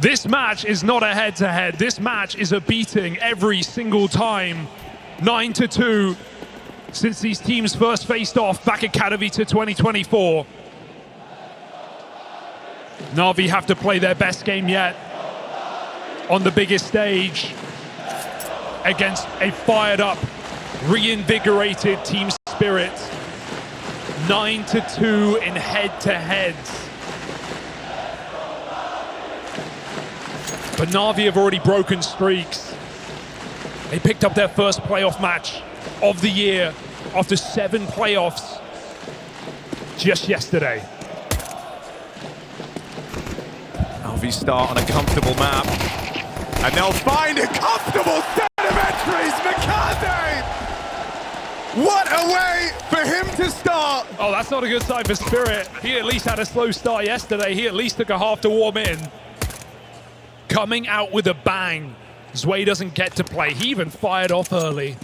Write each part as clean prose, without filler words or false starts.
This match is not a head-to-head. This match is a beating every single time. 9-2 since these teams first faced off back at Katowice 2024. NAVI have to play their best game yet on the biggest stage against a fired-up, reinvigorated Team Spirit. 9-2 in head-to-heads. But NAVI have already broken streaks. They picked up their first playoff match of the year after 7 playoffs just yesterday. NAVI start on a comfortable map, and they'll find a comfortable set of entries. Mikaze! What a way for him to start! Oh, that's not a good sign for Spirit. He at least had a slow start yesterday. He at least took a half to warm in. Coming out with a bang. Zwei doesn't get to play. He even fired off early.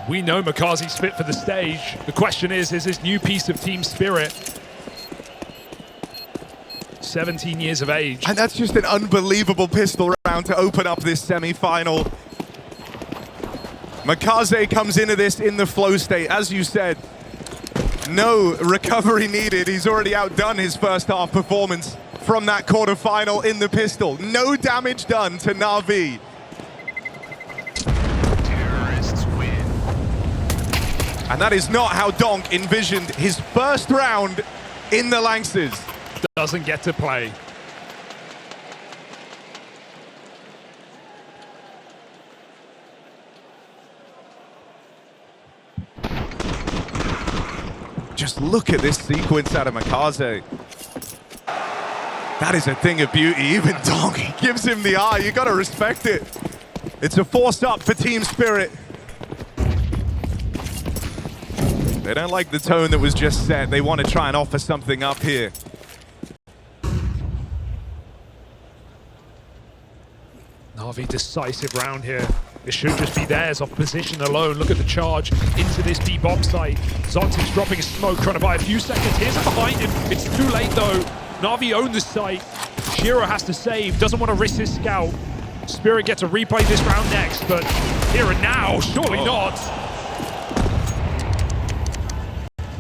We know Mikaze's fit for the stage. The question is this new piece of Team Spirit 17 years of age. And that's just an unbelievable pistol round to open up this semi-final. Mikaze comes into this in the flow state. As you said, no recovery needed. He's already outdone his first half performance from that quarterfinal in the pistol. No damage done to NAVI. Terrorists win. And that is not how Donk envisioned his first round in the Lanxes. Doesn't get to play. Just look at this sequence out of Mikaze. That is a thing of beauty. Even Donk gives him the eye. You gotta respect it. It's a force up for Team Spirit. They don't like the tone that was just set. They want to try and offer something up here. NAVI decisive round here. It should just be theirs off position alone. Look at the charge into this B bomb site. Zontic's dropping a smoke, trying to buy a few seconds. Here's it behind him. It's too late though. NAVI own the site. Shiro has to save, doesn't want to risk his scout. Spirit gets to replay this round next, but here and now, surely not.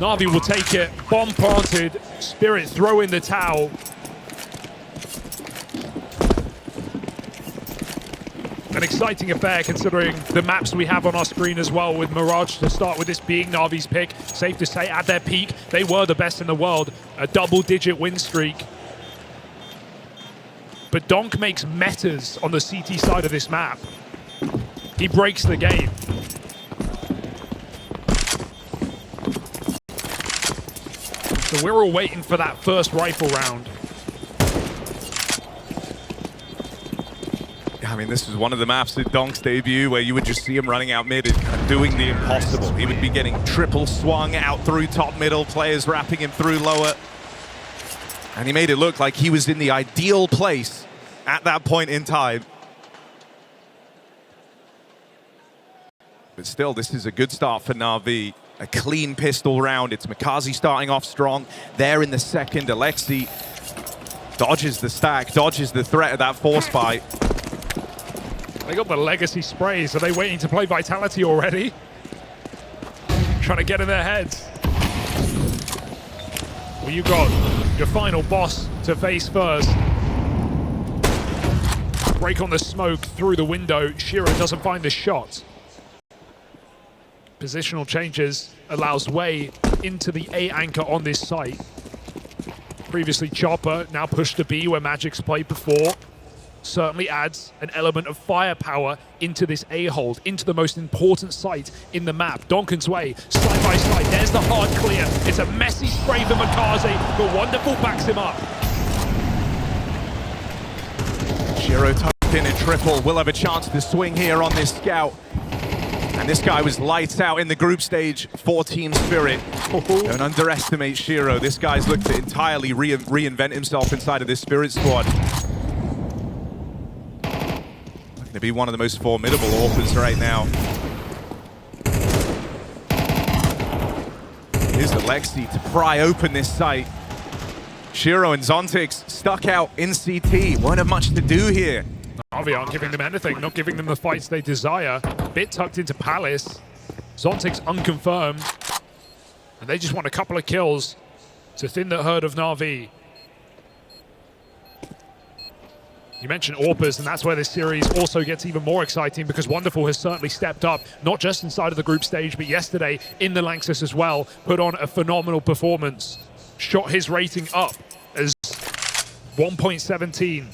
NAVI will take it. Bomb planted. Spirit throw in the towel. An exciting affair considering the maps we have on our screen as well, with Mirage to start with, this being NAVI's pick. Safe to say, at their peak, they were the best in the world. A double-digit win streak. But Donk makes metas on the CT side of this map. He breaks the game. So we're all waiting for that first rifle round. I mean, this was one of the maps at Donk's debut where you would just see him running out mid and kind of doing the impossible. He would be getting triple swung out through top middle, players wrapping him through lower. And he made it look like he was in the ideal place at that point in time. But still, this is a good start for NAVI. A clean pistol round. It's Mikaze starting off strong. There in the second, Aleksib dodges the stack, dodges the threat of that force fight. They got the legacy sprays. Are they waiting to play Vitality already? Trying to get in their heads. Well, you got your final boss to face first. Break on the smoke through the window. Shiro doesn't find the shot. Positional changes allows Way into the A anchor on this site. Previously Chopper, now pushed to B where Magic's played before. Certainly adds an element of firepower into this A hold, into the most important site in the map. Donk and Zwei, side by side. There's the hard clear. It's a messy spray for Mikaze, but Wonderful backs him up. Shiro tucked in a triple. Will have a chance to swing here on this scout. And this guy was lights out in the group stage for Team Spirit. Don't underestimate Shiro. This guy's looked to entirely reinvent himself inside of this Spirit squad. Going to be one of the most formidable AWPers right now. Here's Aleksib to pry open this site. Shiro and Zontix stuck out in CT. Won't have much to do here. NAVI aren't giving them anything, not giving them the fights they desire. Bit tucked into Palace. Zontix unconfirmed. And they just want a couple of kills to thin the herd of NAVI. You mentioned Orpus, and that's where this series also gets even more exciting because Wonderful has certainly stepped up, not just inside of the group stage, but yesterday in the Lanxess as well, put on a phenomenal performance. Shot his rating up as 1.17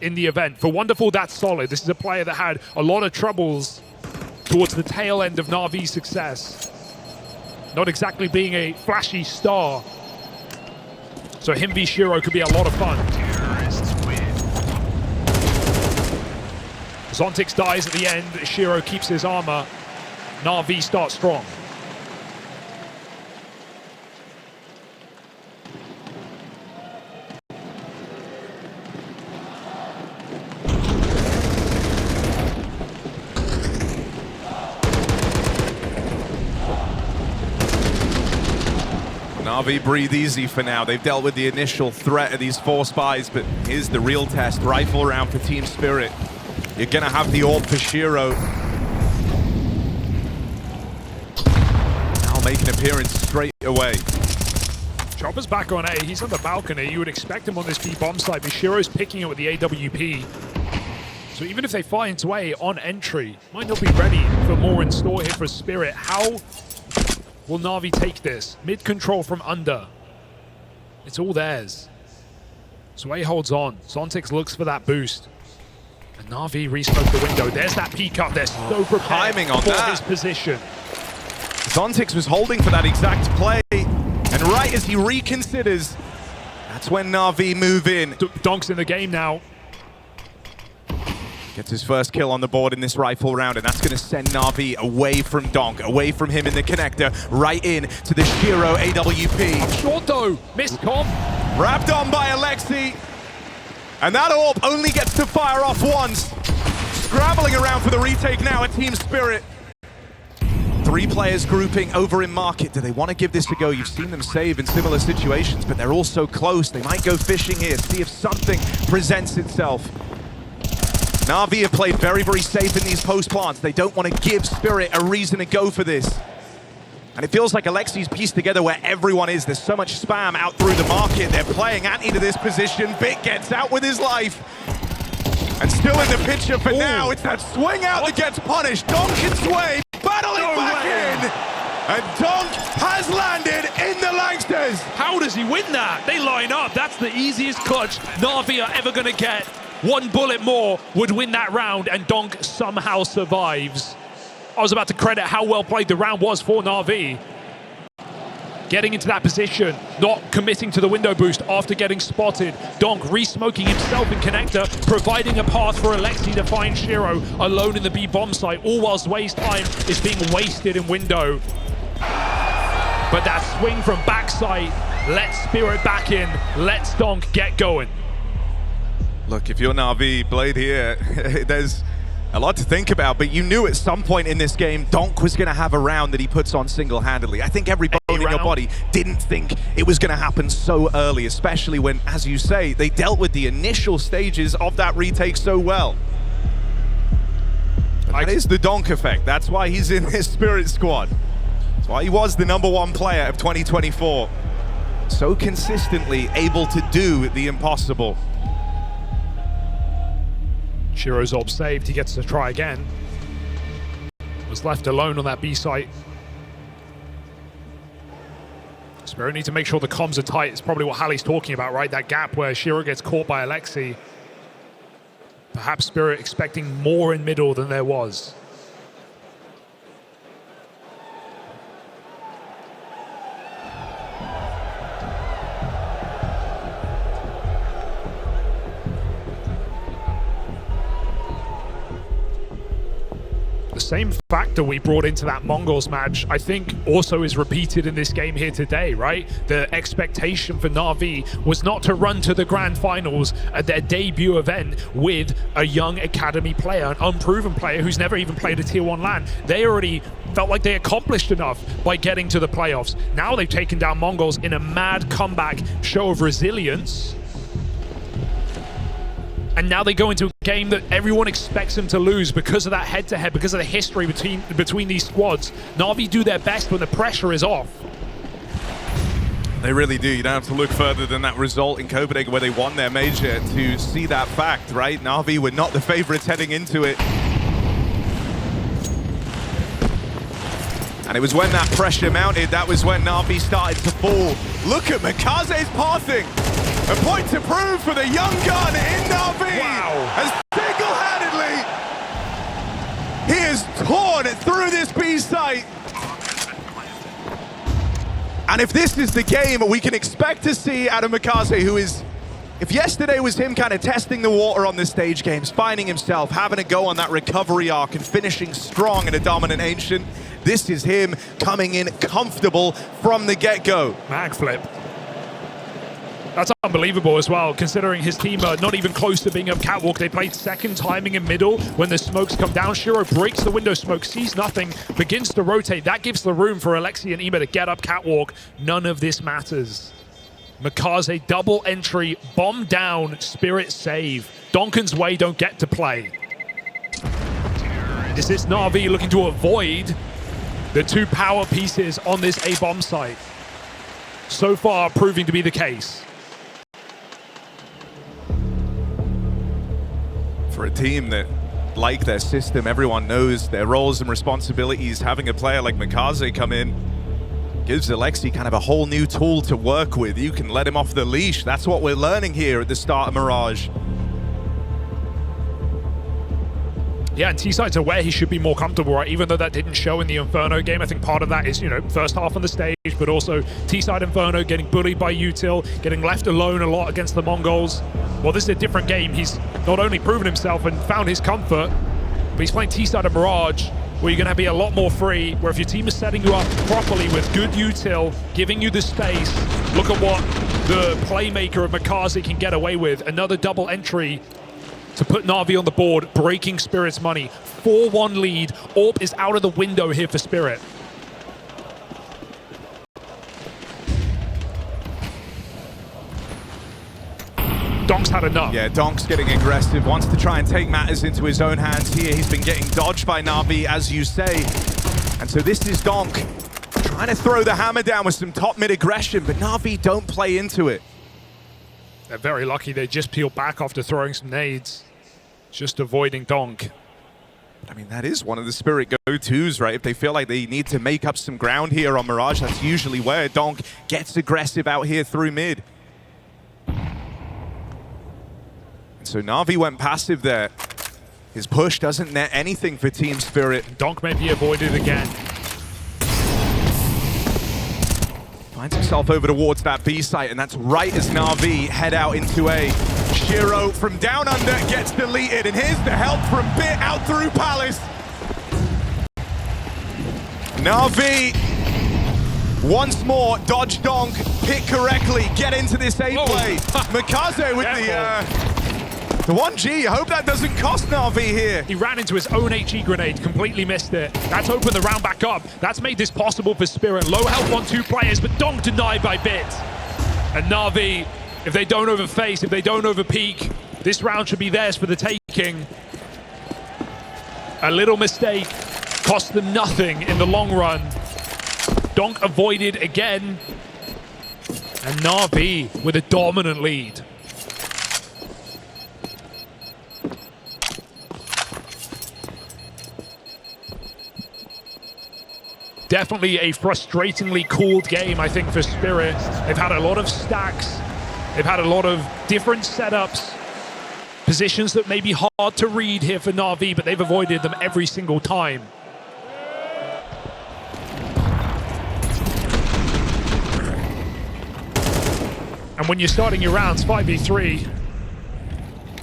in the event. For Wonderful, that's solid. This is a player that had a lot of troubles towards the tail end of Na'Vi's success. Not exactly being a flashy star. So him v Shiro could be a lot of fun. Zontix dies at the end, Shiro keeps his armor. NAVI starts strong. NAVI breathe easy for now. They've dealt with the initial threat of these 4 spies, but here's the real test. Rifle round for Team Spirit. You're gonna have the AWP for Shiro. I'll make an appearance straight away. Chopper's back on A, he's on the balcony. You would expect him on this B bomb site, but Shiro's picking it with the AWP. So even if they find its way on entry, might not be ready for more in store here for Spirit. How will NAVI take this? Mid control from under. It's all theirs. Sway holds on. Zontix looks for that boost. And NAVI resmoked the window. There's that peek up. They're so prepared timing on for that. his position. Zontix was holding for that exact play, and right as he reconsiders, that's when NAVI move in. Donk's in the game now. Gets his first kill on the board in this rifle round, and that's going to send NAVI away from Donk, away from him in the connector, right in to the Shiro AWP. Short though, missed comp. Wrapped on by Aleksib, and that AWP only gets to fire off once. Scrabbling around for the retake now at Team Spirit. 3 players grouping over in market. Do they want to give this a go? You've seen them save in similar situations, but they're all so close. They might go fishing here, see if something presents itself. NAVI have played very, very safe in these post plants. They don't want to give Spirit a reason to go for this. And it feels like Aleksib's pieced together where everyone is. There's so much spam out through the market. They're playing anti to this position. Bit gets out with his life. And still in the picture for now. It's that swing out that gets punished. Donk and Sway battling back in. And Donk has landed in the Lanxess. How does he win that? They line up. That's the easiest clutch NAVI are ever going to get. 1 bullet more would win that round, and Donk somehow survives. I was about to credit how well played the round was for NAVI. Getting into that position, not committing to the window boost after getting spotted. Donk re-smoking himself in connector, providing a path for Aleksib to find Shiro alone in the B bomb site, all whilst Way's time is being wasted in window. But that swing from backside lets Spirit back in, lets Donk get going. Look, if you're NAVI, Blade here, there's a lot to think about, but you knew at some point in this game, Donk was going to have a round that he puts on single-handedly. I think every bone in your body didn't think it was going to happen so early, especially when, as you say, they dealt with the initial stages of that retake so well. That is the Donk effect. That's why he's in this Spirit squad. That's why he was the #1 player of 2024. So consistently able to do the impossible. Shiro's AWP saved, he gets to try again. Was left alone on that B site. Spirit need to make sure the comms are tight. It's probably what Hallie's talking about, right? That gap where Shiro gets caught by Aleksib. Perhaps Spirit expecting more in middle than there was. The same factor we brought into that Mongols match, I think also is repeated in this game here today, right? The expectation for NAVI was not to run to the grand finals at their debut event with a young academy player, an unproven player who's never even played a tier 1 LAN. They already felt like they accomplished enough by getting to the playoffs. Now they've taken down Mongols in a mad comeback show of resilience. And now they go into a game that everyone expects them to lose because of that head-to-head, because of the history between these squads. NAVI do their best when the pressure is off. They really do. You don't have to look further than that result in Copenhagen where they won their major to see that fact, right? NAVI were not the favorites heading into it. And it was when that pressure mounted, that was when NAVI started to fall. Look at Mikaze's pathing. A point to prove for the young gun in NAVI. Wow. As single-handedly, he has torn it through this B site. And if this is the game we can expect to see out of Mikaze, who is, if yesterday was him kind of testing the water on the stage games, finding himself, having a go on that recovery arc and finishing strong in a dominant Ancient, this is him coming in comfortable from the get-go. Mag flip. That's unbelievable as well, considering his team are not even close to being up catwalk. They played second timing in middle when the smokes come down. Shiro breaks the window smoke, sees nothing, begins to rotate. That gives the room for Aleksib and IEM to get up catwalk. None of this matters. Mikaze double entry, bomb down, Spirit save. Donken's way don't get to play. Is this NAVI looking to avoid the 2 power pieces on this A-bomb site? So far proving to be the case. For a team that, like their system, everyone knows their roles and responsibilities, having a player like Mikaze come in gives Aleksib kind of a whole new tool to work with. You can let him off the leash. That's what we're learning here at the start of Mirage. Yeah, and T-Side's aware he should be more comfortable, right? Even though that didn't show in the Inferno game, I think part of that is, you know, first half on the stage, but also T-Side Inferno getting bullied by Util, getting left alone a lot against the Mongols. Well, this is a different game. He's not only proven himself and found his comfort, but he's playing T-Side and Mirage, where you're going to be a lot more free, where if your team is setting you up properly with good util, giving you the space, look at what the playmaker of Mikaze can get away with. Another double entry to put NAVI on the board, breaking Spirit's money. 4-1 lead. AWP is out of the window here for Spirit. Donk's had enough. Yeah, Donk's getting aggressive, wants to try and take matters into his own hands here. He's been getting dodged by NAVI, as you say. And so this is Donk trying to throw the hammer down with some top mid aggression, but NAVI don't play into it. They're very lucky they just peeled back after throwing some nades, just avoiding Donk. I mean, that is one of the Spirit go-tos, right? If they feel like they need to make up some ground here on Mirage, that's usually where Donk gets aggressive out here through mid. So NAVI went passive there. His push doesn't net anything for Team Spirit. Donk may be avoided again. Finds himself over towards that B site, and that's right as NAVI head out into A. Shiro from down under gets deleted, and here's the help from Bit out through Palace. NAVI once more dodge Donk, pick correctly, get into this A play. Mikaze with the 1G. I hope that doesn't cost NAVI here. He ran into his own HE grenade, completely missed it. That's opened the round back up. That's made this possible for Spirit. Low health on 2 players, but Donk denied by Bit. And NAVI, if they don't overface, if they don't overpeak, this round should be theirs for the taking. A little mistake cost them nothing in the long run. Donk avoided again. And NAVI with a dominant lead. Definitely a frustratingly cooled game, I think, for Spirit. They've had a lot of stacks. They've had a lot of different setups. Positions that may be hard to read here for NAVI, but they've avoided them every single time. And when you're starting your rounds 5v3,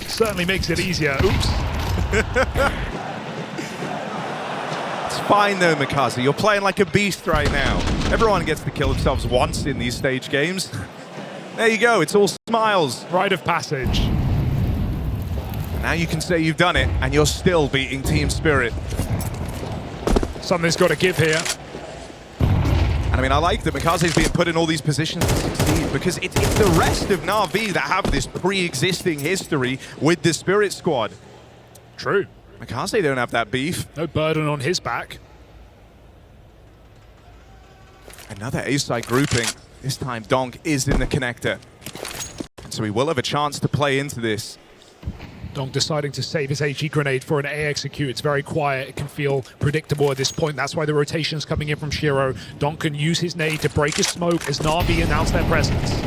certainly makes it easier. Oops. fine though, Mikaze. You're playing like a beast right now. Everyone gets to kill themselves once in these stage games. There you go, it's all smiles. Rite of passage. And now you can say you've done it, and you're still beating Team Spirit. Something's got to give here. And I mean, I like that Mikaze's being put in all these positions to succeed, because it's the rest of NAVI that have this pre-existing history with the Spirit squad. True. Mikaze don't have that beef. No burden on his back. Another A-side grouping. This time Donk is in the connector. And so he will have a chance to play into this. Donk deciding to save his HE grenade for an A execute. It's very quiet. It can feel predictable at this point. That's why the rotation's coming in from Shiro. Donk can use his nade to break his smoke as NAVI announce their presence.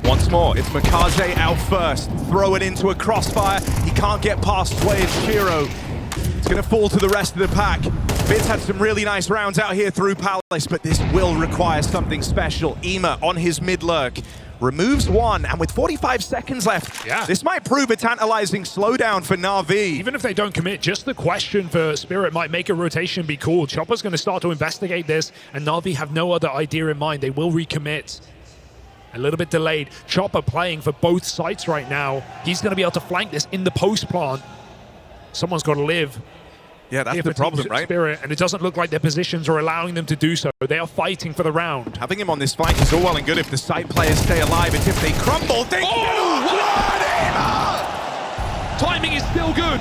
Once more, it's Mikaze out first. Throw it into a crossfire. He can't get past Sway and Shiro. It's going to fall to the rest of the pack. Bits had some really nice rounds out here through Palace, but this will require something special. Ema on his mid-lurk removes one, and with 45 seconds left, this might prove a tantalizing slowdown for NAVI. Even if they don't commit, just the question for Spirit might make a rotation be called. Chopper's going to start to investigate this, and NAVI have no other idea in mind. They will recommit. A little bit delayed. Chopper playing for both sites right now. He's going to be able to flank this in the post plant. Someone's got to live. Yeah, that's the problem, right? Spirit, and it doesn't look like their positions are allowing them to do so. They are fighting for the round. Having him on this flank is all well and good if the site players stay alive. It's if they crumble. Timing is still good.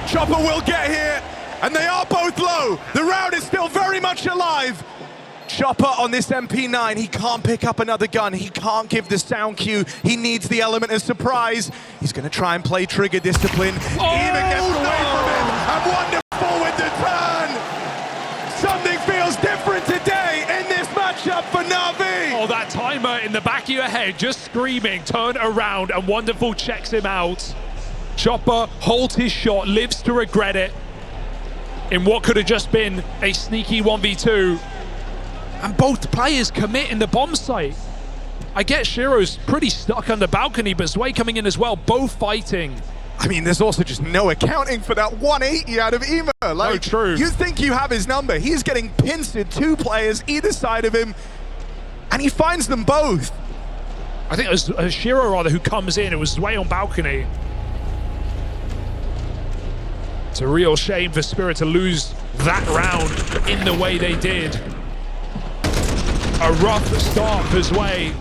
Chopper will get here, and they are both low. The round is still very much alive. Chopper on this MP9, he can't pick up another gun. He can't give the sound cue. He needs the element of surprise. He's going to try and play trigger discipline. Even gets away from him. And wonderful with the turn. Something feels different today in this matchup for NAVI. Oh, that timer in the back of your head just screaming, turn around, and Wonderful checks him out. Chopper holds his shot, lives to regret it in what could have just been a sneaky 1v2. And both players commit in the bomb site. I get Shiro's pretty stuck on the balcony, but Zwei coming in as well, both fighting. I mean, there's also just no accounting for that 180 out of Ema. Like, no, true. You think you have his number. He's getting pincered, two players either side of him, and he finds them both. I think it was Shiro, rather, who comes in. It was Zwei on balcony. It's a real shame for Spirit to lose that round in the way they did. A rough start for Zwei.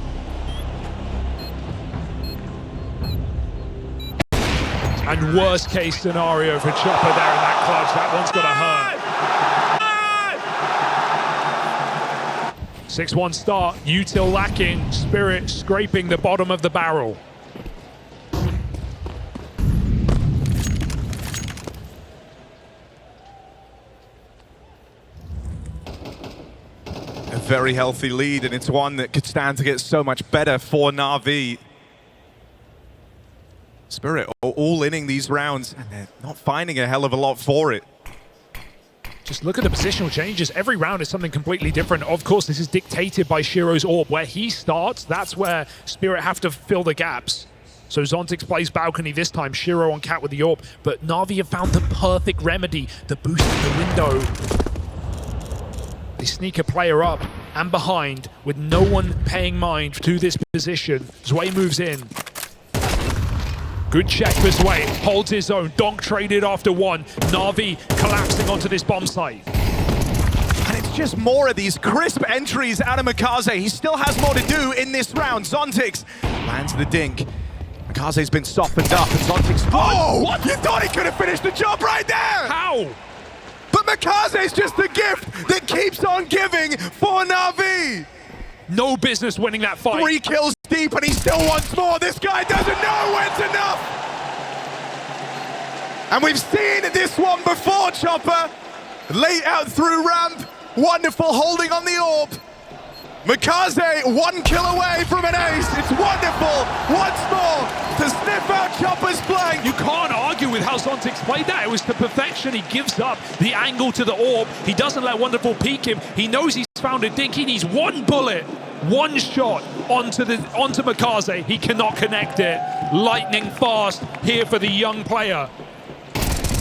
And worst case scenario for Chopper there in that clutch. That one's gonna hurt. 6-1 start, util lacking, Spirit scraping the bottom of the barrel. A very healthy lead, and it's one that could stand to get so much better for NAVI. Spirit all inning these rounds, and they're not finding a hell of a lot for it. Just look at the positional changes. Every round is something completely different. Of course, this is dictated by Shiro's AWP. Where he starts, that's where Spirit have to fill the gaps. So Zontix plays balcony this time, Shiro on cat with the AWP, but NAVI have found the perfect remedy, the boost in the window. They sneak a player up and behind with no one paying mind to this position. Zwei moves in. Good check for Zwei, holds his own. Donk traded after one. NAVI collapsing onto this bomb site. And it's just more of these crisp entries out of Mikaze. He still has more to do in this round. Zontix lands the dink. Mikaze's been softened up, and Zontix... Oh! What? You thought he could have finished the job right there! How? But Mikaze's just the gift that keeps on giving for NAVI! No business winning that fight. 3 kills deep, and he still wants more. This guy doesn't know when's enough. And we've seen this one before, Chopper. Late out through ramp. Wonderful holding on the AWP. Mikaze 1 kill away from an ace. It's wonderful. Once more to sniff out Chopper's flank. You can't argue with how Zontix played that. It was to perfection. He gives up the angle to the AWP. He doesn't let Wonderful peek him. He knows he's found a dink. He needs one bullet, one shot onto Mikaze. He cannot connect it. Lightning fast here for the young player.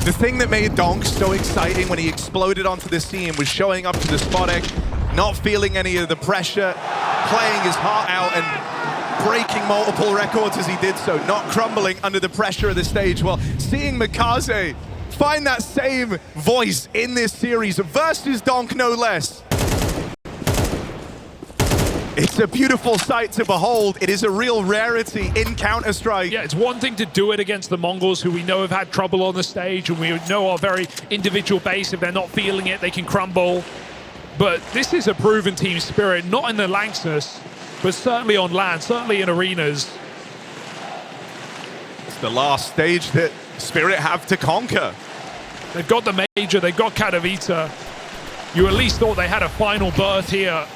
The thing that made Donk so exciting when he exploded onto the scene was showing up to the spot egg, not feeling any of the pressure, playing his heart out and breaking multiple records as he did so, not crumbling under the pressure of the stage. Well, seeing Mikaze find that same voice in this series versus Donk, no less. It's a beautiful sight to behold. It is a real rarity in Counter-Strike. Yeah, it's one thing to do it against the Mongols, who we know have had trouble on the stage, and we know are very individual based. If they're not feeling it, they can crumble. But this is a proven team spirit, not in the Lanxess, but certainly on land, certainly in arenas. It's the last stage that Spirit have to conquer. They've got the Major, they've got Katowice. You at least thought they had a final berth here.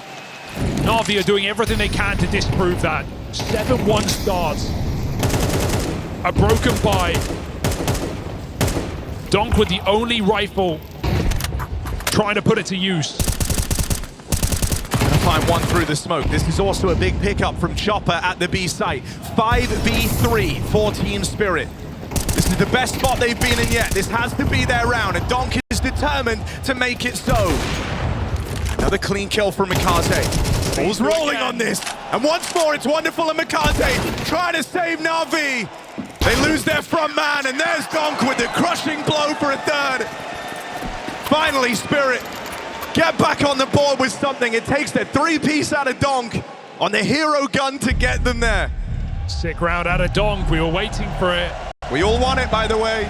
NAVI are doing everything they can to disprove that. 7-1 starts. A broken buy. Donk with the only rifle trying to put it to use. Gonna find one through the smoke. This is also a big pickup from Chopper at the B site. 5v3 for Team Spirit. This is the best spot they've been in yet. This has to be their round, and Donk is determined to make it so. Another clean kill from Mikaze. Ball's rolling on this. And once more, it's Wonderful and Mikaze trying to save Na'Vi. They lose their front man, and there's Donk with the crushing blow for a third. Finally, Spirit get back on the board with something. It takes the 3-piece out of Donk on the hero gun to get them there. Sick round out of Donk. We were waiting for it. We all want it, by the way.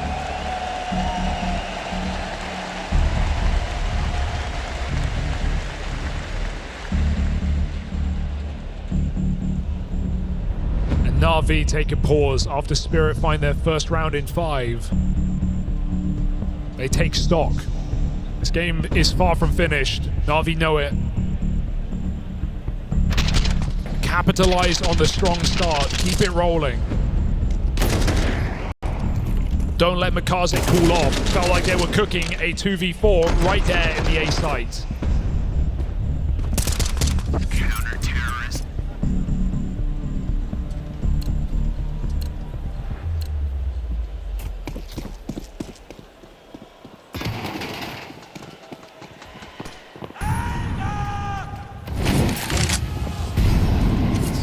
And NAVI take a pause after Spirit find their first round in 5. They take stock. This game is far from finished. NAVI know it. Capitalize on the strong start. Keep it rolling. Don't let Mikaze cool off. Felt like they were cooking a 2v4 right there in the A site. Counter-terrorist.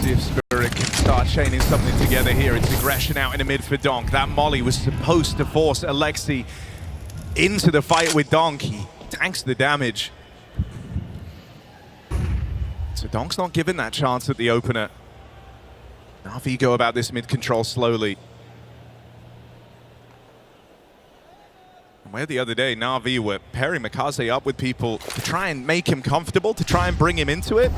See if Spirit can start chaining something together here. It's aggression out in the mid for Donk. That molly was supposed to force Aleksib into the fight with Donk. He tanks the damage. So Donk's not given that chance at the opener. NAVI go about this mid control slowly. And where the other day NAVI were pairing Mikaze up with people to try and make him comfortable, to try and bring him into it.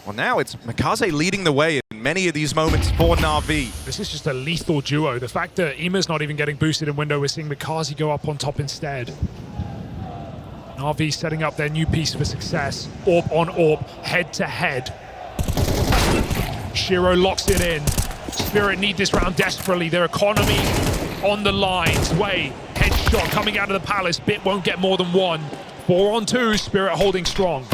Well, now it's Mikaze leading the way in many of these moments for NAVI. This is just a lethal duo. The fact that IEM's not even getting boosted in window, we're seeing Mikaze go up on top instead. NAVI setting up their new piece for success. Orb on orb, head to head. Shiro locks it in. Spirit need this round desperately. Their economy on the line. Sway, headshot coming out of the palace. Bit won't get more than one. 4 on 2, Spirit holding strong.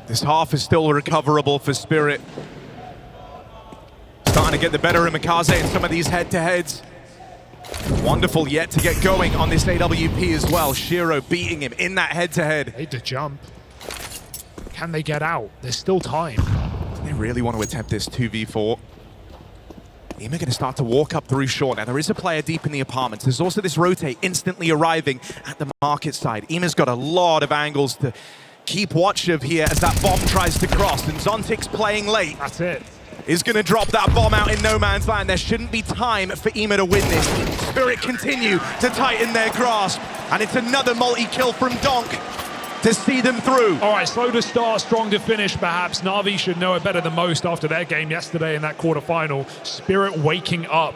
This half is still recoverable for Spirit. Starting to get the better of Mikaze in some of these head-to-heads. Wonderful yet to get going on this AWP as well. Shiro beating him in that head-to-head. Hate to jump. Can they get out? There's still time. Do they really want to attempt this 2v4? IEM are going to start to walk up through short. Now, there is a player deep in the apartments. There's also this rotate instantly arriving at the market side. IEM has got a lot of angles to keep watch of here as that bomb tries to cross, and Zontic's playing late. That's it. Is going to drop that bomb out in no man's land. There shouldn't be time for IEM to win this. Spirit continue to tighten their grasp, and it's another multi-kill from Donk to see them through. All right, slow to start, strong to finish, perhaps. NAVI should know it better than most after their game yesterday in that quarterfinal. Spirit waking up.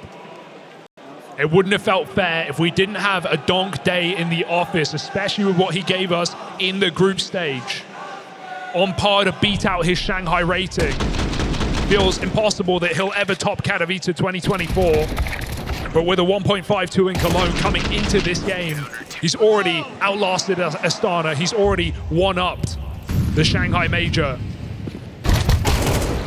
It wouldn't have felt fair if we didn't have a Donk day in the office, especially with what he gave us in the group stage. On par to beat out his Shanghai rating. Feels impossible that he'll ever top Katowice 2024. But with a 1.52 in Cologne coming into this game, he's already outlasted Astana. He's already one-upped the Shanghai Major.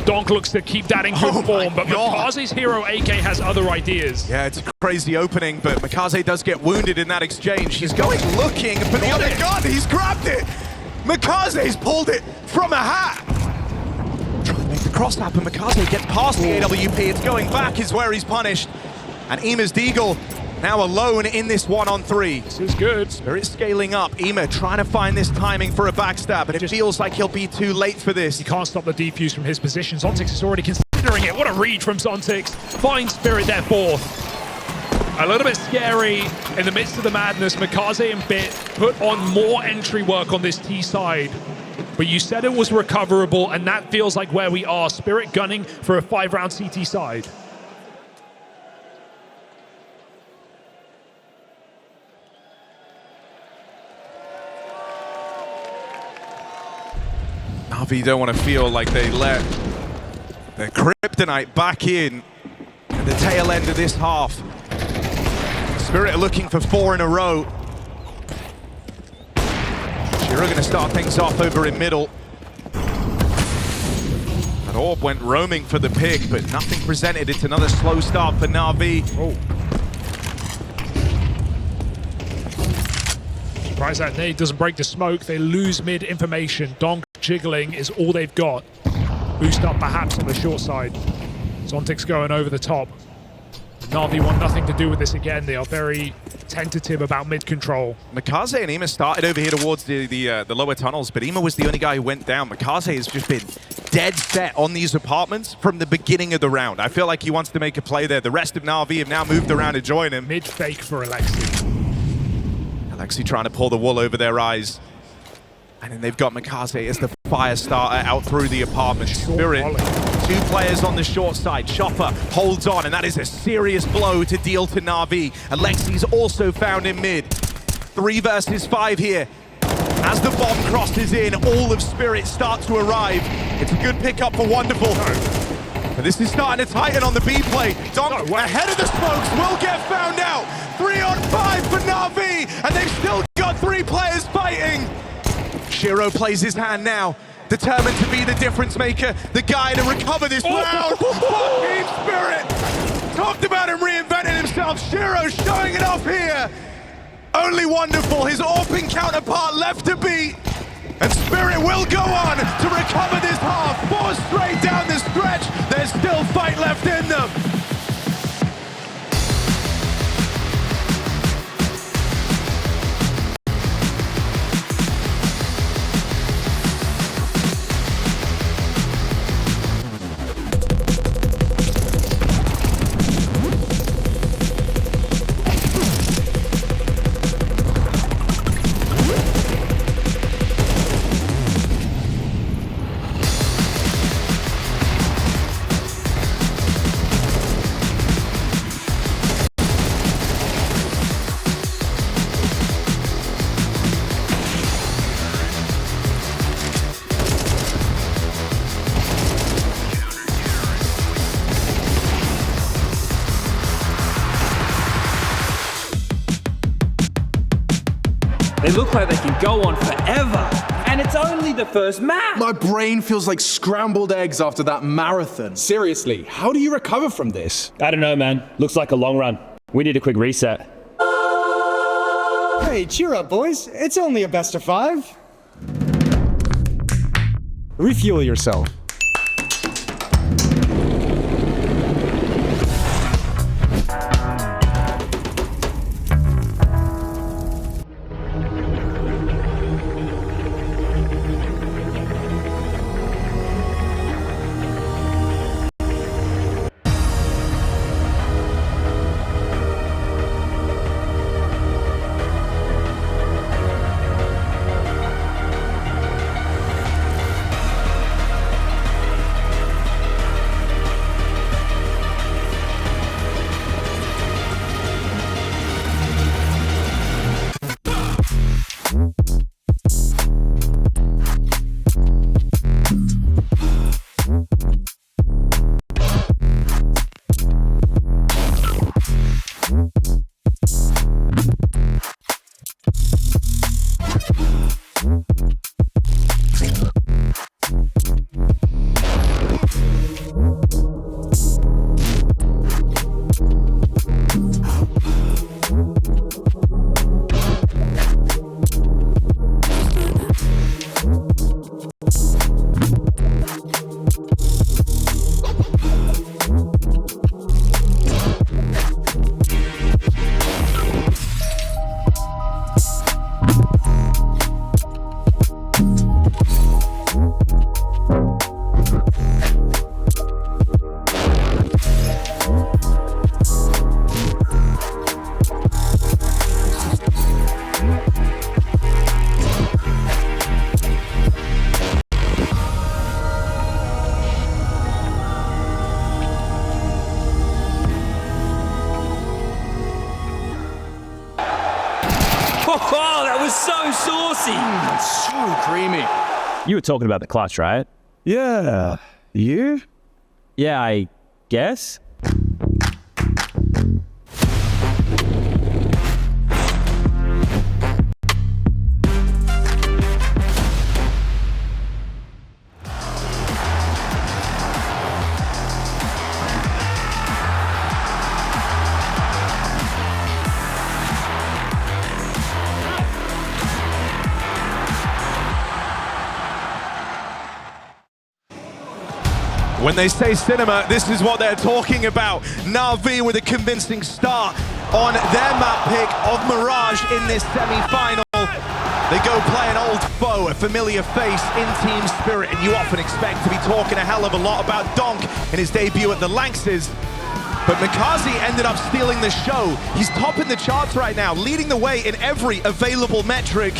Donk looks to keep that in good Oh my form, but God. Mikaze's hero AK has other ideas. Yeah, it's a crazy opening, but Mikaze does get wounded in that exchange. He's going looking for the other gun. He's grabbed it. Mikaze's pulled it from a hat. Trying to make the cross happen. Mikaze gets past the AWP. It's going back is where he's punished. And Ima's Deagle now alone in this 1-on-3. This is good. Spirit's scaling up. Ima trying to find this timing for a backstab, but it feels like he'll be too late for this. He can't stop the defuse from his position. Zontix is already considering it. What a read from Zontix. Finds Spirit there fourth. A little bit scary in the midst of the madness. Mikaze and Bit put on more entry work on this T side. But you said it was recoverable, and that feels like where we are. Spirit gunning for a 5-round CT side. NAVI don't want to feel like they let their kryptonite back in at the tail end of this half. Spirit are looking for 4 in a row. Shiro going to start things off over in middle. That orb went roaming for the pick, but nothing presented. It's another slow start for NAVI. Oh. Surprised that nade doesn't break the smoke. They lose mid information. Donk jiggling is all they've got. Boost up perhaps on the short side. Zontix going over the top. NAVI want nothing to do with this again. They are very tentative about mid control. Mikaze and Ima started over here towards the lower tunnels, but Ima was the only guy who went down. Mikaze has just been dead set on these apartments from the beginning of the round. I feel like he wants to make a play there. The rest of NAVI have now moved around to join him. Mid fake for Aleksib. Aleksib trying to pull the wool over their eyes. And then they've got Mikaze as the fire starter out through the apartment. Spirit, 2 players on the short side. Chopper holds on, and that is a serious blow to deal to NAVI. Aleksib's also found in mid. 3 versus 5 here. As the bomb crosses in, all of Spirit start to arrive. It's a good pickup for Wonderful. But this is starting to tighten on the B play. Donk ahead of the smokes will get found out. 3-on-5 for NAVI, and they've still got 3 players fighting. Shiro plays his hand now, determined to be the difference maker, the guy to recover this round. Team Spirit! Talked about him reinventing himself. Shiro showing it off here. Only Wonderful, his Orping counterpart, left to beat. And Spirit will go on to recover this half. 4 straight down the stretch. There's still fight left in them. They look like they can go on forever. And it's only the first map. My brain feels like scrambled eggs after that marathon. Seriously, how do you recover from this? I don't know, man. Looks like a long run. We need a quick reset. Hey, cheer up, boys. It's only a best of 5. Refuel yourself. Oh, that was so saucy. So creamy. You were talking about the clutch, right? Yeah. You? Yeah, I guess. When they say cinema, this is what they're talking about. NAVI with a convincing start on their map pick of Mirage in this semi-final. They go play an old foe, a familiar face in Team Spirit, and you often expect to be talking a hell of a lot about Donk in his debut at the Lanxes. But Mikaze ended up stealing the show. He's topping the charts right now, leading the way in every available metric.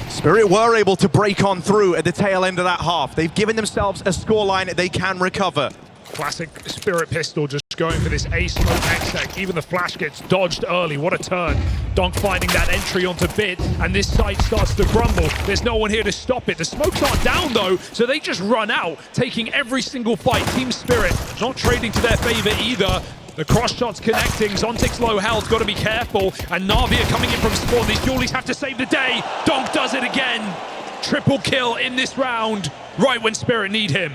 Spirit were able to break on through at the tail end of that half. They've given themselves a scoreline they can recover. Classic Spirit pistol, just going for this ace smoke X-Tech. Even the flash gets dodged early. What a turn. Donk finding that entry onto Bit, and this site starts to crumble. There's no one here to stop it. The smokes aren't down though, so they just run out, taking every single fight. Team Spirit not trading to their favor either. The cross shots connecting. Zontic's low health, got to be careful. And Navi are coming in from spawn. These Dualies have to save the day. Donk does it again. Triple kill in this round, right when Spirit need him.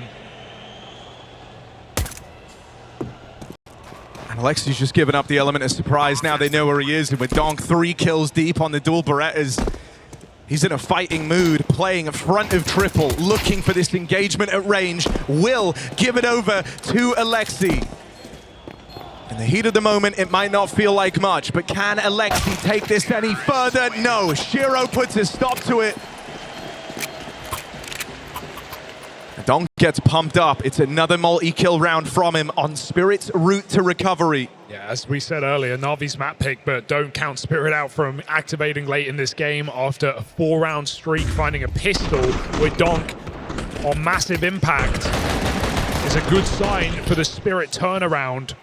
And Aleksib's just given up the element of surprise. Now they know where he is. And with Donk 3 kills deep on the dual Berettas, he's in a fighting mood, playing in front of triple, looking for this engagement at range. Will give it over to Aleksib. In the heat of the moment, it might not feel like much, but can Aleksib take this any further? No. Shiro puts a stop to it. Donk gets pumped up. It's another multi-kill round from him on Spirit's route to recovery. Yeah, as we said earlier, Navi's map pick, but don't count Spirit out from activating late in this game after a 4-round streak. Finding a pistol with Donk on massive impact is a good sign for the Spirit turnaround.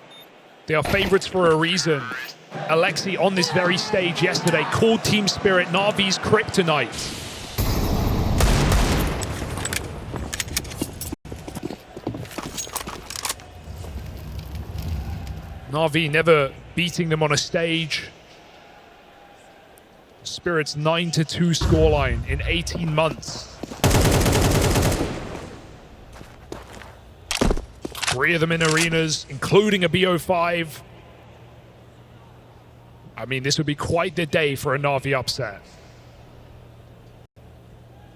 They are favorites for a reason. Aleksib on this very stage yesterday called Team Spirit Navi's kryptonite. Navi never beating them on a stage. Spirit's 9-2 scoreline in 18 months. 3 of them in arenas, including a BO5. I mean, this would be quite the day for a Navi upset.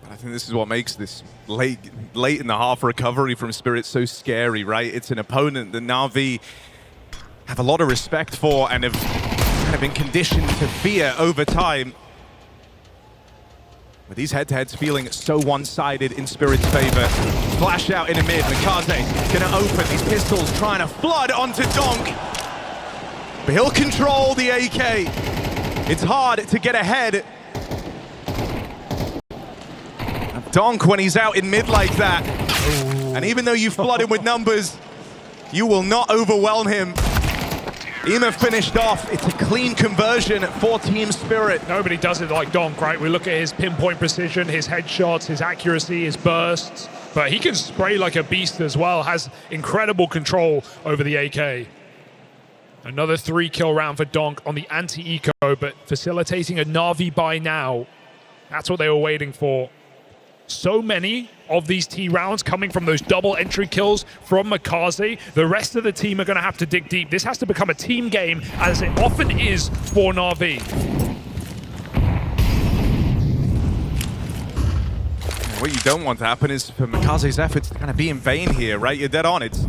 I think this is what makes this late in the half recovery from Spirit so scary, right? It's an opponent that Navi have a lot of respect for and have kind of been conditioned to fear over time. With these head-to-heads feeling so one-sided in Spirit's favor. Flash out in a mid, Mikaze gonna open, these pistols trying to flood onto Donk. But he'll control the AK. It's hard to get ahead. Donk, when he's out in mid like that, and even though you flood him with numbers, you will not overwhelm him. IEM finished off. It's a clean conversion for Team Spirit. Nobody does it like Donk, right? We look at his pinpoint precision, his headshots, his accuracy, his bursts. But he can spray like a beast as well. Has incredible control over the AK. Another 3-kill round for Donk on the anti-eco, but facilitating a Navi buy now. That's what they were waiting for. So many of these T rounds coming from those double entry kills from Mikaze. The rest of the team are going to have to dig deep. This has to become a team game, as it often is for Navi. What you don't want to happen is for Mikaze's efforts to kind of be in vain here, right? You're dead on. It's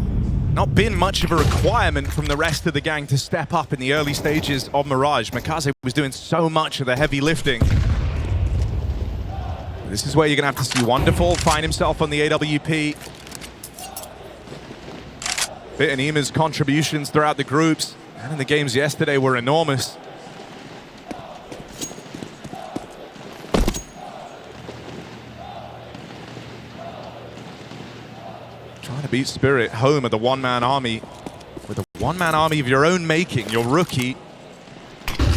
not been much of a requirement from the rest of the gang to step up in the early stages of Mirage. Mikaze was doing so much of the heavy lifting. This is where you're going to have to see Wonderful find himself on the AWP. Bit and IEM's contributions throughout the groups and in the games yesterday were enormous. Trying to beat Spirit home at the one-man army. With a one-man army of your own making, your rookie.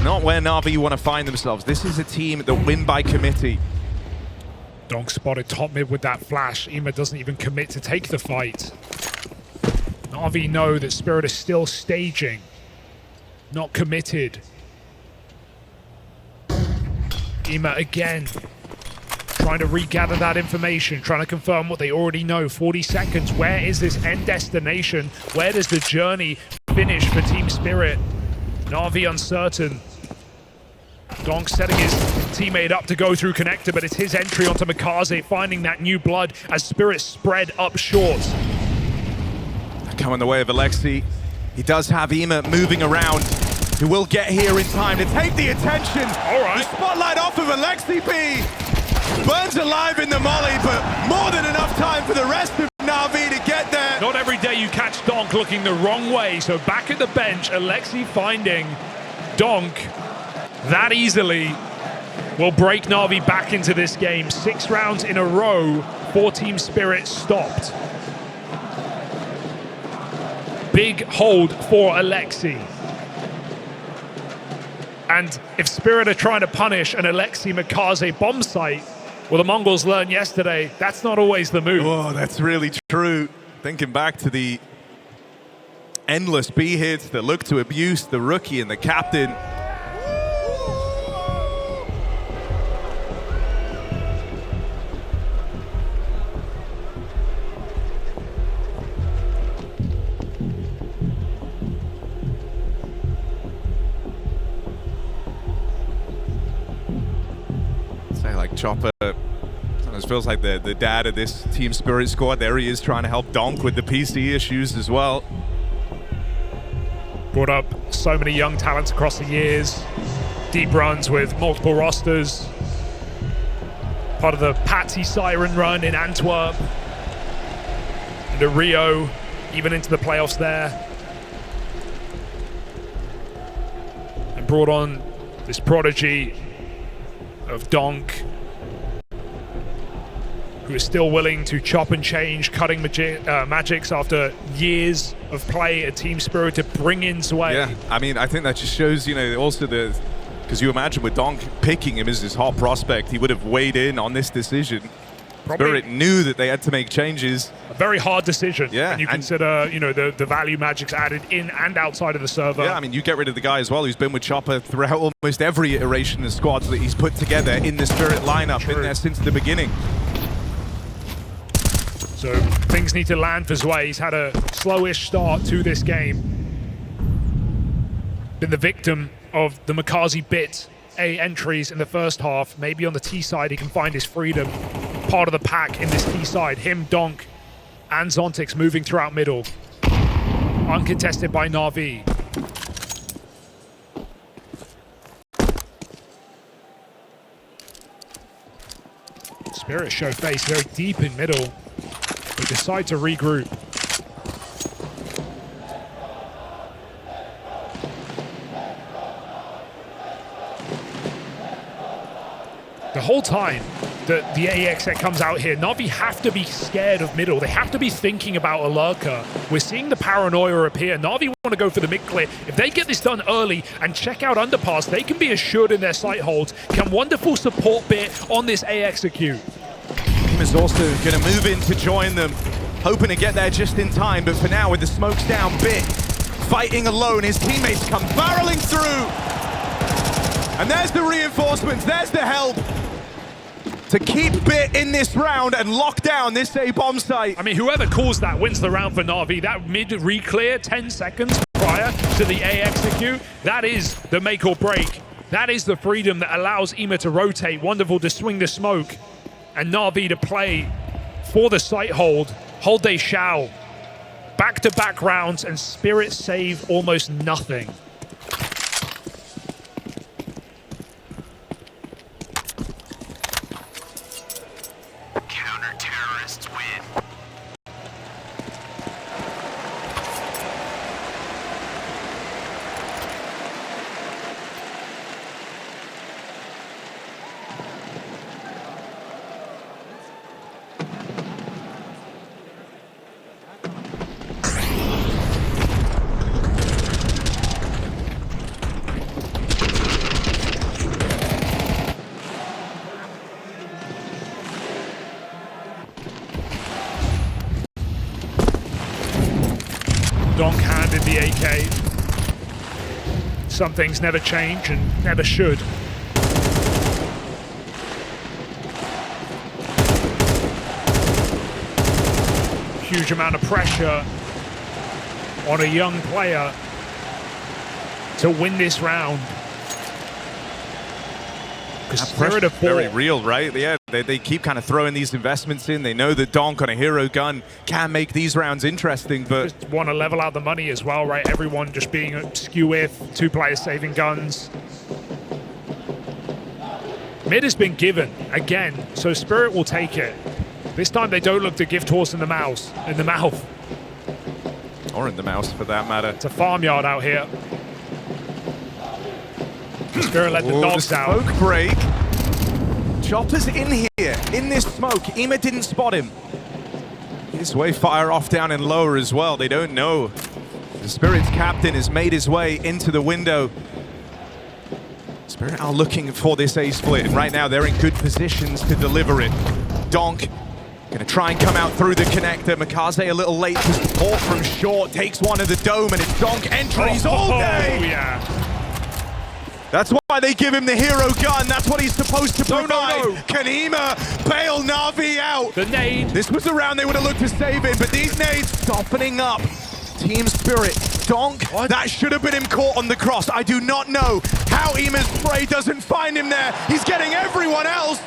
not where NAVI want to find themselves. This is a team that win by committee. Donk spotted top mid with that flash. IMA doesn't even commit to take the fight. NAVI know that Spirit is still staging, not committed. IMA again, trying to regather that information, trying to confirm what they already know. 40 seconds, where is this end destination? Where does the journey finish for Team Spirit? NAVI uncertain. Donk setting his teammate up to go through connector, but it's his entry onto Mikaze, finding that new blood as Spirit spread up short. Come in the way of Aleksib. He does have IMA moving around. He will get here in time to take the attention. All right. The spotlight off of Aleksib. Burns alive in the molly, but more than enough time for the rest of NAVI to get there. Not every day you catch Donk looking the wrong way, so back at the bench, Aleksib finding Donk that easily will break NAVI back into this game. 6 rounds in a row for Team Spirit stopped. Big hold for Aleksib. And if Spirit are trying to punish an Aleksib Mikaze bomb site, well, the Mongols learned yesterday, that's not always the move. Oh, that's really true. Thinking back to the endless B hits that look to abuse the rookie and the captain. Like Chopper, it feels like the dad of this Team Spirit squad. There he is trying to help Donk with the PC issues as well. Brought up so many young talents across the years. Deep runs with multiple rosters. Part of the Patsy Siren run in Antwerp. Into Rio, even into the playoffs there. And brought on this prodigy of Donk, who is still willing to chop and change, cutting magics after years of play at Team Spirit to bring in Sway. Yeah, I mean, I think that just shows, you know, also because you imagine with Donk picking him as his hot prospect, he would have weighed in on this decision. Probably Spirit knew that they had to make changes. a very hard decision. Yeah, when you consider, you know, the value magic's added in and outside of the server. Yeah, I mean, you get rid of the guy as well who's been with Chopper throughout almost every iteration of squads that he's put together in the Spirit lineup. True. Been there since the beginning. So things need to land for Zwei. He's had a slowish start to this game. Been the victim of the Mikaze bit A entries in the first half. Maybe on the T side he can find his freedom. Part of the pack in this T side. Him, Donk, and Zontix moving throughout middle. Uncontested by NAVI. Spirit show face very deep in middle. They decide to regroup. The whole time that the AEX set comes out here, Navi have to be scared of middle. They have to be thinking about a lurker. We're seeing the paranoia appear. Navi want to go for the mid clear. If they get this done early and check out underpass, they can be assured in their sight holds. Can wonderful support bit on this A execute. Kim is also going to move in to join them, hoping to get there just in time, but for now, with the smokes down, Bit fighting alone, his teammates come barreling through. And there's the reinforcements, there's the help to keep Bit in this round and lock down this A bomb site. I mean, whoever calls that wins the round for Navi. That mid re-clear 10 seconds prior to the A execute, that is the make or break. That is the freedom that allows IMA to rotate. Wonderful to swing the smoke. And Navi to play for the site hold. Hold they shall. Back-to-back rounds, and Spirit save almost nothing. Counter-terrorists win. some things never change and never should. Huge amount of pressure on a young player to win this round. Because Spirit of very real, right? Yeah, they keep kind of throwing these investments in. They know that Donk on a hero gun can make these rounds interesting, but just want to level out the money as well, right? Everyone just being a skew if, 2 players saving guns. Mid has been given again, so Spirit will take it. This time they don't look to gift horse in the mouth. Or in the mouse, for that matter. It's a farmyard out here. Spirit let the dogs out. Smoke break. Chopper's in here, in this smoke. Ema didn't spot him. His way fire off down in lower as well. They don't know. The Spirit's captain has made his way into the window. Spirit are looking for this A split, and right now they're in good positions to deliver it. Donk gonna try and come out through the connector. Mikaze a little late to support from short, takes one of the dome, and it's Donk entries all day! Oh, yeah. That's why they give him the hero gun. That's what he's supposed to provide. No. Can Ema bail Na'Vi out? The nade. This was the round they would have looked to save him, but these nades softening up Team Spirit. Donk, that should have been him caught on the cross. I do not know how Ema's spray doesn't find him there. He's getting everyone else.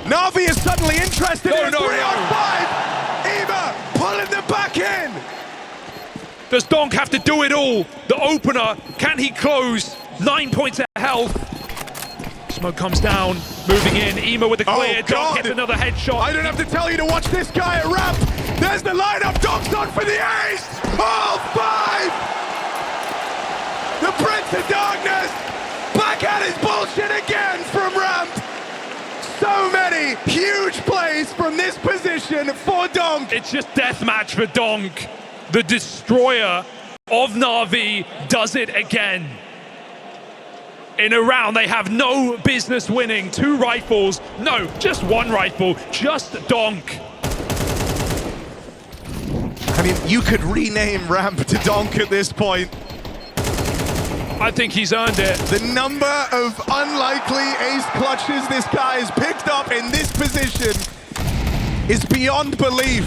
Na'Vi is suddenly interested in 3 on 5. Ema pulling them back in. Does Donk have to do it all? The opener, can he close? 9 points of health. Smoke comes down, moving in. Ema with the clear. Donk gets another headshot. I don't have to tell you to watch this guy at ramp. There's the lineup. Donk's on for the ace. All 5. The Prince of Darkness back at his bullshit again from ramp. So many huge plays from this position for Donk. It's just deathmatch for Donk. The destroyer of Na'Vi does it again. In a round they have no business winning. 2 rifles. No, just 1 rifle. Just Donk. I mean, you could rename ramp to Donk at this point. I think he's earned it. The number of unlikely ace clutches this guy has picked up in this position is beyond belief.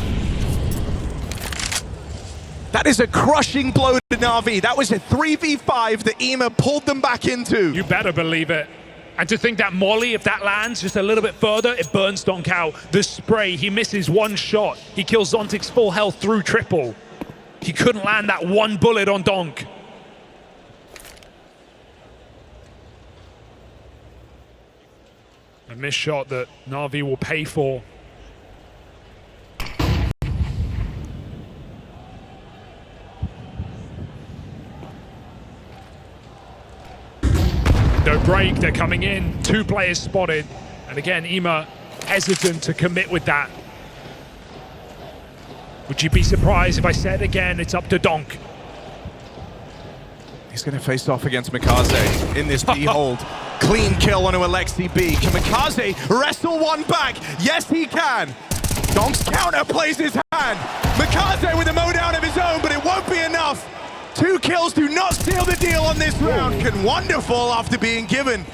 That is a crushing blow to Na'Vi. That was a 3v5 that Ema pulled them back into. You better believe it. And to think that Molly, if that lands just a little bit further, it burns Donk out. The spray, he misses 1 shot. He kills Zontic's full health through triple. He couldn't land that 1 bullet on Donk. A missed shot that Na'Vi will pay for. No break, they're coming in. 2 players spotted. And again, Ema hesitant to commit with that. Would you be surprised if I said again, it's up to Donk? He's going to face off against Mikaze in this B hold. Clean kill onto Aleksib B. Can Mikaze wrestle 1 back? Yes, he can. Donk's counter plays his hand. Mikaze with a mowdown of his own, but it won't be enough. 2 kills do not seal the deal on this round. Can wonderful after being given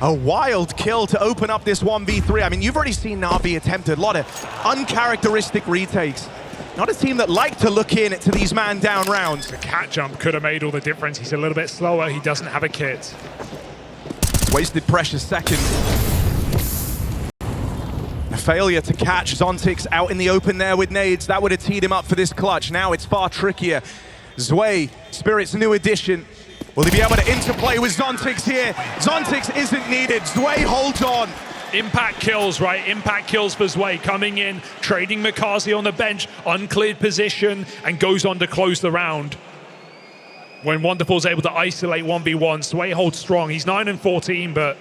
a wild kill to open up this 1v3. I mean, you've already seen Na'Vi attempt a lot of uncharacteristic retakes. Not a team that like to look in to these man-down rounds. The cat jump could have made all the difference. He's a little bit slower. He doesn't have a kit. Wasted precious seconds. A failure to catch Zontix out in the open there with nades. That would have teed him up for this clutch. Now it's far trickier. Zwei, Spirit's new addition. Will he be able to interplay with Zontix here? Zontix isn't needed. Zwei holds on. Impact kills, right? Impact kills for Zwei. Coming in, trading Mikaze on the bench, uncleared position, and goes on to close the round. When Wonderful's able to isolate 1v1, Zwei holds strong. He's 9 and 14, but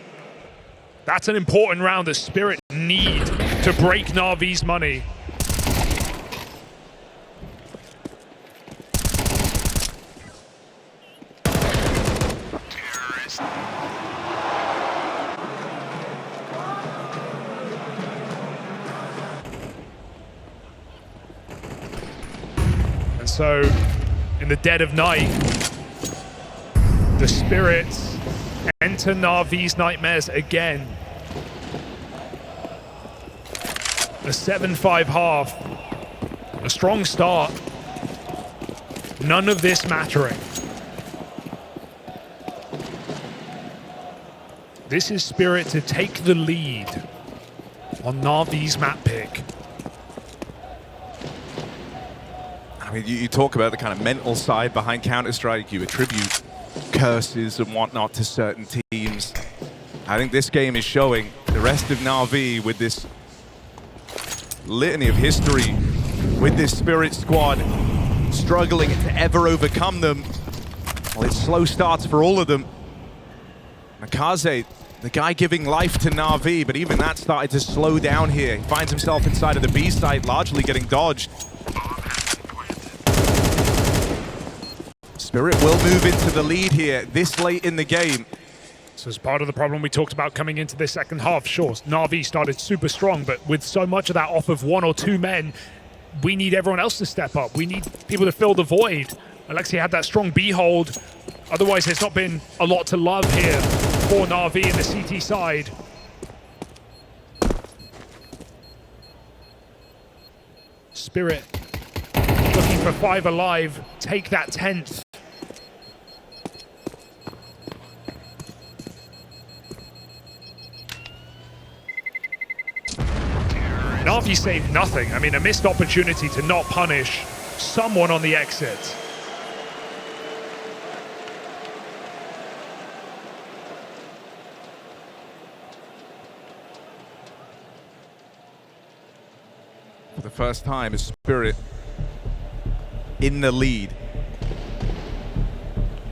that's an important round that Spirit need to break Na'Vi's money. And so, in the dead of night, The Spirits enter Navi's nightmares again. A 7-5 half. A strong start. None of this mattering. This is Spirit to take the lead on Navi's map pick. I mean, you talk about the kind of mental side behind Counter-Strike. You attribute curses and whatnot to certain teams. I think this game is showing the rest of NAVI with this litany of history, with this Spirit squad struggling to ever overcome them. Well, it's slow starts for all of them. Nakaze, the guy giving life to NAVI, but even that started to slow down here. He finds himself inside of the B site, largely getting dodged. Spirit will move into the lead here this late in the game. So as part of the problem we talked about coming into this second half, sure, NAVI started super strong, but with so much of that off of 1 or 2 men, we need everyone else to step up. We need people to fill the void. Aleksib had that strong B hold. Otherwise, there's not been a lot to love here for NAVI in the CT side. Spirit looking for 5 alive, take that 10th. NAVI saved nothing. I mean, a missed opportunity to not punish someone on the exit. For the first time, is Spirit in the lead.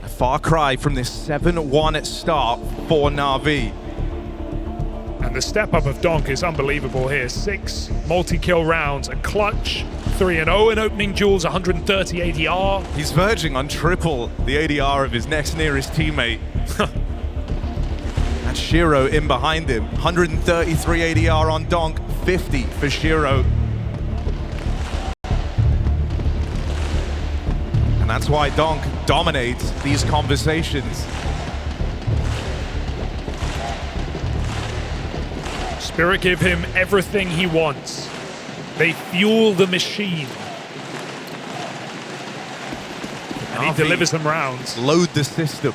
A far cry from this 7-1 start for NAVI. And the step up of Donk is unbelievable here. 6 multi-kill rounds, a clutch, 3-0 in opening duels, 130 ADR. He's verging on triple the ADR of his next nearest teammate. And Shiro in behind him. 133 ADR on Donk, 50 for Shiro. And that's why Donk dominates these conversations. Spirit give him everything he wants. They fuel the machine. And he delivers them rounds. Load the system.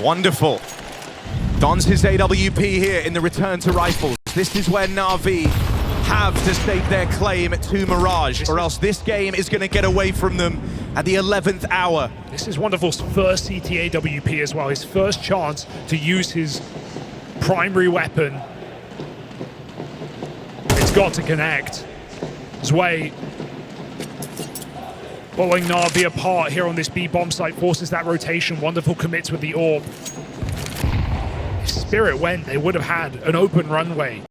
Wonderful. Dons his AWP here in the return to rifles. This is where NAVI have to stake their claim to Mirage, or else this game is going to get away from them at the 11th hour. This is Wonderful's first CT AWP as well. His first chance to use his primary weapon. It's got to connect. Zwei pulling NAVI apart here on this B bomb site, forces that rotation. Wonderful commits with the AWP. If Spirit went, they would have had an open runway.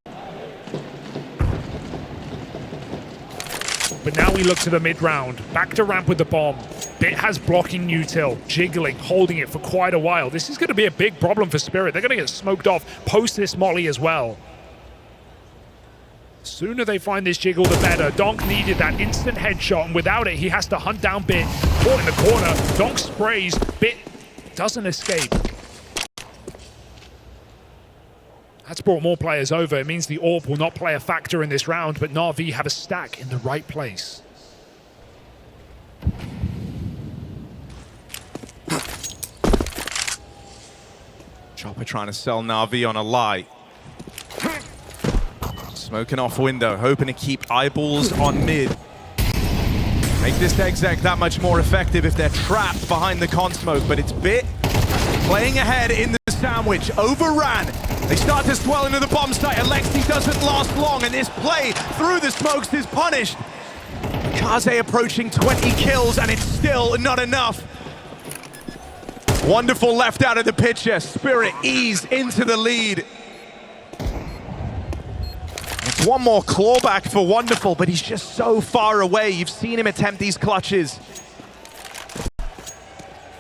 But now we look to the mid-round. Back to ramp with the bomb. Bit has blocking util, jiggling, holding it for quite a while. This is going to be a big problem for Spirit. They're going to get smoked off post this molly as well. Sooner they find this jiggle, the better. Donk needed that instant headshot, and without it, he has to hunt down Bit. Caught in the corner. Donk sprays. Bit doesn't escape. That's brought more players over. It means the AWP will not play a factor in this round, but NAVI have a stack in the right place. Chopper trying to sell NAVI on a lie. Smoking off window, hoping to keep eyeballs on mid. Make this exec that much more effective if they're trapped behind the con smoke, but it's Bit playing ahead in the sandwich, overran. They start to swell into the bomb site. Aleksib doesn't last long, and this play through the smokes is punished. Kaze approaching 20 kills, and it's still not enough. Wonderful left out of the picture. Spirit ease into the lead. It's one more clawback for Wonderful, but he's just so far away. You've seen him attempt these clutches.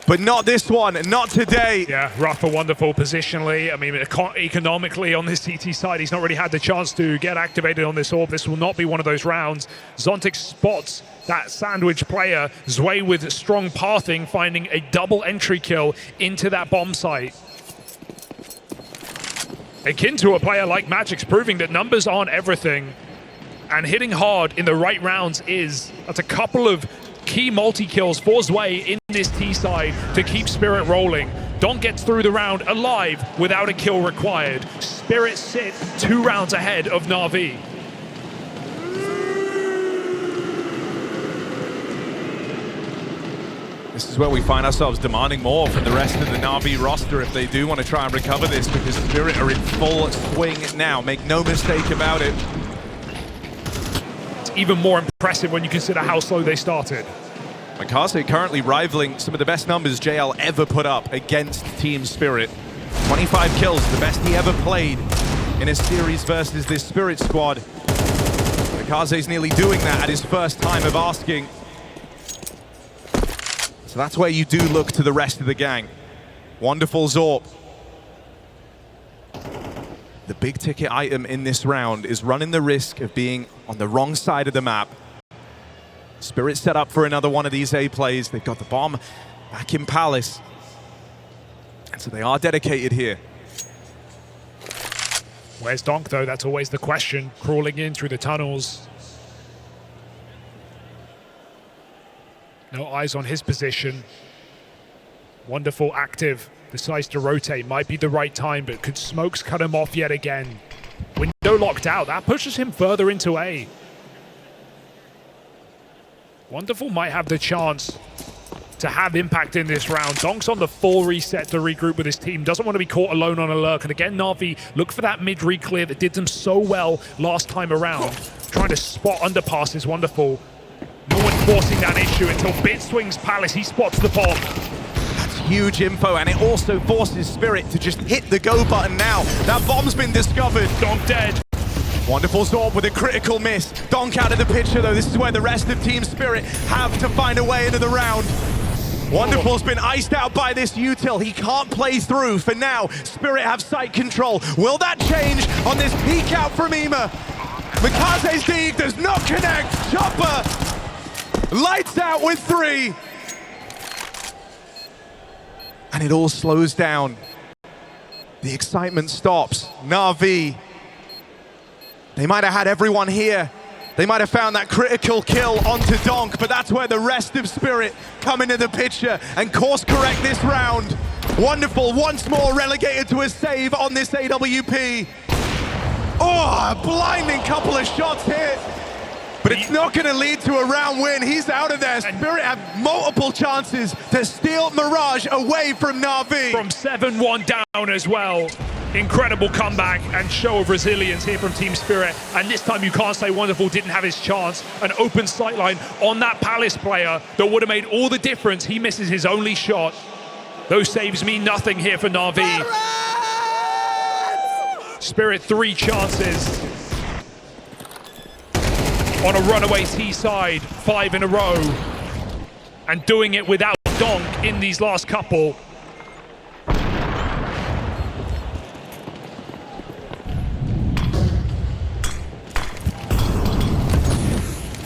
but not this one, not today. Yeah, rough and wonderful positionally. I mean, economically on this CT side, he's not really had the chance to get activated on this orb. This will not be one of those rounds. Zontic spots that sandwich player. Zwei with strong pathing, finding a double entry kill into that bomb site. Akin to a player like Magic's, proving that numbers aren't everything. And hitting hard in the right rounds is. That's a couple of key multi-kills for Zwei in this T side to keep Spirit rolling. Donk gets through the round alive without a kill required. Spirit sit 2 rounds ahead of NAVI. This is where we find ourselves demanding more from the rest of the NAVI roster if they do want to try and recover this, because Spirit are in full swing now. Make no mistake about it. It's even more impressive when you consider how slow they started. Mikase currently rivaling some of the best numbers JL ever put up against Team Spirit. 25 kills, the best he ever played in a series versus this Spirit squad. Mikaze's nearly doing that at his first time of asking. So that's where you do look to the rest of the gang. Wonderful Zorp. The big ticket item in this round is running the risk of being on the wrong side of the map. Spirit set up for another one of these A plays. They've got the bomb back in Palace. And so they are dedicated here. Where's Donk though? That's always the question. Crawling in through the tunnels. No eyes on his position. Wonderful active. Decides to rotate. Might be the right time, but could smokes cut him off yet again? Window locked out. That pushes him further into A. Wonderful might have the chance to have impact in this round. Donk's on the full reset to regroup with his team. Doesn't want to be caught alone on a lurk. And again, NAVI look for that mid re-clear that did them so well last time around. Trying to spot underpasses. Wonderful. No one forcing that issue until Bit swings Palace. He spots the bomb. That's huge info, and it also forces Spirit to just hit the go button now. That bomb's been discovered. Donk dead. Wonderful Zorb with a critical miss. Donk out of the picture though. This is where the rest of Team Spirit have to find a way into the round. Wonderful's been iced out by this util. He can't play through for now. Spirit have site control. Will that change on this peek out from Ema? Mikaze's dig does not connect. Chopper lights out with 3. And it all slows down. The excitement stops. NAVI, they might have had everyone here. They might have found that critical kill onto Donk, but that's where the rest of Spirit come into the picture and course correct this round. Wonderful, once more relegated to a save on this AWP. Oh, a blinding couple of shots hit. But it's not going to lead to a round win. He's out of there. Spirit have multiple chances to steal Mirage away from NAVI. From 7-1 down as well. Incredible comeback and show of resilience here from Team Spirit. And this time you can't say Wonderful didn't have his chance. An open sightline on that Palace player that would have made all the difference. He misses his only shot. Those saves mean nothing here for NAVI. Spirit 3 chances. On a runaway T side, 5 in a row. And doing it without Donk in these last couple.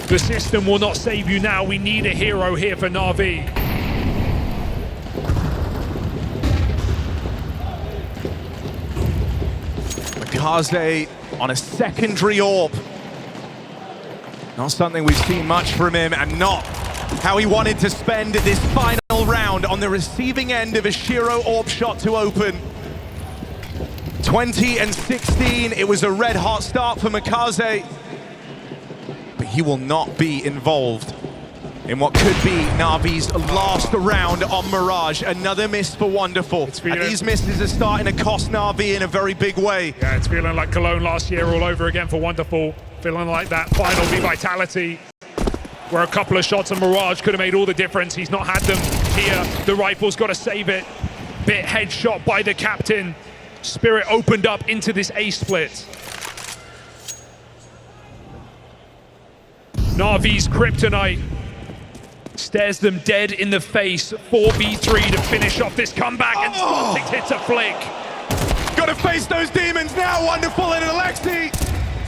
The system will not save you now. We need a hero here for NAVI. Mikaze on a secondary orb. Not something we've seen much from him, and not how he wanted to spend this final round on the receiving end of a Shiro orb shot to open. 20 and 16, it was a red hot start for Mikaze. But he will not be involved in what could be NAVI's last round on Mirage. Another miss for Wonderful. And these misses are starting to cost NAVI in a very big way. Yeah, it's feeling like Cologne last year all over again for Wonderful. Feeling like that final V-Vitality where a couple of shots on Mirage could have made all the difference. He's not had them here. The rifle's got to save it. Bit headshot by the captain. Spirit opened up into this A split. NAVI's kryptonite Stares them dead in the face. 4v3 to finish off this comeback, and Zontic hits a flick. Gotta face those demons now, Wonderful and Aleksib.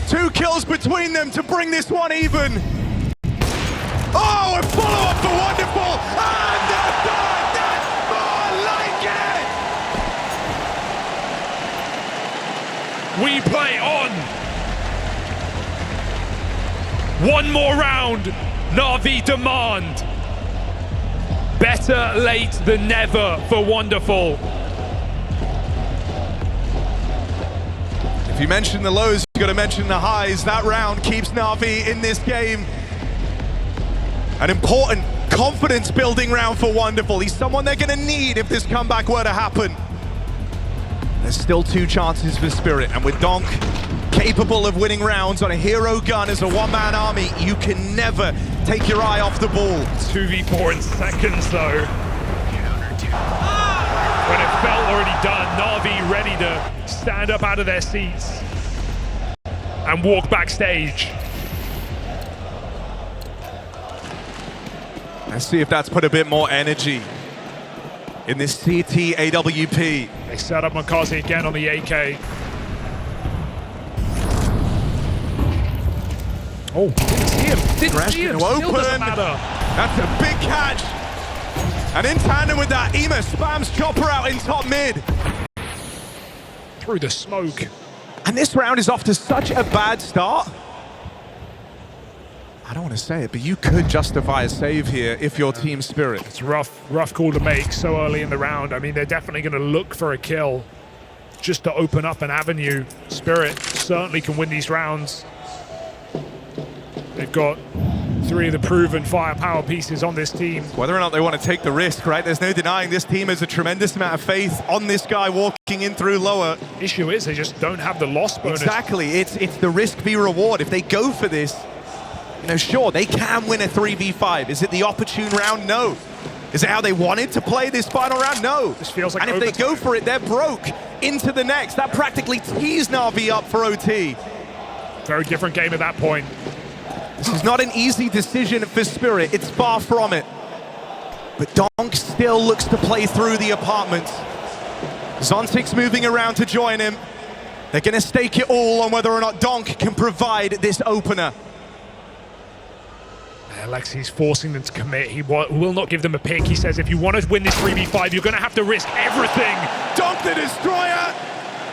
2 kills between them to bring this one even. Oh, a follow-up for Wonderful, and that's more like it! We play on. One more round. NAVI demand. Better late than never for Wonderful. If you mention the lows, you gotta mention the highs. That round keeps NAVI in this game. An important confidence-building round for Wonderful. He's someone they're gonna need if this comeback were to happen. There's still 2 chances for Spirit, and with Donk capable of winning rounds on a hero gun as a one-man army, you can never take your eye off the ball. 2v4 in seconds though. When it felt already done, NAVI ready to stand up out of their seats and walk backstage. Let's see if that's put a bit more energy in this CT AWP. They set up Makaze again on the AK. Oh, didn't see him. Didn't see him. Still doesn't matter. That's a big catch. And in tandem with that, IEM spams Chopper out in top mid. Through the smoke. And this round is off to such a bad start. I don't want to say it, but you could justify a save here if you're Team Spirit. It's rough call to make so early in the round. I mean, they're definitely going to look for a kill just to open up an avenue. Spirit certainly can win these rounds. They've got 3 of the proven firepower pieces on this team. Whether or not they want to take the risk, right? There's no denying this team has a tremendous amount of faith on this guy walking in through lower. Issue is they just don't have the loss bonus. Exactly, it's the risk v reward. If they go for this, you know, sure, they can win a 3v5. Is it the opportune round? No. Is it how they wanted to play this final round? No. This feels like and if they go for it, they're broke into the next. That practically tees NAVI up for OT. Very different game at that point. This is not an easy decision for Spirit. It's far from it. But Donk still looks to play through the apartment. Zontic's moving around to join him. They're going to stake it all on whether or not Donk can provide this opener. Aleksib's forcing them to commit. He will not give them a pick. He says, if you want to win this 3v5, you're going to have to risk everything. Donk the Destroyer,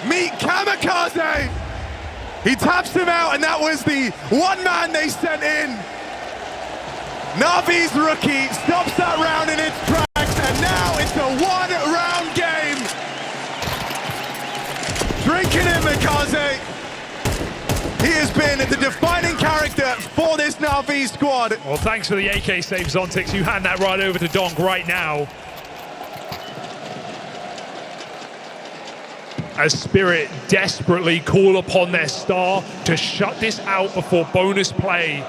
meet Kamikaze. He taps him out, and that was the one man they sent in. Navi's rookie stops that round in its tracks, and now it's a one-round game. Drinking in Mikaze. He has been the defining character for this NAVI squad. Well, thanks for the AK save, Zontix. You hand that right over to Donk right now. As Spirit desperately call upon their star to shut this out before bonus play.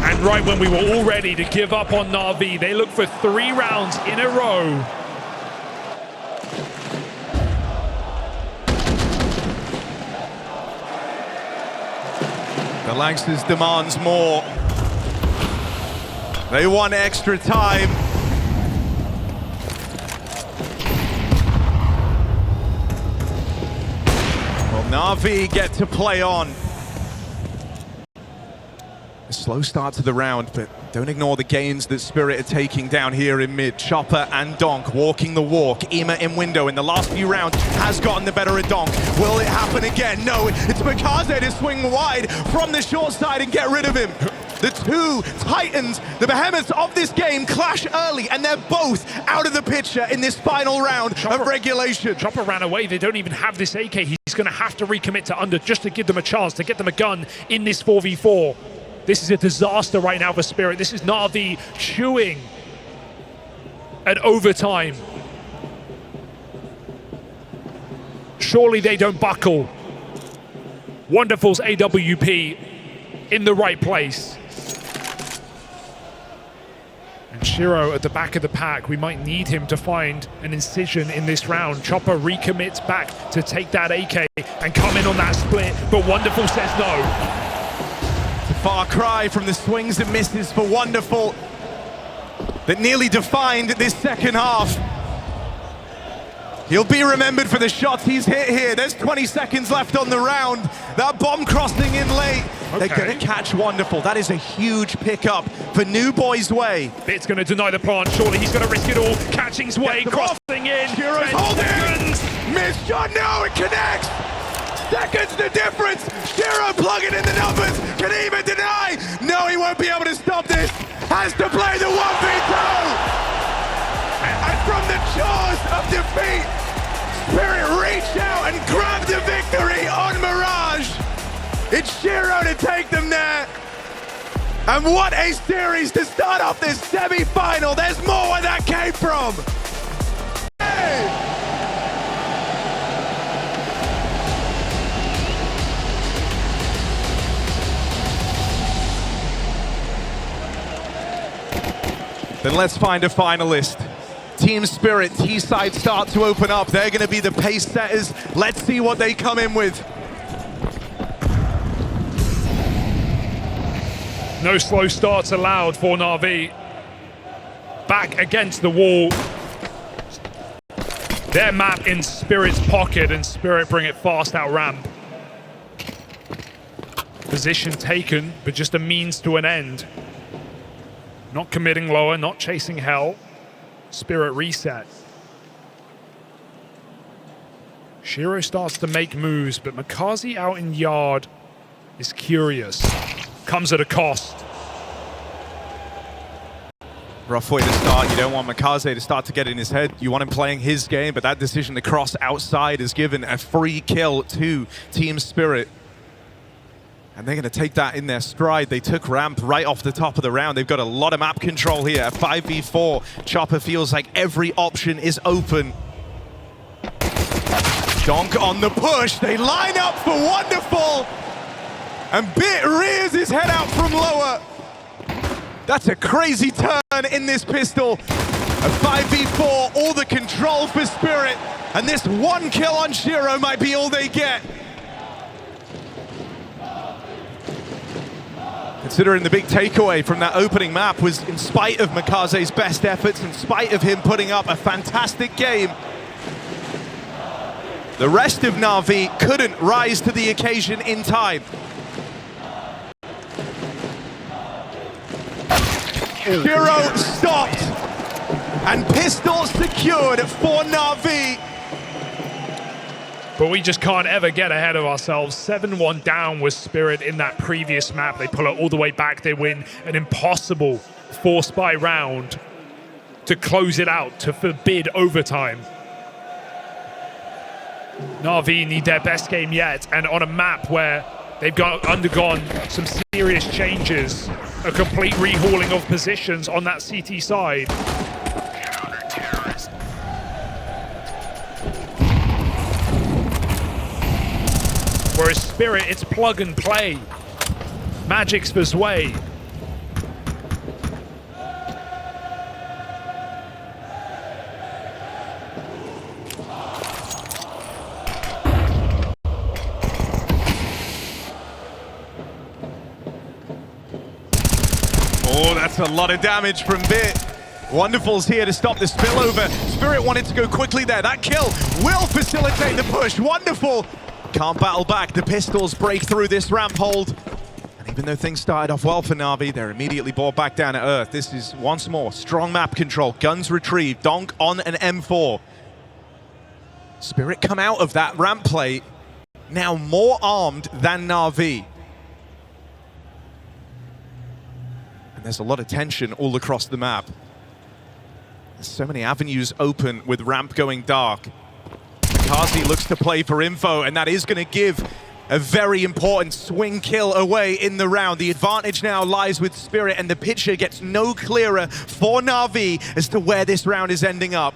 And right when we were all ready to give up on NAVI, they look for 3 rounds in a row. The Langston's demands more. They want extra time. Well, NAVI get to play on. A slow start to the round, but don't ignore the gains that Spirit are taking down here in mid. Chopper and Donk walking the walk. IEM in window in the last few rounds has gotten the better of Donk. Will it happen again? No, it's Mikaze to swing wide from the short side and get rid of him. The 2 titans, the behemoths of this game, clash early, and they're both out of the picture in this final round of regulation. Chopper ran away. They don't even have this AK. He's going to have to recommit to under just to give them a chance, to get them a gun in this 4v4. This is a disaster right now for Spirit. This is NAVI chewing at overtime. Surely they don't buckle. Wonderful's AWP in the right place. And Shiro at the back of the pack. We might need him to find an incision in this round. Chopper recommits back to take that AK and come in on that split, but Wonderful says no. far cry from the swings and misses for Wonderful that nearly defined this second half. He'll be remembered for the shots he's hit here. There's 20 seconds left on the round. That bomb crossing in late. Okay. They're going to catch Wonderful. That is a huge pickup for New Boys Way. Bit's going to deny the plant. Surely he's going to risk it all. Catching Sway, crossing in. Shiro's holding. Missed shot. No, it connects. Seconds the difference. Shiro plugging in the numbers. Can he even deny? No, he won't be able to stop this. Has to play the 1v2. And from the jaws of defeat, Spirit reached out and grabbed the victory on Mirage. It's Shiro to take them there. And what a series to start off this semi-final. There's more where that came from. Hey! Then let's find a finalist. Team Spirit, T-side start to open up. They're going to be the pace setters. Let's see what they come in with. No slow starts allowed for NAVI. Back against the wall. Their map in Spirit's pocket, and Spirit bring it fast out ramp. Position taken, but just a means to an end. Not committing lower, not chasing hell. Spirit reset. Shiro starts to make moves, but Makazi out in yard is curious. Comes at a cost. Rough way to start. You don't want Makaze to start to get in his head. You want him playing his game, but that decision to cross outside has given a free kill to Team Spirit. And they're going to take that in their stride. They took ramp right off the top of the round. They've got a lot of map control here. A 5v4. Chopper feels like every option is open. Donk on the push. They line up for Wonderful. And Bit rears his head out from lower. That's a crazy turn in this pistol. A 5v4, all the control for Spirit. And this one kill on Shiro might be all they get. Considering the big takeaway from that opening map was in spite of Makaze's best efforts, in spite of him putting up a fantastic game, the rest of NAVI couldn't rise to the occasion in time. Shiro stopped, and pistol secured for NAVI. But we just can't ever get ahead of ourselves. 7-1 down was Spirit in that previous map. They pull it all the way back. They win an impossible 4-spy round to close it out, to forbid overtime. NAVI need their best game yet, and on a map where they've undergone some serious changes, a complete rehauling of positions on that CT side. Whereas Spirit, it's plug and play. Magic's for Zway. Oh, that's a lot of damage from Bit. Wonderful's here to stop the spillover. Spirit wanted to go quickly there. That kill will facilitate the push. Wonderful. Can't battle back. The pistols break through this ramp hold. And even though things started off well for NAVI, they're immediately brought back down to earth. This is once more strong map control. Guns retrieved. Donk on an M4. Spirit come out of that ramp play now more armed than NAVI. And there's a lot of tension all across the map. There's so many avenues open with ramp going dark. Kazi looks to play for info, and that is going to give a very important swing kill away in the round. The advantage now lies with Spirit, and the picture gets no clearer for NAVI as to where this round is ending up.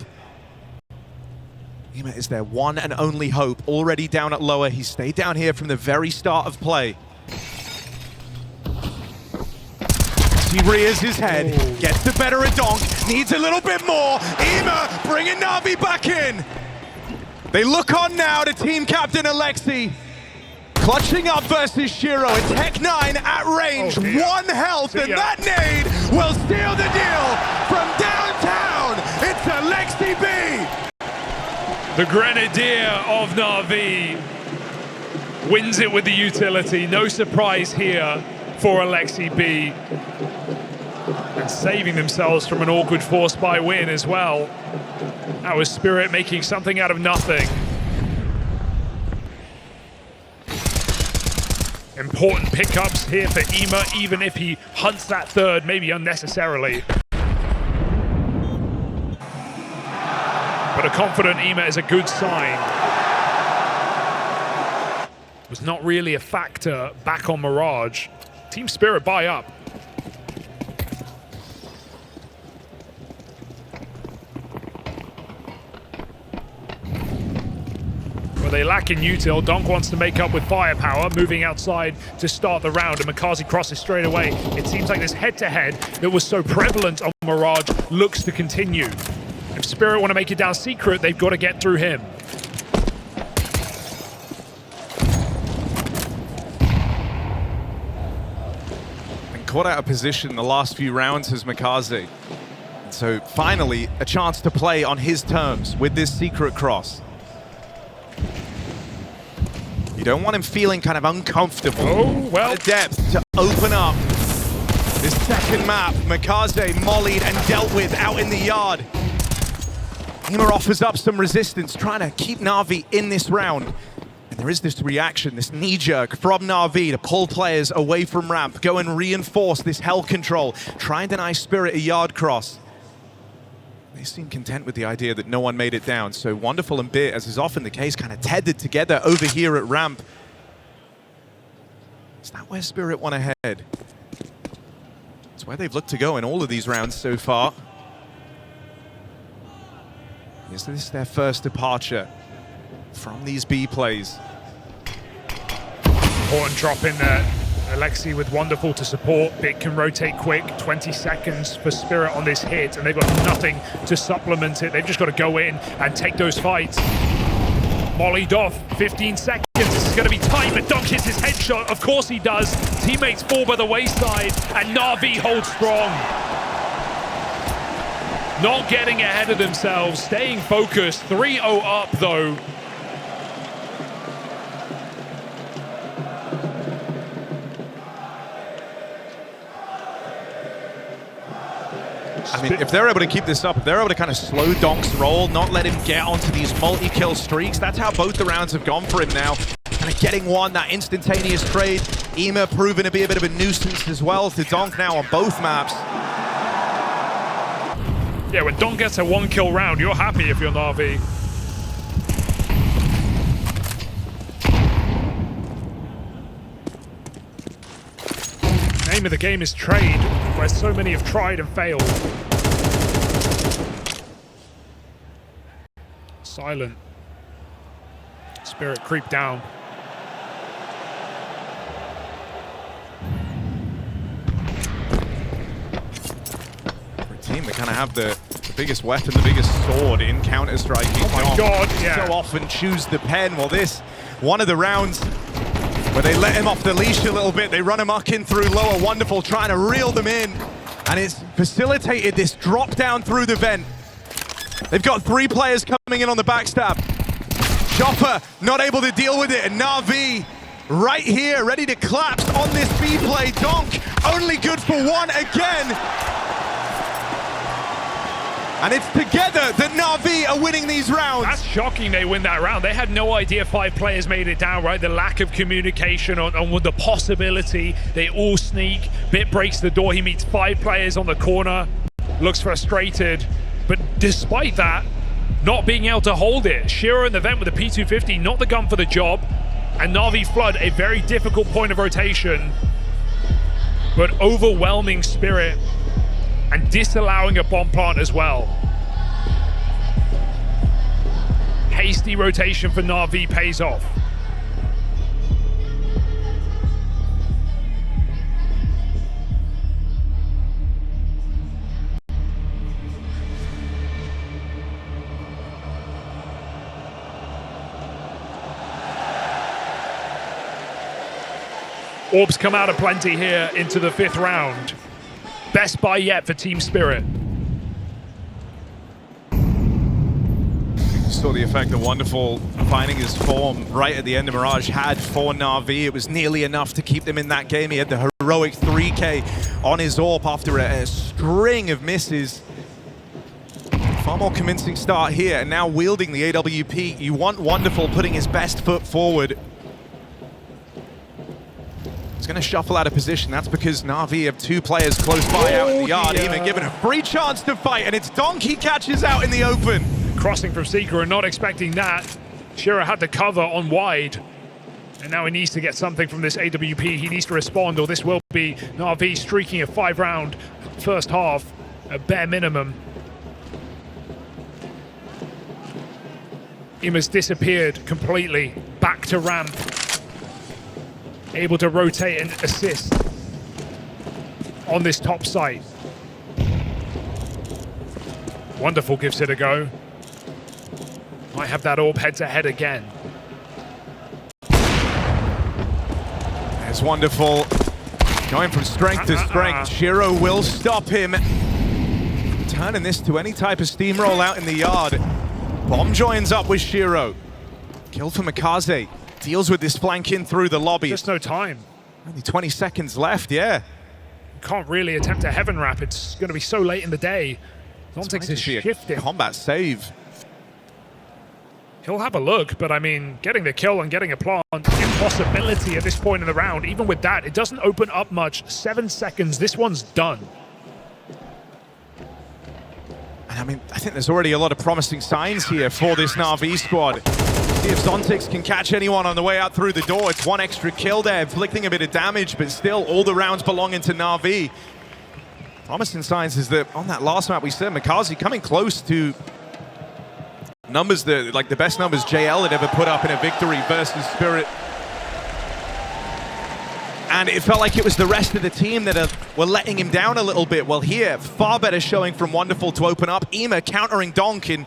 Ima is their one and only hope, already down at lower. He stayed down here from the very start of play. He rears his head, gets the better of Donk, needs a little bit more. Ima bringing NAVI back in. They look on now to team captain Aleksib. Clutching up versus Shiro. It's Tech 9 at range. Oh, dear. 1 health, and Yeah. that nade will seal the deal from downtown. It's Aleksib B. The Grenadier of NAVI wins it with the utility. No surprise here for Aleksib B. And saving themselves from an awkward 4-spy win as well. That was Spirit making something out of nothing. Important pickups here for Ema, even if he hunts that third, maybe unnecessarily. But a confident Ema is a good sign. Was not really a factor back on Mirage. Team Spirit buy up. Well, they lack in util. Donk wants to make up with firepower, moving outside to start the round, and Makazi crosses straight away. It seems like this head-to-head that was so prevalent on Mirage looks to continue. If Spirit want to make it down secret, they've got to get through him. And caught out of position the last few rounds as Makazi. So finally, a chance to play on his terms with this secret cross. You don't want him feeling kind of uncomfortable. Oh, well. The depth to open up this second map. Makazi mollied and dealt with out in the yard. Ema offers up some resistance, trying to keep Na'Vi in this round. And there is this reaction, this knee-jerk from Na'Vi to pull players away from ramp, go and reinforce this hell control, try and deny Spirit a yard cross. They seem content with the idea that no one made it down, so Wonderful and Bit, as is often the case, kind of tethered together over here at ramp. Is that where Spirit want to head? It's where they've looked to go in all of these rounds so far. Is this their first departure from these B plays? Important drop in there. Aleksib with Wonderful to support. Bit can rotate quick. 20 seconds for Spirit on this hit, and they've got nothing to supplement it. They've just got to go in and take those fights. Mollied off. 15 seconds. This is going to be tight, but Donk hits his headshot. Of course he does. Teammates fall by the wayside, and Na'Vi holds strong. Not getting ahead of themselves, staying focused. 3-0 up, though. I mean, if they're able to keep this up, if they're able to kind of slow Donk's roll, not let him get onto these multi-kill streaks, that's how both the rounds have gone for him now. Kind of getting one, that instantaneous trade. Ema proving to be a bit of a nuisance as well to Donk now on both maps. Yeah, when Donk gets a 1-kill round, you're happy if you're Na'Vi. Name of the game is trade, where so many have tried and failed. Silent. Spirit creep down. For a team that kind of have the biggest weapon, the biggest sword in counter-striking. Oh my God, yeah. So often choose the pen. Well, this, one of the rounds where they let him off the leash a little bit. They run him up in through lower. Wonderful trying to reel them in. And it's facilitated this drop down through the vent. They've got 3 players coming in on the backstab. Chopper not able to deal with it. And Na'Vi right here, ready to collapse on this B play. Donk only good for 1 again. And it's together that Na'Vi are winning these rounds. That's shocking they win that round. They had no idea 5 players made it down, right? The lack of communication on the possibility. They all sneak. Bit breaks the door. He meets 5 players on the corner. Looks frustrated. But despite that, not being able to hold it. Shiro in the vent with a P250, not the gun for the job. And Na'Vi flood, a very difficult point of rotation. But overwhelming Spirit. And disallowing a bomb plant as well. Hasty rotation for Na'Vi pays off. Orbs come out of plenty here into the 5th round. Best buy yet for Team Spirit. Saw the effect of Wonderful finding his form right at the end of Mirage had for NAVI. It was nearly enough to keep them in that game. He had the heroic 3K on his AWP after a string of misses. Far more convincing start here, and now wielding the AWP. You want Wonderful putting his best foot forward. He's going to shuffle out of position. That's because NAVI have 2 players close by out in the yard, even given a free chance to fight, and it's Donk he catches out in the open. Crossing from Seeker and not expecting that. Shiro had the cover on wide. And now he needs to get something from this AWP. He needs to respond, or this will be NAVI streaking a 5-round first half, a bare minimum. Ima's disappeared completely. Back to ramp. Able to rotate and assist on this top site. Wonderful gives it a go. Might have that orb head to head again. It's Wonderful going from strength to strength. Shiro will stop him. Turning this to any type of steamroll out in the yard. Bomb joins up with Shiro. Kill for Mikaze. Deals with this flank in through the lobby. Just no time. Only 20 seconds left, yeah. Can't really attempt a heaven wrap. It's going to be so late in the day. Zontex is shifting. Combat save. He'll have a look, but I mean, getting the kill and getting a plant, impossibility at this point in the round. Even with that, it doesn't open up much. 7 seconds, this one's done. And I mean, I think there's already a lot of promising signs here for this NAVI squad. See if Zontex can catch anyone on the way out through the door. It's 1 extra kill there, inflicting a bit of damage, but still all the rounds belonging to NAVI. Promising signs is that on that last map we said, Mikaze coming close to numbers that, like the best numbers JL had ever put up in a victory versus Spirit. And it felt like it was the rest of the team that were letting him down a little bit. Well, here, far better showing from Wonderful to open up. Ema countering Donk in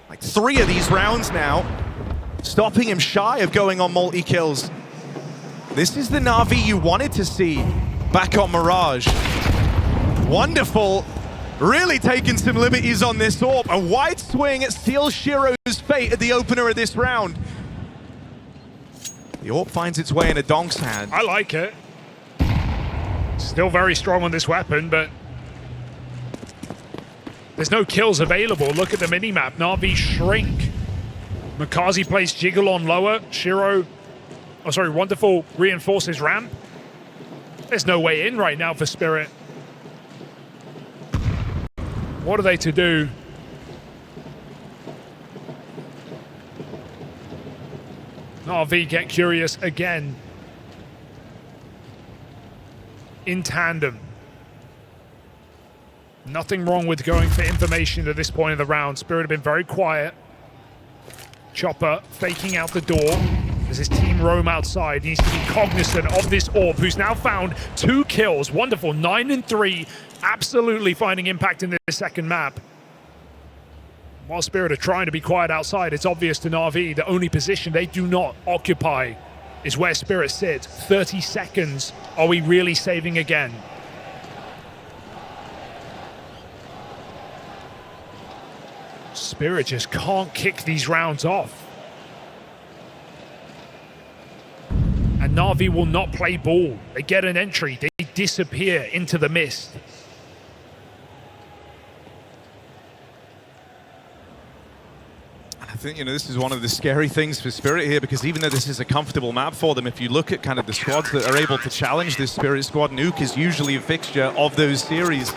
like 3 of these rounds now, stopping him shy of going on multi-kills. This is the NAVI you wanted to see back on Mirage. Wonderful. Really taking some liberties on this AWP. A wide swing seals Shiro's fate at the opener of this round. The AWP finds its way into Donk's hand. I like it. Still very strong on this weapon, but there's no kills available. Look at the minimap. NAVI shrink. Mikaze plays Jiggle on lower. Wonderful reinforces ramp. There's no way in right now for Spirit. What are they to do? NAVI get curious again. In tandem. Nothing wrong with going for information at this point in the round. Spirit have been very quiet. Chopper faking out the door as his team roam outside. He needs to be cognizant of this orb, who's now found 2 kills. Wonderful, 9 and 3. Absolutely finding impact in this second map. While Spirit are trying to be quiet outside, it's obvious to NAVI the only position they do not occupy is where Spirit sits. 30 seconds. Are we really saving again? Spirit just can't kick these rounds off. And NAVI will not play ball. They get an entry. They disappear into the mist. I think, this is one of the scary things for Spirit here, because even though this is a comfortable map for them, if you look at kind of the squads that are able to challenge this Spirit squad, Nuke is usually a fixture of those series.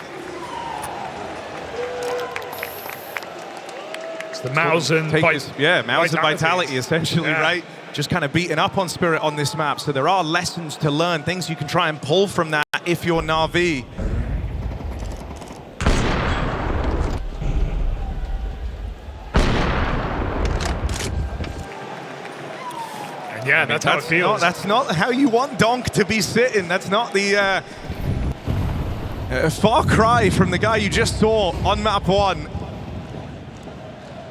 It's the Mausen Mausen vitality essentially, right? Just kind of beating up on Spirit on this map. So there are lessons to learn, things you can try and pull from that if you're NAVI. Yeah, that's how it feels. That's not how you want Donk to be sitting. That's not the far cry from the guy you just saw on map 1.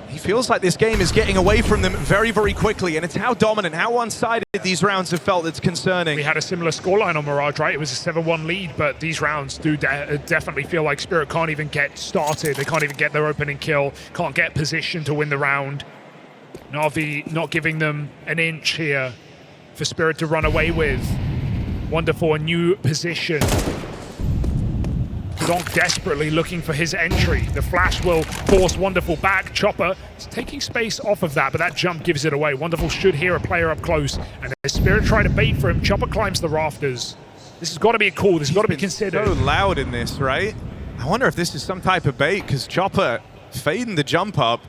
He feels like this game is getting away from them very, very quickly, and it's how dominant, how one-sided these rounds have felt that's concerning. We had a similar scoreline on Mirage, right? It was a 7-1 lead, but these rounds do definitely feel like Spirit can't even get started. They can't even get their opening kill, can't get position to win the round. NAVI not giving them an inch here for Spirit to run away with. Wonderful, a new position. Donk desperately looking for his entry. The flash will force Wonderful back. Chopper is taking space off of that, but that jump gives it away. Wonderful should hear a player up close, and as Spirit try to bait for him, Chopper climbs the rafters. This has got to be a call. This has got to be considered. So loud in this, right? I wonder if this is some type of bait, because Chopper fading the jump up.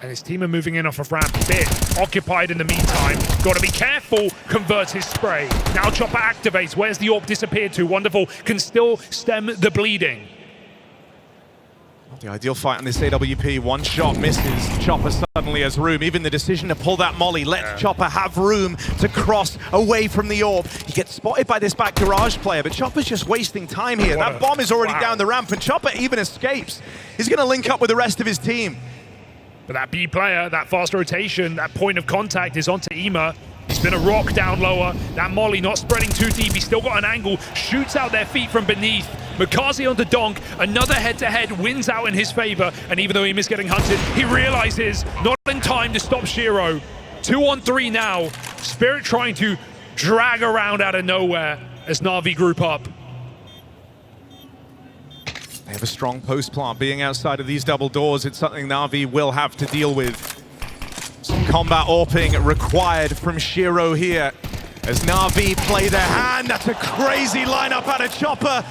And his team are moving in off of ramp. Bit occupied in the meantime. Got to be careful. Converts his spray. Now Chopper activates. Where's the AWP disappeared to? Wonderful can still stem the bleeding. The ideal fight on this AWP. One shot misses. Chopper suddenly has room. Even the decision to pull that molly lets Chopper have room to cross away from the AWP. He gets spotted by this back garage player, but Chopper's just wasting time here. That bomb is already down the ramp, and Chopper even escapes. He's going to link up with the rest of his team. But that B player, that fast rotation, that point of contact is onto Ema. He's been a rock down lower. That molly not spreading too deep. He's still got an angle. Shoots out their feet from beneath. Mikaze onto Donk. Another head-to-head wins out in his favor. And even though Ema's getting hunted, he realizes not in time to stop Shiro. 2-on-3 now. Spirit trying to drag around out of nowhere as NAVI group up. They have a strong post plant. Being outside of these double doors, it's something NAVI will have to deal with. Some combat AWPing required from Shiro here as NAVI play their hand. That's a crazy lineup out of Chopper.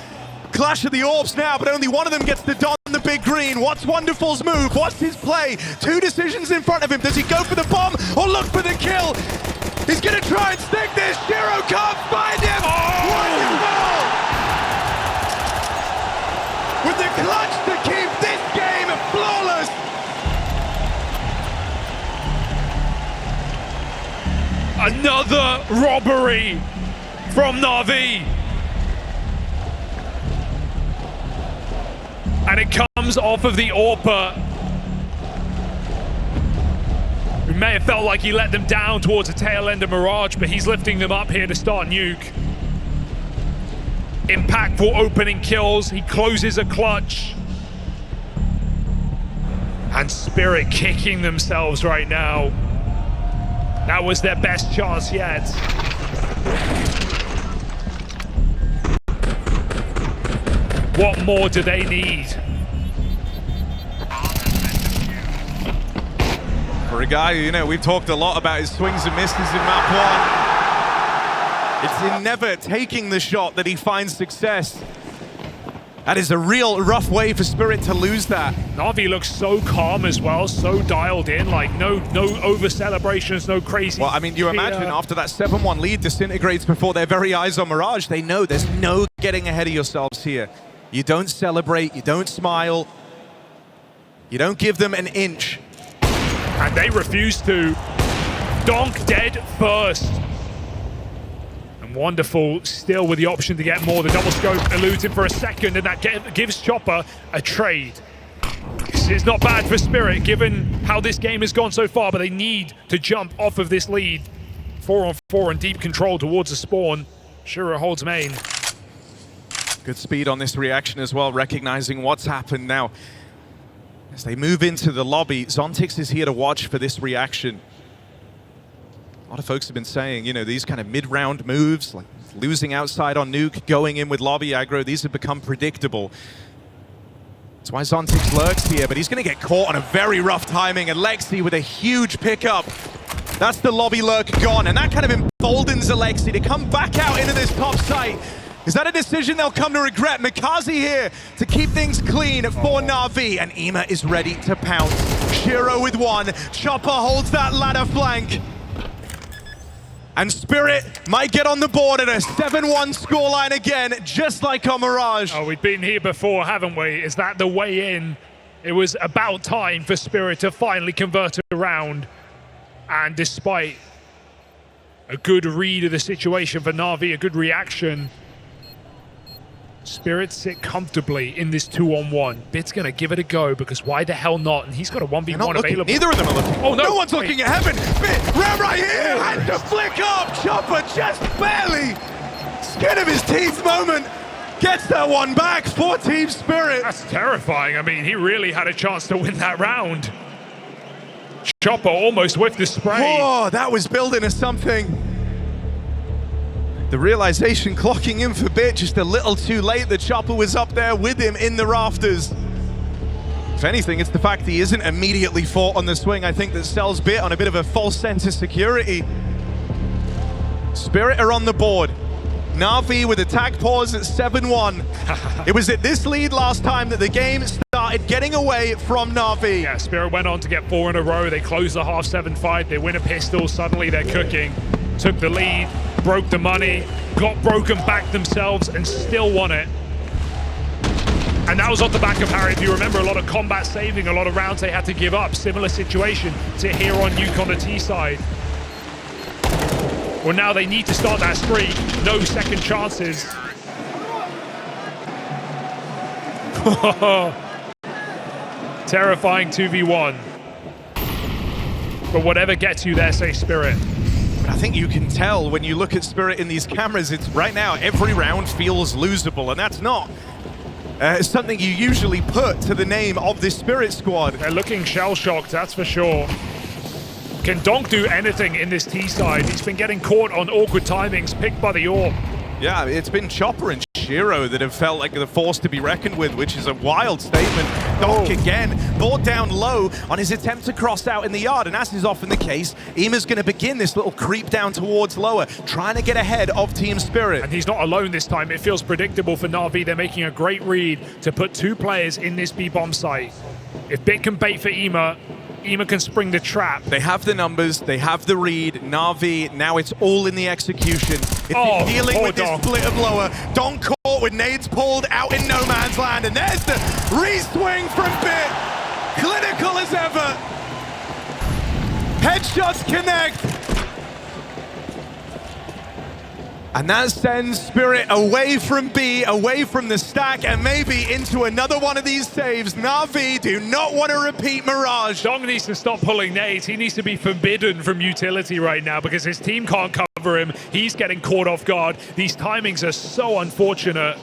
Clash of the AWPs now, but only one of them gets to don the big green. What's Wonderful's move? What's his play? Two decisions in front of him. Does he go for the bomb or look for the kill? He's gonna try and stick this. Shiro can't find him. Wonderful! With the clutch to keep this game flawless. Another robbery from NAVI. And it comes off of the AWPer, who may have felt like he let them down towards the tail end of Mirage, but he's lifting them up here to start Nuke. Impactful opening kills. He closes a clutch. And Spirit kicking themselves right now. That was their best chance yet. What more do they need? For a guy, you know, we've talked a lot about his swings and misses in map 1. It's in never taking the shot that he finds success. That is a real rough way for Spirit to lose that. NAVI looks so calm as well, so dialed in, like no over celebrations, no crazy. Well, I mean, you imagine after that 7-1 lead disintegrates before their very eyes on Mirage, they know there's no getting ahead of yourselves here. You don't celebrate, you don't smile, you don't give them an inch. And they refuse to. Donk dead first. Wonderful still with the option to get more. The double scope eludes him for a second, and that gives Chopper a trade. This is not bad for Spirit given how this game has gone so far, but they need to jump off of this lead. 4-on-4 and deep control towards the spawn. Shiro holds main. Good speed on this reaction as well, recognizing what's happened now. As they move into the lobby, Zontix is here to watch for this reaction. A lot of folks have been saying, you know, these kind of mid-round moves, like losing outside on Nuke, going in with lobby aggro, these have become predictable. That's why Zontix lurks here, but he's going to get caught on a very rough timing. Aleksib with a huge pickup. That's the lobby lurk gone, and that kind of emboldens Aleksib to come back out into this top site. Is that a decision they'll come to regret? Mikaze here to keep things clean for NAVI, and Ema is ready to pounce. Shiro with one. Chopper holds that ladder flank. And Spirit might get on the board at a 7-1 scoreline again, just like on Mirage. Oh, we've been here before, haven't we? Is that the way in? It was about time for Spirit to finally convert a round. And despite a good read of the situation for NAVI, a good reaction, Spirit sit comfortably in this 2-on-1. Bit's gonna give it a go because why the hell not? And he's got a 1v1 available. Neither of them are looking. Oh, no. No one's looking at heaven. Bit, round right here, and to flick up. Chopper just barely. Skin of his teeth moment. Gets that one back for Team Spirit. That's terrifying. I mean, he really had a chance to win that round. Chopper almost with the spray. Oh, that was building us something. The realization clocking in for Bit just a little too late. The Chopper was up there with him in the rafters. If anything, it's the fact he isn't immediately fought on the swing, I think, that sells Bit on a bit of a false sense of security. Spirit are on the board. NAVI with attack pause at 7-1. It was at this lead last time that the game started getting away from NAVI. Yeah, Spirit went on to get 4 in a row. They closed the half 7-5. They win a pistol. Suddenly they're cooking. Took the lead, broke the money, got broken back themselves, and still won it. And that was off the back of Harry. If you remember, a lot of combat saving, a lot of rounds they had to give up. Similar situation to here on Nuke on the T side. Well, now they need to start that streak. No second chances. Terrifying 2v1. But whatever gets you there, say Spirit. I think you can tell when you look at Spirit in these cameras, it's right now, every round feels losable, and that's not something you usually put to the name of this Spirit squad. They're looking shell-shocked, that's for sure. Can Donk do anything in this T side? He's been getting caught on awkward timings, picked by the AWP. Yeah, it's been Chopper and Shiro that have felt like the force to be reckoned with, which is a wild statement. Donk again, brought down low on his attempt to cross out in the yard, and as is often the case, IEM's going to begin this little creep down towards lower, trying to get ahead of Team Spirit. And he's not alone this time. It feels predictable for NAVI. They're making a great read to put 2 players in this B-bomb site. If Bit can bait for IEM can spring the trap. They have the numbers, they have the read. NAVI, now it's all in the execution. It's dealing with this split of lower. Donk caught with nades pulled out in no man's land, and there's the re-swing from Bit. Clinical as ever. Headshots connect. And that sends Spirit away from B, away from the stack, and maybe into another one of these saves. NAVI do not want to repeat Mirage. Dong needs to stop pulling nades. He needs to be forbidden from utility right now because his team can't cover him. He's getting caught off guard. These timings are so unfortunate.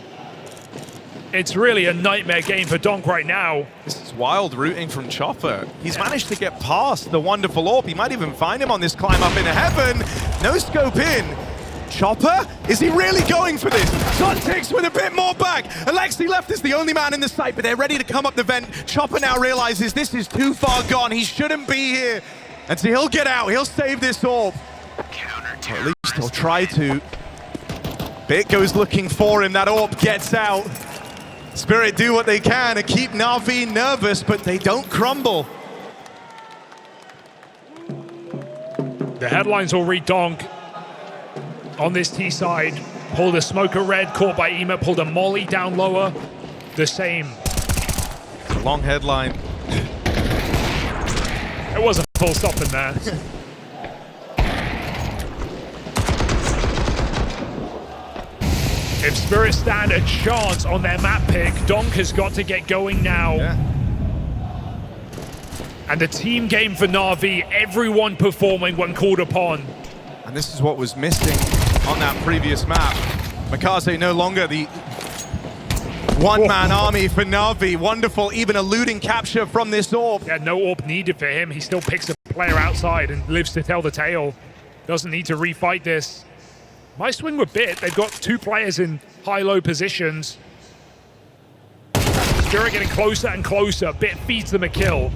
It's really a nightmare game for Donk right now. This is wild routing from Chopper. He's managed to get past the wonderful AWP. He might even find him on this climb up into heaven. No scope in. Chopper? Is he really going for this? Sontics with a bit more back. Aleksib left is the only man in the site, but they're ready to come up the vent. Chopper now realizes this is too far gone. He shouldn't be here. And so he'll get out. He'll save this AWP. Or at least he'll try to. Bit goes looking for him. That AWP gets out. Spirit do what they can to keep NAVI nervous, but they don't crumble. The headlines will read Donk on this T side. Pulled a smoker red, caught by IEM, pulled a molly down lower. The same. It's a long headline. It was a full stop in there. If Spirit stand a chance on their map pick, Donk has got to get going now. Yeah. And the team game for NAVI, everyone performing when called upon. And this is what was missing on that previous map. Makaze no longer the one-man army for NAVI. Wonderful, even eluding capture from this AWP. Yeah, no AWP needed for him. He still picks a player outside and lives to tell the tale. Doesn't need to refight this. My swing with Bit, they've got 2 players in high-low positions. Spirit getting closer and closer. Bit feeds them a kill.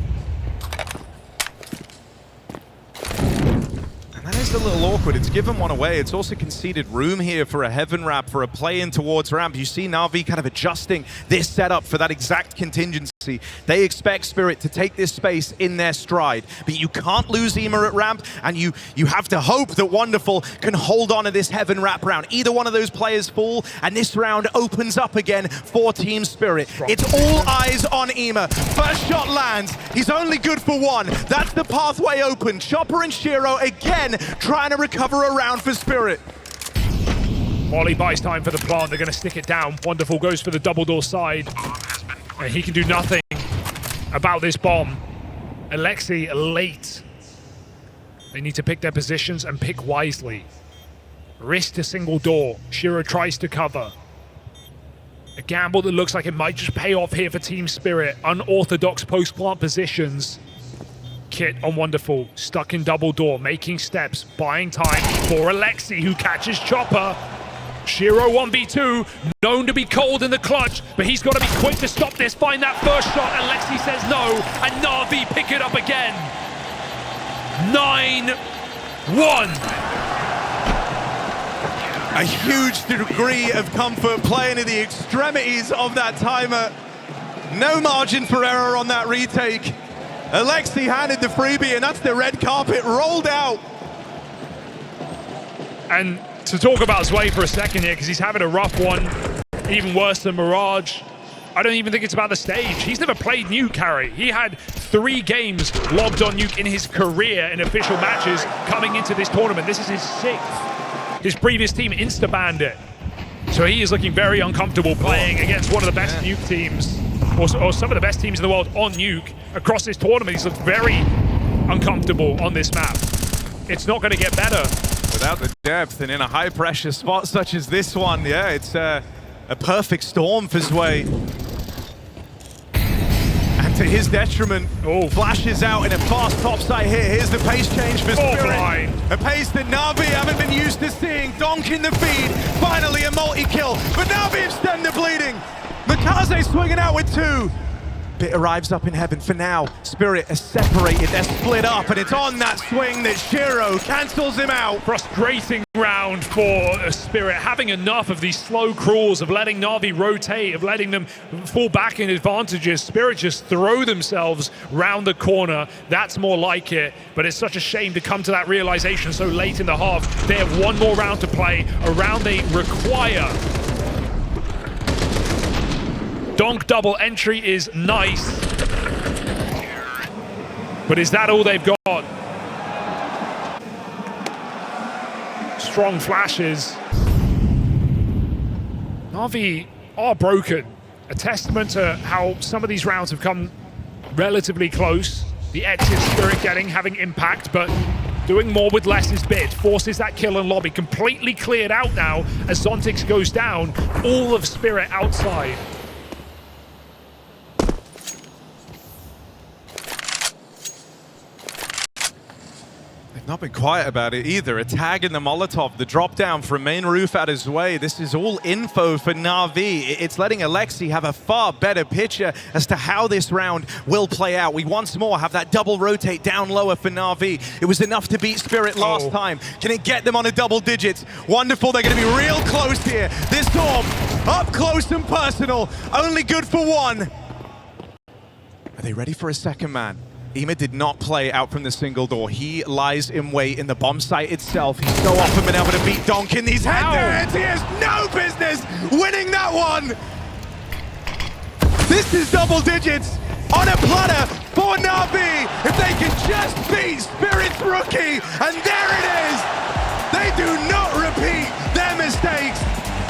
That is a little awkward. It's given one away. It's also conceded room here for a heaven wrap, for a play-in towards ramp. You see NAVI kind of adjusting this setup for that exact contingency. They expect Spirit to take this space in their stride, but you can't lose IEM at ramp, and you have to hope that Wonderful can hold on to this heaven wrap round. Either one of those players fall, and this round opens up again for Team Spirit. It's all eyes on IEM. First shot lands. He's only good for 1. That's the pathway open. Chopper and Shiro again trying to recover a round for Spirit. Molly buys time for the plant. They're going to stick it down. Wonderful goes for the double door side. And he can do nothing about this bomb. Aleksib late. They need to pick their positions and pick wisely. Risk to single door. Shiro tries to cover. A gamble that looks like it might just pay off here for Team Spirit. Unorthodox post-plant positions. Kit on Wonderful, stuck in double door, making steps, buying time for Aleksib, who catches Chopper. Shiro 1v2, known to be cold in the clutch, but he's got to be quick to stop this, find that first shot. Aleksib says no, and NAVI pick it up again. 9-1. A huge degree of comfort playing in the extremities of that timer. No margin for error on that retake. Aleksib handed the freebie, and that's the red carpet rolled out. And to talk about Zwei for a second here, because he's having a rough one, even worse than Mirage. I don't even think it's about the stage. He's never played Nuke, Harry. He had 3 games logged on Nuke in his career in official matches coming into this tournament. This is his 6th. His previous team insta-banned it. So he is looking very uncomfortable playing against one of the best Nuke teams, or some of the best teams in the world on Nuke across this tournament. He's looked very uncomfortable on this map. It's not going to get better. Without the depth and in a high-pressure spot such as this one, yeah, it's a perfect storm for Zwei. And to his detriment, flashes out in a fast topside here. Here's the pace change for Spirit. A pace that NAVI haven't been used to seeing. Donk in the feed. Finally a multi-kill. But NAVI have stemmed the bleeding. Mikaze swinging out with 2. Bit arrives up in heaven for now. Spirit are separated, they're split up, and it's on that swing that Shiro cancels him out. Frustrating round for Spirit, having enough of these slow crawls, of letting NAVI rotate, of letting them fall back in advantages. Spirit just throw themselves round the corner. That's more like it, but it's such a shame to come to that realization so late in the half. They have one more round to play, a round they require. Donk double entry is nice, but is that all they've got? Strong flashes. NAVI are broken. A testament to how some of these rounds have come relatively close. The exit Spirit having impact, but doing more with less is bit. Forces that kill in lobby. Completely cleared out now as Zontix goes down. All of Spirit outside. Not been quiet about it either. A tag in the Molotov, the drop down from main roof out his way. This is all info for NAVI. It's letting Aleksib have a far better picture as to how this round will play out. We once more have that double rotate down lower for NAVI. It was enough to beat Spirit last time. Can it get them on a double digits? Wonderful, they're going to be real close here. This orb, up close and personal, only good for 1. Are they ready for a second man? IEM did not play out from the single door. He lies in wait in the bomb site itself. He's so often been able to beat Donk in these head-to-heads. He has no business winning that one. This is double digits on a platter for NAVI. If they can just beat Spirit's rookie, and there it is. They do not repeat their mistakes.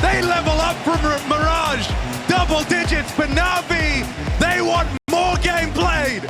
They level up from Mirage. Double digits for NAVI. They want more game played.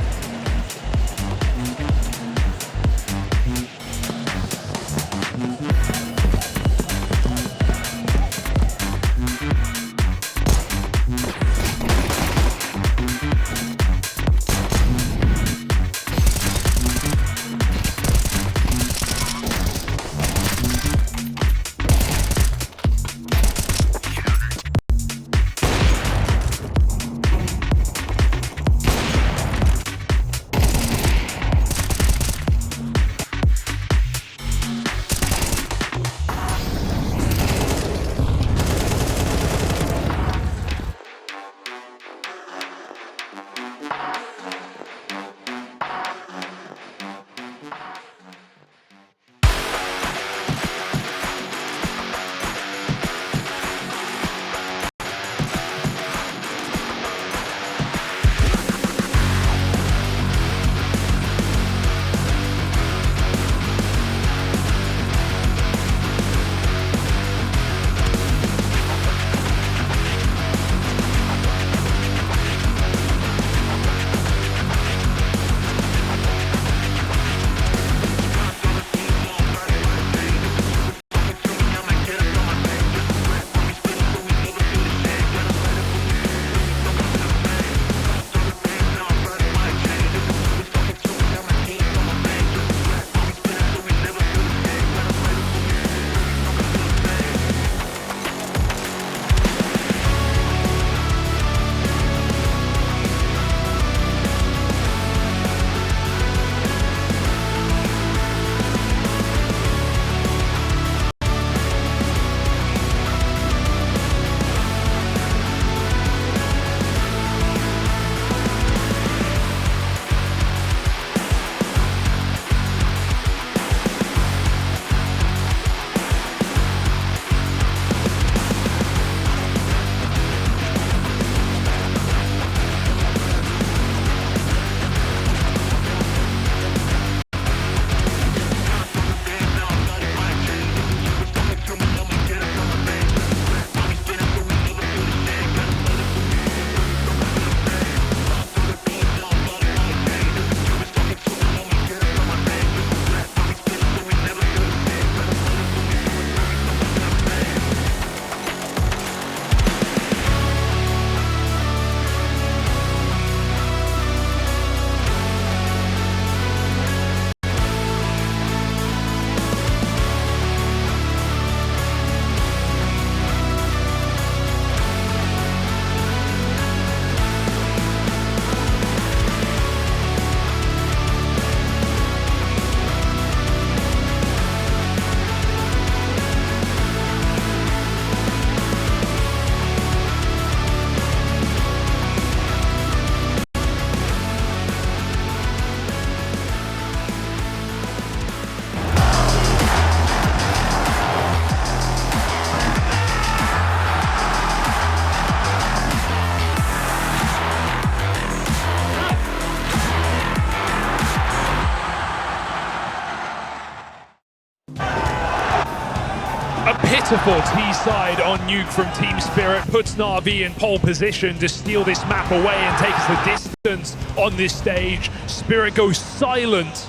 Pitiful T-side on Nuke from Team Spirit puts Na'Vi in pole position to steal this map away and takes the distance on this stage. Spirit goes silent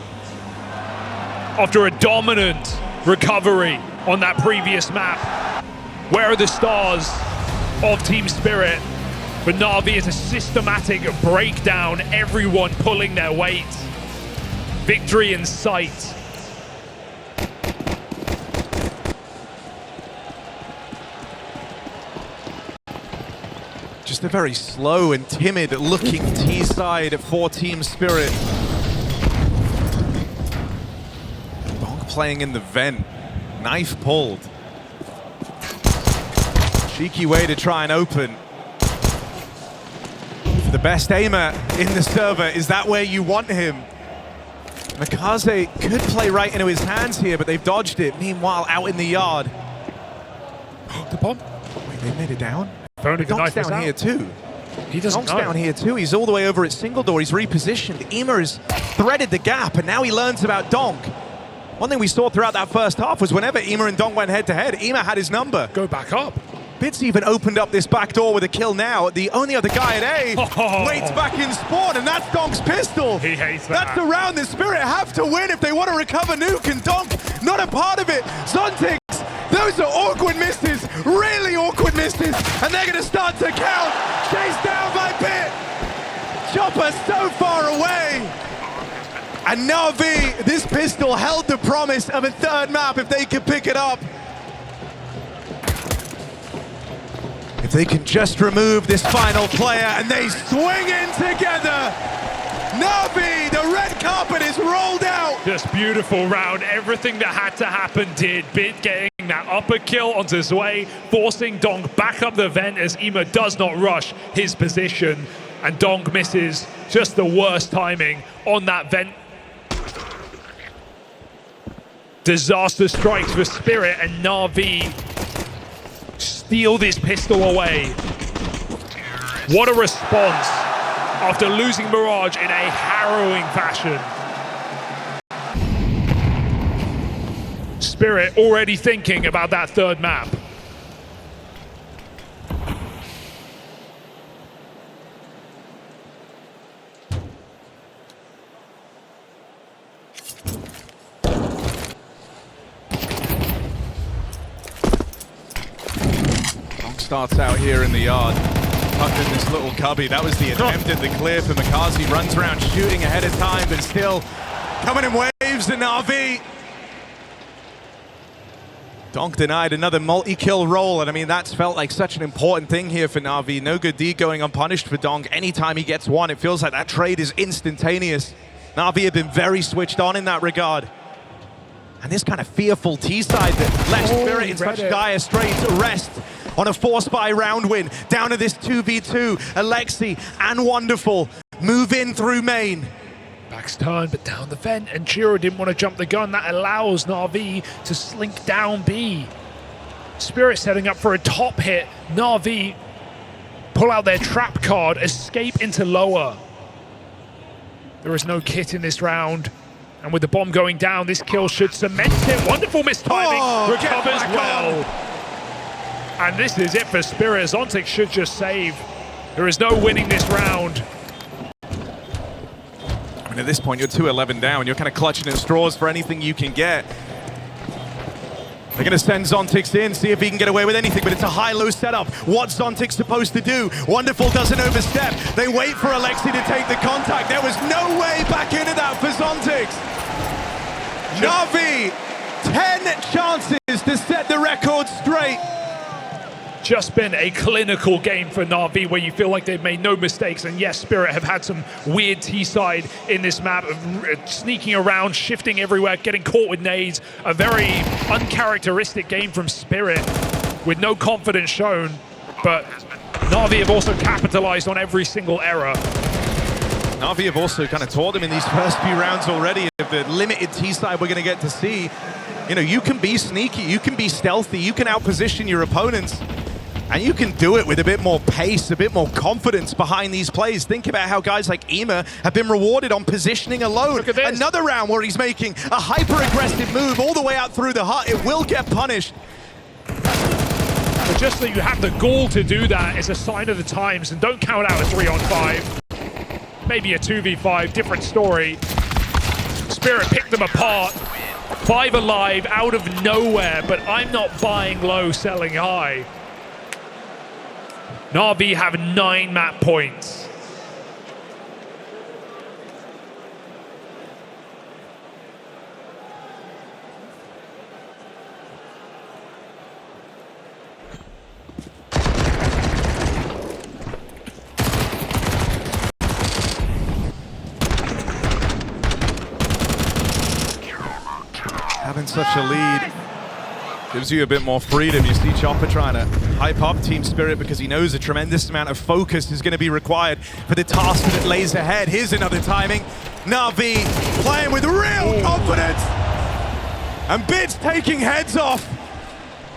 after a dominant recovery on that previous map. Where are the stars of Team Spirit? For Na'Vi, it's a systematic breakdown, everyone pulling their weight. Victory in sight. Just a very slow and timid looking T-side for Team Spirit. Bonk playing in the vent. Knife pulled. Cheeky way to try and open. For the best aimer in the server, is that where you want him? Mikaze could play right into his hands here, but they've dodged it. Meanwhile, out in the yard. The bomb. Wait, they made it down? Only the Donk's knife down here too. He doesn't Donk's know. down here too. He's all the way over at single door. He's repositioned. IEM has threaded the gap, and now he learns about Donk. One thing we saw throughout that first half was whenever IEM and Donk went head-to-head, IEM had his number. Go back up. Bits even opened up this back door with a kill now. The only other guy at A waits back in spawn, and that's Donk's pistol. He hates that. That's the round the Spirit have to win if they want to recover Nuke, and Donk not a part of it. Zontix, those are awkward misses, really awkward misses, and they're going to start to count. Chased down by Bit. Chopper so far away. And NAVI, this pistol held the promise of a third map if they could pick it up. If they can just remove this final player, and they swing in together. NAVI, the red carpet is rolled out. Just beautiful round. Everything that had to happen did. Bit getting that upper kill onto Zwei, forcing Donk back up the vent as IEM does not rush his position. And Donk misses. Just the worst timing on that vent. Disaster strikes for Spirit, and Na'Vi steal this pistol away. What a response after losing Mirage in a harrowing fashion. Spirit already thinking about that third map. Starts out here in the yard, tucked in this little cubby. That was the attempt at the clear for Mikaze. Runs around shooting ahead of time, but still coming in waves in NAVI. Donk denied another multi-kill roll, and I mean, that's felt like such an important thing here for NAVI. No good deed going unpunished for Donk. Anytime he gets one, it feels like that trade is instantaneous. NAVI have been very switched on in that regard. And this kind of fearful T-side that left Spirit in such dire straits rest on a force by round win. Down to this 2v2, Aleksib and Wonderful move in through main. Back's turned, but down the vent, and Chiro didn't want to jump the gun. That allows NAVI to slink down B. Spirit setting up for a top hit. NAVI pull out their trap card, escape into lower. There is no kit in this round. And with the bomb going down, this kill should cement it. Wonderful mistiming, recovers well. And this is it for Spirit. Zontix should just save. There is no winning this round. I mean, at this point, you're 2-11 down. You're kind of clutching at straws for anything you can get. They're going to send Zontix in, see if he can get away with anything, but it's a high-low setup. What's Zontix supposed to do? Wonderful doesn't overstep. They wait for Aleksib to take the contact. There was no way back into that for Zontix. NAVI, 10 chances to set the record straight. Just been a clinical game for NAVI where you feel like they've made no mistakes. And yes, Spirit have had some weird T-side in this map, sneaking around, shifting everywhere, getting caught with nades. A very uncharacteristic game from Spirit with no confidence shown. But NAVI have also capitalized on every single error. NAVI have also kind of taught them in these first few rounds already of the limited T-side we're going to get to see. You know, you can be sneaky, you can be stealthy, you can outposition your opponents. And you can do it with a bit more pace, a bit more confidence behind these plays. Think about how guys like IEM have been rewarded on positioning alone. Look at this. Another round where he's making a hyper-aggressive move all the way out through the hut. It will get punished. just that you have the gall to do that is a sign of the times, and don't count out a 3-on-5. Maybe a 2v5, different story. Spirit picked them apart. 5 alive out of nowhere, but I'm not buying low, selling high. NAVI have 9 map points. Having such a lead gives you a bit more freedom. You see Chopper trying to hype up Team Spirit because he knows a tremendous amount of focus is going to be required for the task that lays ahead. Here's another timing. NAVI playing with real confidence. And Bid's taking heads off.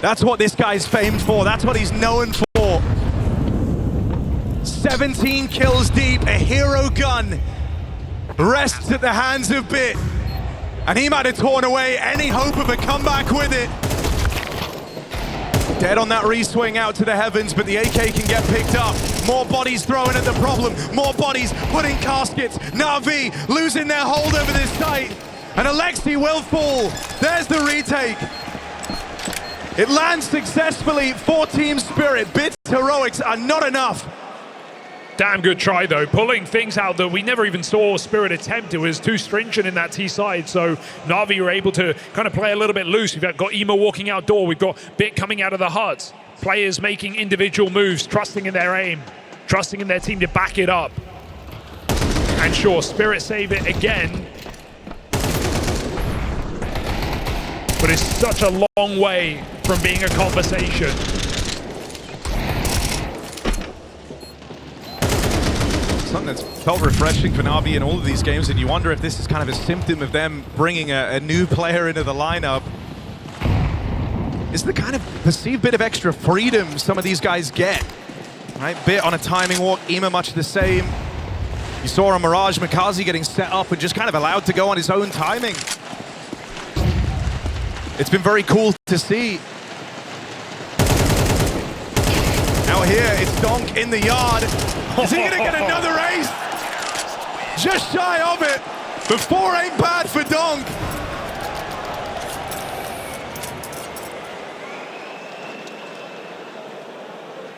That's what this guy's famed for. That's what he's known for. 17 kills deep, a hero gun rests at the hands of Bid. And he might have torn away any hope of a comeback with it. Dead on that re-swing out to the heavens, but the AK can get picked up. More bodies thrown at the problem. More bodies putting caskets. NAVI losing their hold over this site. And Aleksib will fall. There's the retake. It lands successfully for Team Spirit. Bid's heroics are not enough. Damn good try, though. Pulling things out that we never even saw Spirit attempt. It was too stringent in that T side, so NAVI were able to kind of play a little bit loose. We've got Emo walking outdoor. We've got Bit coming out of the hut. Players making individual moves, trusting in their aim, trusting in their team to back it up. And sure, Spirit save it again. But it's such a long way from being a conversation. Something that's felt refreshing for NAVI in all of these games, and you wonder if this is kind of a symptom of them bringing a new player into the lineup. Is the kind of perceived bit of extra freedom some of these guys get. Right, Bit on a timing walk, Ema much the same. You saw on Mirage, Makazi getting set up and just kind of allowed to go on his own timing. It's been very cool to see. Out here, it's Donk in the yard. Is he gonna get another ace? Just shy of it, but 4 ain't bad for Donk.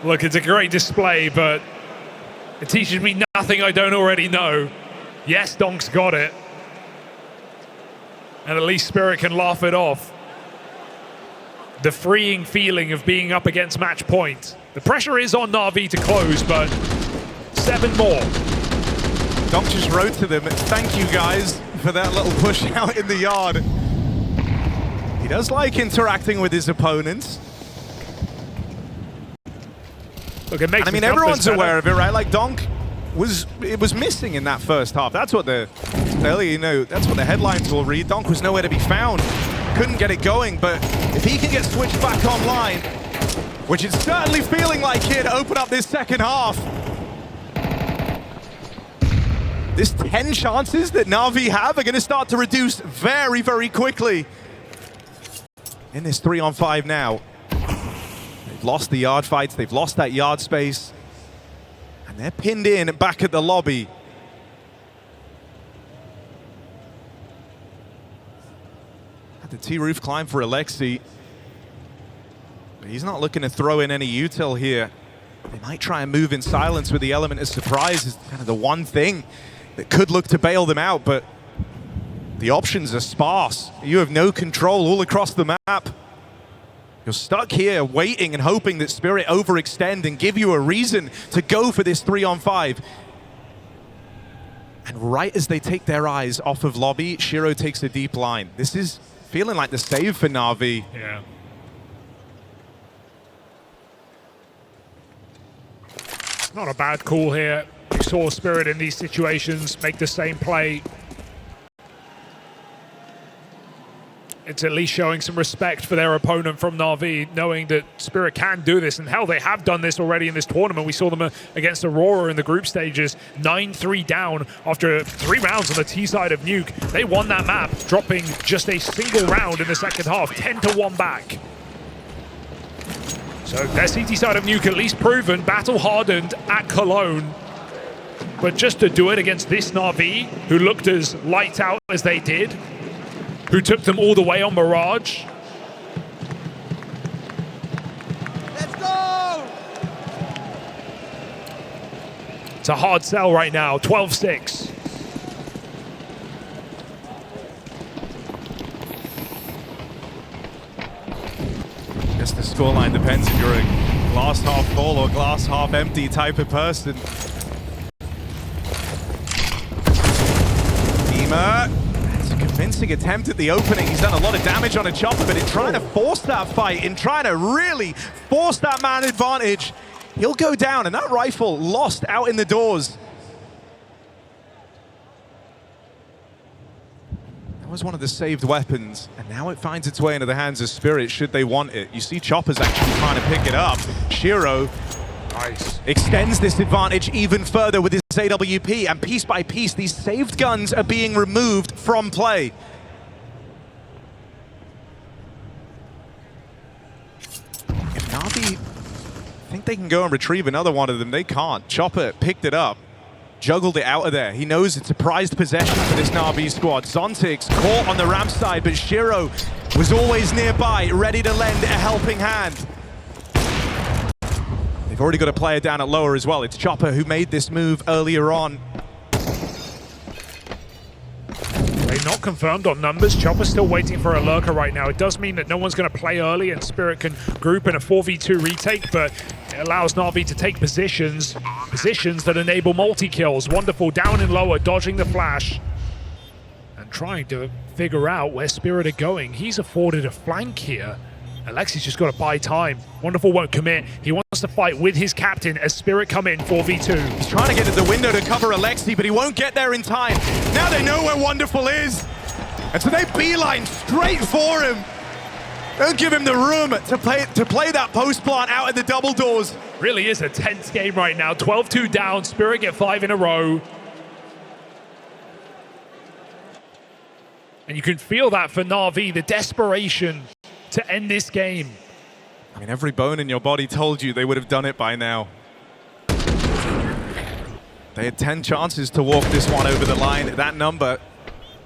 Look, it's a great display, but it teaches me nothing I don't already know. Yes, Donk's got it. And at least Spirit can laugh it off. The freeing feeling of being up against match point. The pressure is on NAVI to close, but 7 more. Donk just wrote to them, thank you guys for that little push out in the yard. He does like interacting with his opponents. Look, it makes and I mean, everyone's aware of it, right? Like Donk was missing in that first half. That's what that's what the headlines will read. Donk was nowhere to be found. Couldn't get it going, but if he can get switched back online, which it's certainly feeling like here to open up this second half. This 10 chances that NAVI have are going to start to reduce very, very quickly. In this 3-on-5 now. They've lost the yard fights, they've lost that yard space. And they're pinned in back at the lobby. Had the T-roof climb for Aleksib. But he's not looking to throw in any util here. They might try and move in silence with the element of surprise is kind of the one thing that could look to bail them out, but the options are sparse. You have no control all across the map. You're stuck here waiting and hoping that Spirit overextend and give you a reason to go for this 3-on-5. And right as they take their eyes off of lobby, Shiro takes a deep line. This is feeling like the save for NAVI. Yeah. Not a bad call here. You saw Spirit in these situations make the same play. It's at least showing some respect for their opponent from NAVI, knowing that Spirit can do this. And hell, they have done this already in this tournament. We saw them against Aurora in the group stages, 9-3 down after 3 rounds on the T side of Nuke. They won that map, dropping just a single round in the second half, 10-1 back. So their CT side of Nuke at least proven, battle-hardened at Cologne. But just to do it against this NAVI, who looked as lights out as they did, who took them all the way on Mirage. Let's go! It's a hard sell right now, 12-6. I guess the scoreline depends if you're a glass half full or glass half empty type of person. It's a convincing attempt at the opening. He's done a lot of damage on a chopper, but in trying to force that fight, in trying to really force that man advantage, he'll go down, and that rifle lost out in the doors. That was one of the saved weapons, and now it finds its way into the hands of Spirit should they want it. You see Chopper's actually trying to pick it up. Shiro extends this advantage even further with his AWP, and piece by piece, these saved guns are being removed from play. If NAVI think they can go and retrieve another one of them, they can't. Chopper picked it up, juggled it out of there. He knows it's a prized possession for this NAVI squad. Zontix caught on the ramp side, but Shiro was always nearby, ready to lend a helping hand. They've already got a player down at lower as well. It's Chopper who made this move earlier on. They're not confirmed on numbers. Chopper's still waiting for a lurker right now. It does mean that no one's going to play early and Spirit can group in a 4v2 retake, but it allows NAVI to take positions that enable multi-kills. Wonderful, down and lower, dodging the flash. And trying to figure out where Spirit are going. He's afforded a flank here. Aleksib's just got to buy time. Wonderful won't commit. He wants to fight with his captain as Spirit come in 4v2. He's trying to get to the window to cover Aleksib, but he won't get there in time. Now they know where Wonderful is. And so they beeline straight for him. Don't give him the room to play that post plant out at the double doors. Really is a tense game right now. 12-2 down. Spirit get 5 in a row. And you can feel that for NAVI, the desperation to end this game. I mean, every bone in your body told you they would have done it by now. They had 10 chances to walk this one over the line. That number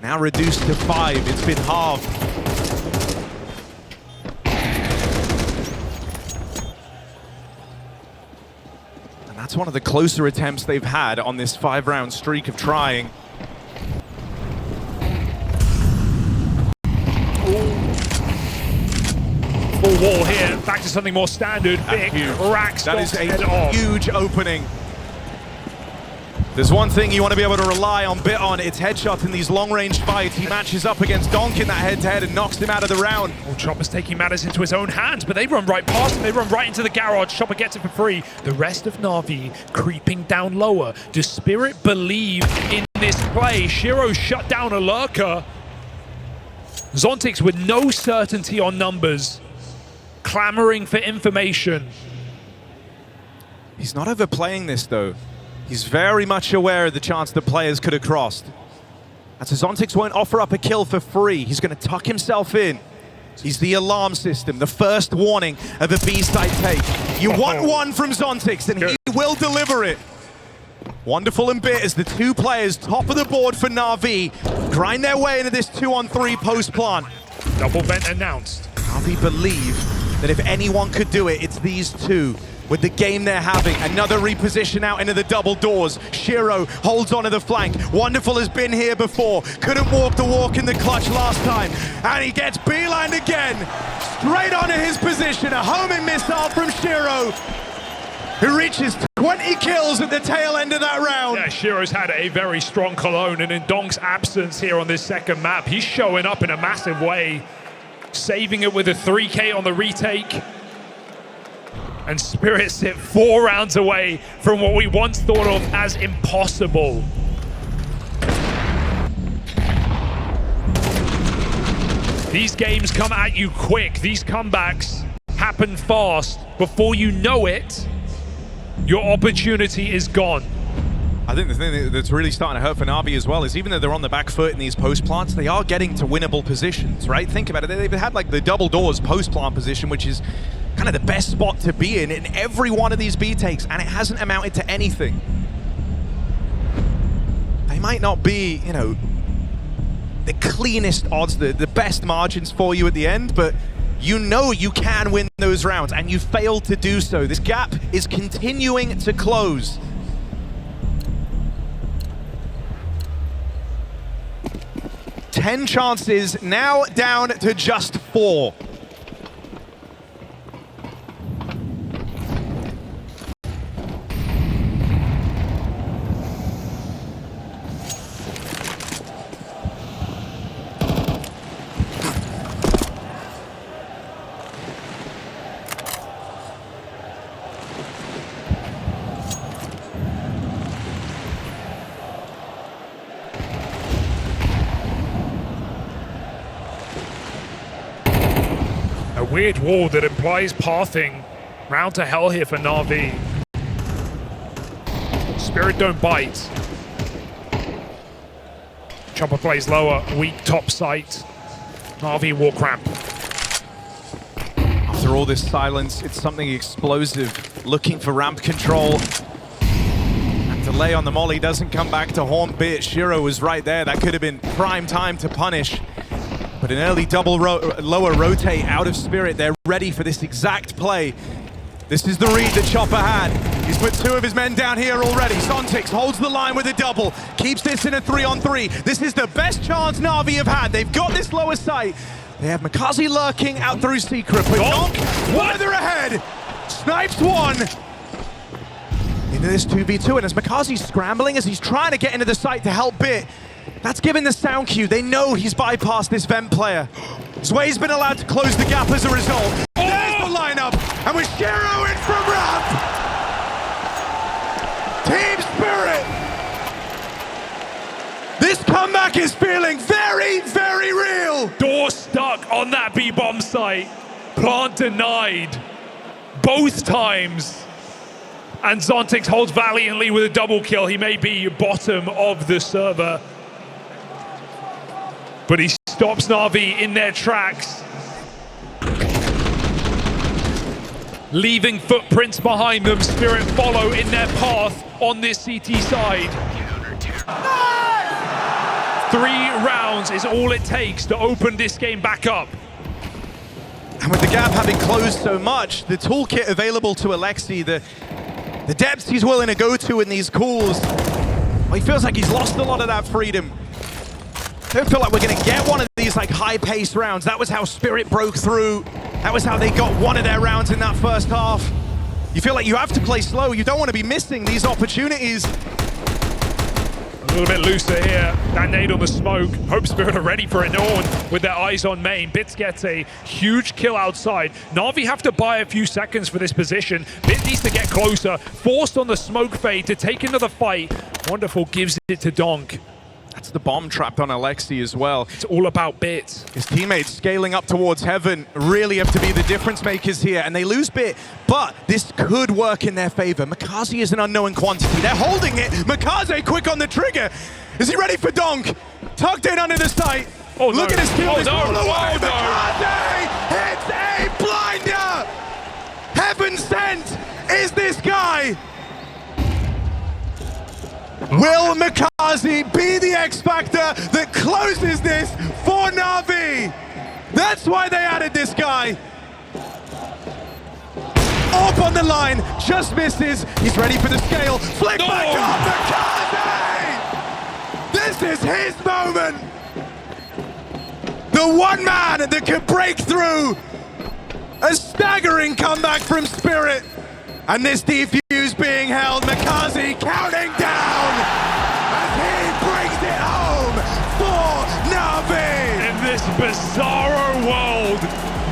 now reduced to 5. It's been halved. And that's one of the closer attempts they've had on this 5-round streak of trying. Full wall here, back to something more standard. Big cracks. That is a huge opening. There's one thing you want to be able to rely on bit on, it's headshots in these long-range fights. He matches up against Donk in that head-to-head and knocks him out of the round. Well, Chopper's taking matters into his own hands, but they run right past him. They run right into the garage. Chopper gets it for free. The rest of NAVI creeping down lower. Does Spirit believe in this play? Shiro shut down a lurker. Zontix with no certainty on numbers, clamoring for information. He's not overplaying this, though. He's very much aware of the chance that players could have crossed. And so Zontix won't offer up a kill for free. He's going to tuck himself in. He's the alarm system, the first warning of a B-side take. You want one from Zontix, and he will deliver it. Wonderful and Bit as the two players top of the board for NAVI grind their way into this 2-on-3 post plant. Double vent announced. NAVI believe that if anyone could do it, it's these two. With the game they're having, another reposition out into the double doors. Shiro holds onto the flank. Wonderful has been here before. Couldn't walk the walk in the clutch last time. And he gets beelined again. Straight onto his position. A homing missile from Shiro, who reaches 20 kills at the tail end of that round. Yeah, Shiro's had a very strong Cologne, and in Donk's absence here on this second map, he's showing up in a massive way, saving it with a 3K on the retake. And Spirit sit 4 rounds away from what we once thought of as impossible. These games come at you quick. These comebacks happen fast. Before you know it, your opportunity is gone. I think the thing that's really starting to hurt for NAVI as well is even though they're on the back foot in these post plants, they are getting to winnable positions, right? Think about it. They've had like the double doors post plant position, which is kind of the best spot to be in every one of these B takes, and it hasn't amounted to anything. They might not be, you know, the cleanest odds, the best margins for you at the end, but you know you can win those rounds, and you failed to do so. This gap is continuing to close. Ten chances, now down to just 4. A weird wall that implies pathing round to hell here for NAVI. Spirit don't bite. Chopper plays lower, weak top sight. NAVI walk ramp. After all this silence, it's something explosive, looking for ramp control. And delay on the molly doesn't come back to haunt Bit. Shiro was right there. That could have been prime time to punish. But an early double lower rotate out of Spirit. They're ready for this exact play. This is the read that Chopper had. He's put 2 of his men down here already. Zontix holds the line with a double, keeps this in a 3-on-3. This is the best chance Na'Vi have had. They've got this lower sight. They have Makazi lurking out through Secret, but Donk further ahead. Snipes 1. Into this 2v2, and as Makazi's scrambling, as he's trying to get into the site to help Bit, that's given the sound cue. They know he's bypassed this vent player. Zway's been allowed to close the gap as a result. There's the lineup, and with Shiro in from ramp. Team Spirit. This comeback is feeling very, very real. Door stuck on that B-bomb site. Plant denied. Both times. And Zontix holds valiantly with a double kill. He may be bottom of the server, but he stops Na'Vi in their tracks, leaving footprints behind them. Spirit follow in their path on this CT side. 3 rounds is all it takes to open this game back up. And with the gap having closed so much, the toolkit available to Aleksib, the depths he's willing to go to in these calls, well, he feels like he's lost a lot of that freedom. I don't feel like we're gonna get one of these like high-paced rounds. That was how Spirit broke through. That was how they got one of their rounds in that first half. You feel like you have to play slow. You don't want to be missing these opportunities. A little bit looser here. That nade on the smoke. Hope Spirit are ready for it. No one with their eyes on main. Bits gets a huge kill outside. Na'Vi have to buy a few seconds for this position. Bit needs to get closer. Forced on the smoke fade to take into the fight. Wonderful gives it to Donk. That's the bomb trapped on Aleksib as well. It's all about Bit. His teammates scaling up towards heaven really have to be the difference makers here, and they lose Bit, but this could work in their favor. Makazi is an unknown quantity. They're holding it. Makazi quick on the trigger. Is he ready for Donk? Tucked in under the sight. Oh, look no. at his team. Oh, no. Away. Oh, Makazi hits a blinder. Heaven sent is this guy. Will Makazi be the X factor that closes this for Na'Vi? That's why they added this guy. Up on the line, just misses. He's ready for the scale. Flick back up, Makazi! This is his moment. The one man that can break through. A staggering comeback from Spirit. And this defuse being held, Makazi counting down as he brings it home for Na'Vi. In this bizarro world,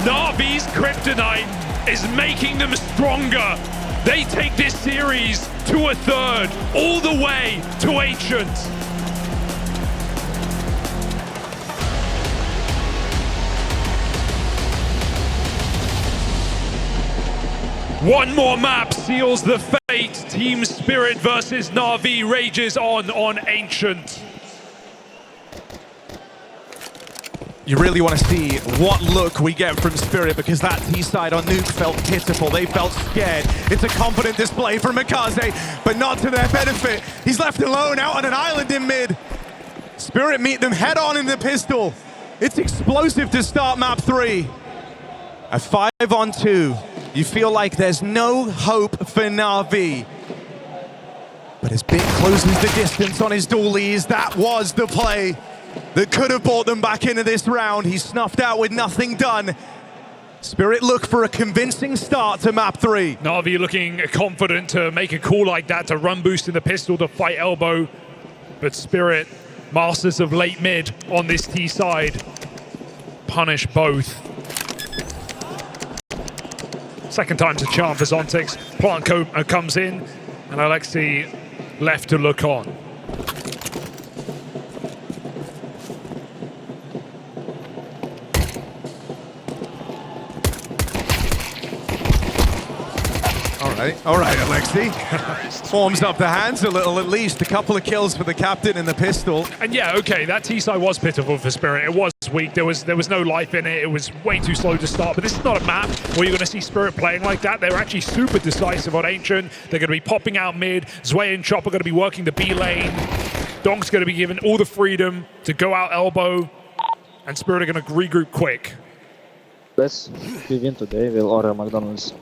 Na'Vi's kryptonite is making them stronger. They take this series to a 3rd, all the way to Ancient. One more map seals the fate. Team Spirit versus Na'Vi rages on Ancient. You really want to see what look we get from Spirit, because that T-side on Nuke felt pitiful. They felt scared. It's a confident display from Mikaze, but not to their benefit. He's left alone out on an island in mid. Spirit meet them head on in the pistol. It's explosive to start map 3. A 5-on-2. You feel like there's no hope for NAVI. But as Bit closes the distance on his dualies, that was the play that could have brought them back into this round. He snuffed out with nothing done. Spirit look for a convincing start to map 3. NAVI looking confident to make a call like that, to run boost in the pistol, to fight elbow. But Spirit, masters of late mid on this T side, punish both. Second time's a charm for Zontix. Plant comes in, and Aleksib left to look on. All right, Aleksib. Forms up the hands a little, at least. A couple of kills for the captain in the pistol. And yeah, okay, that T-side was pitiful for Spirit. It was weak. There was no life in it. It was way too slow to start. But this is not a map where you're going to see Spirit playing like that. They're actually super decisive on Ancient. They're going to be popping out mid. Zwei and Chop are going to be working the B lane. Donk's going to be given all the freedom to go out elbow. And Spirit are going to regroup quick. Let's we win today, we'll order McDonald's.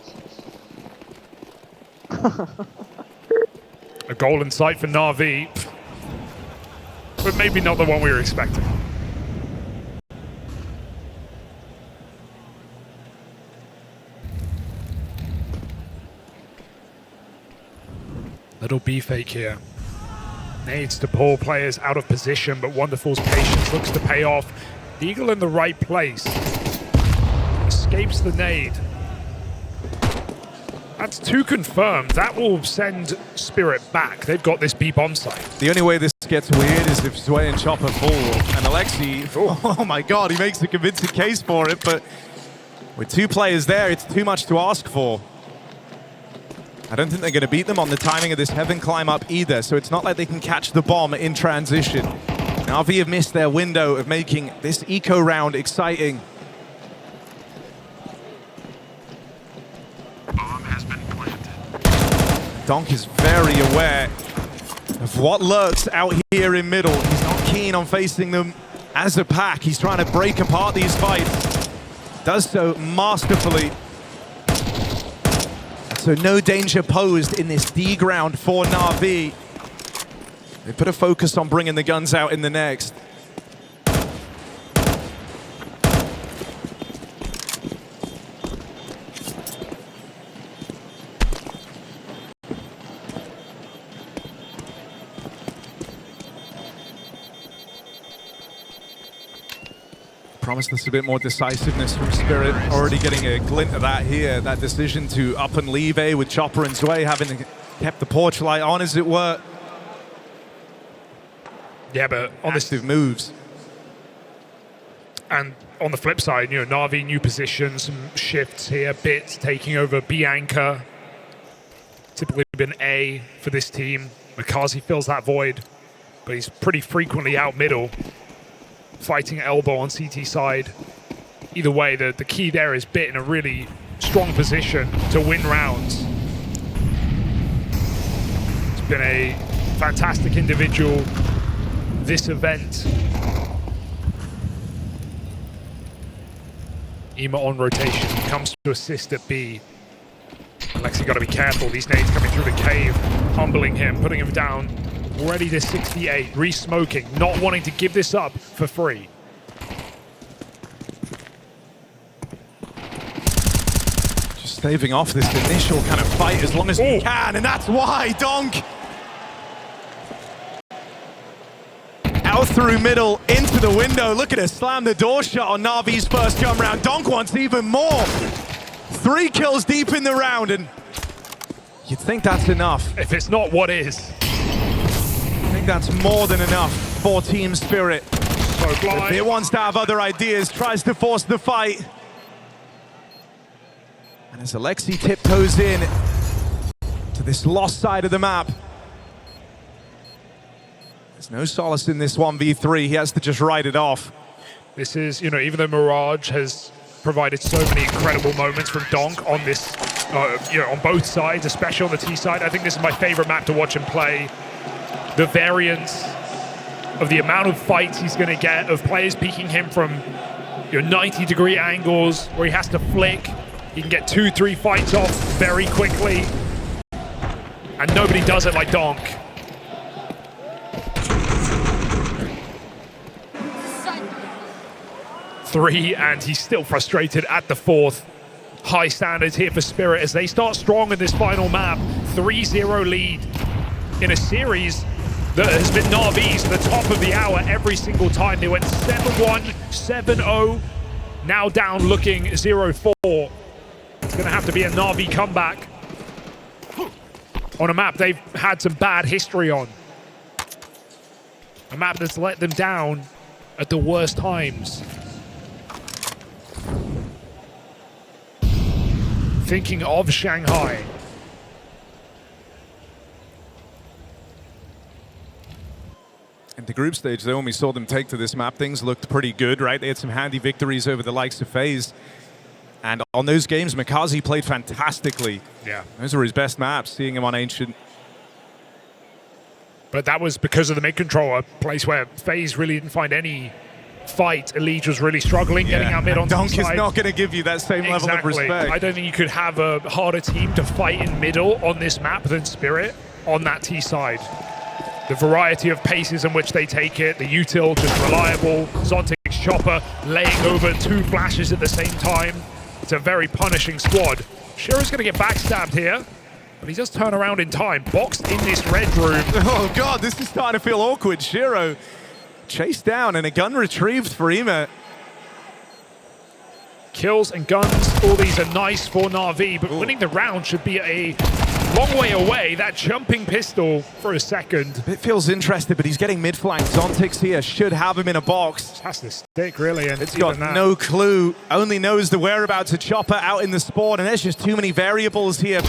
A goal in sight for NAVI, but maybe not the one we were expecting. Little B fake here. Nades to pull players out of position, but Wonderful's patience looks to pay off. Eagle in the right place. Escapes the nade. That's 2 confirmed. That will send Spirit back. They've got this B bomb site. The only way this gets weird is if Zwei and Chopper fall. And Aleksib, oh my god, he makes a convincing case for it, but with 2 players there, it's too much to ask for. I don't think they're going to beat them on the timing of this heaven climb up either, so it's not like they can catch the bomb in transition. NAVI have missed their window of making this eco round exciting. Donk is very aware of what lurks out here in middle. He's not keen on facing them as a pack. He's trying to break apart these fights. Does so masterfully. So no danger posed in this D ground for NAVI. They put a focus on bringing the guns out in the next. Promised us a bit more decisiveness from Spirit. Already getting a glint of that here. That decision to up and leave A with Chopper and Zwei having kept the porch light on, as it were. Yeah, but on this moves. And on the flip side, you know, NAVI, new position, some shifts here. Bit taking over B anchor. Typically been A for this team. Mikaze fills that void, but he's pretty frequently out middle, fighting elbow on CT side. Either way, the key there is Bit in a really strong position to win rounds. It's been a fantastic individual this event. Ema on rotation, comes to assist at B. Aleksib got to be careful, these nades coming through the cave, humbling him, putting him down. Already to 68, re-smoking, not wanting to give this up for free. Just staving off this initial kind of fight as long as he can, and that's why Donk out through middle into the window. Look at it, slam the door shut on NAVI's first come round. Donk wants even more. 3 kills deep in the round, and you'd think that's enough. If it's not, what is? I think that's more than enough for Team Spirit. So blind. If it wants to have other ideas, tries to force the fight. And as Aleksib tiptoes in to this lost side of the map, there's no solace in this 1v3. He has to just write it off. This is, you know, even though Mirage has provided so many incredible moments from Donk on this, you know, on both sides, especially on the T side, I think this is my favorite map to watch him play. The variance of the amount of fights he's going to get, of players peeking him from, you know, 90-degree angles where he has to flick. He can get 2-3 fights off very quickly. And nobody does it like Donk. Three, and he's still frustrated at the fourth. High standards here for Spirit as they start strong in this final map. 3-0 lead in a series that has been NAVI's the top of the hour every single time. They went 7-1, 7-0, now down looking 0-4. It's gonna have to be a NAVI comeback on a map they've had some bad history on. A map that's let them down at the worst times. Thinking of Shanghai. In the group stage, though, when we saw them take to this map, things looked pretty good, right? They had some handy victories over the likes of FaZe. And on those games, Mikaze played fantastically. Yeah. Those were his best maps, seeing him on Ancient. But that was because of the mid-control, a place where FaZe really didn't find any fight. Elige was really struggling getting out mid on the Donk side. is not going to give you that same level of respect. I don't think you could have a harder team to fight in middle on this map than Spirit on that T side. The variety of paces in which they take it, the util just reliable, Zontic's chopper laying over 2 flashes at the same time. It's a very punishing squad. Shiro's going to get backstabbed here, but he does turn around in time. Boxed in this red room. Oh god, this is starting to feel awkward. Shiro chased down and a gun retrieved for Ema. Kills and guns, all these are nice for NAVI, but winning the round should be a long way away. That jumping pistol for a second. It feels interested, but he's getting mid-flank. Zontix here should have him in a box. Just has to stick, really, and It's got no clue. Only knows the whereabouts of Chopper out in the spawn, and there's just too many variables here.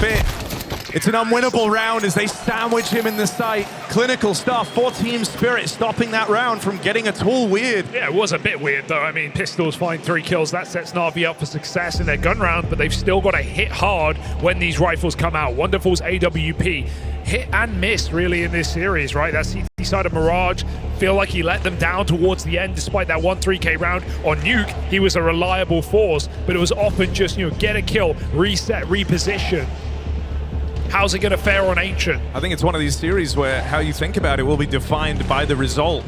It's an unwinnable round as they sandwich him in the site. Clinical stuff for Team Spirit, stopping that round from getting at all weird. Yeah, it was a bit weird, though. I mean, Pistols find 3 kills. That sets NAVI up for success in their gun round, but they've still got to hit hard when these rifles come out. Wonderful's AWP. Hit and miss, really, in this series, right? That CT side of Mirage, feel like he let them down towards the end, despite that 1-3K round. On Nuke, he was a reliable force, but it was often just, you know, get a kill, reset, reposition. How's it going to fare on Ancient? I think it's one of these series where how you think about it will be defined by the result.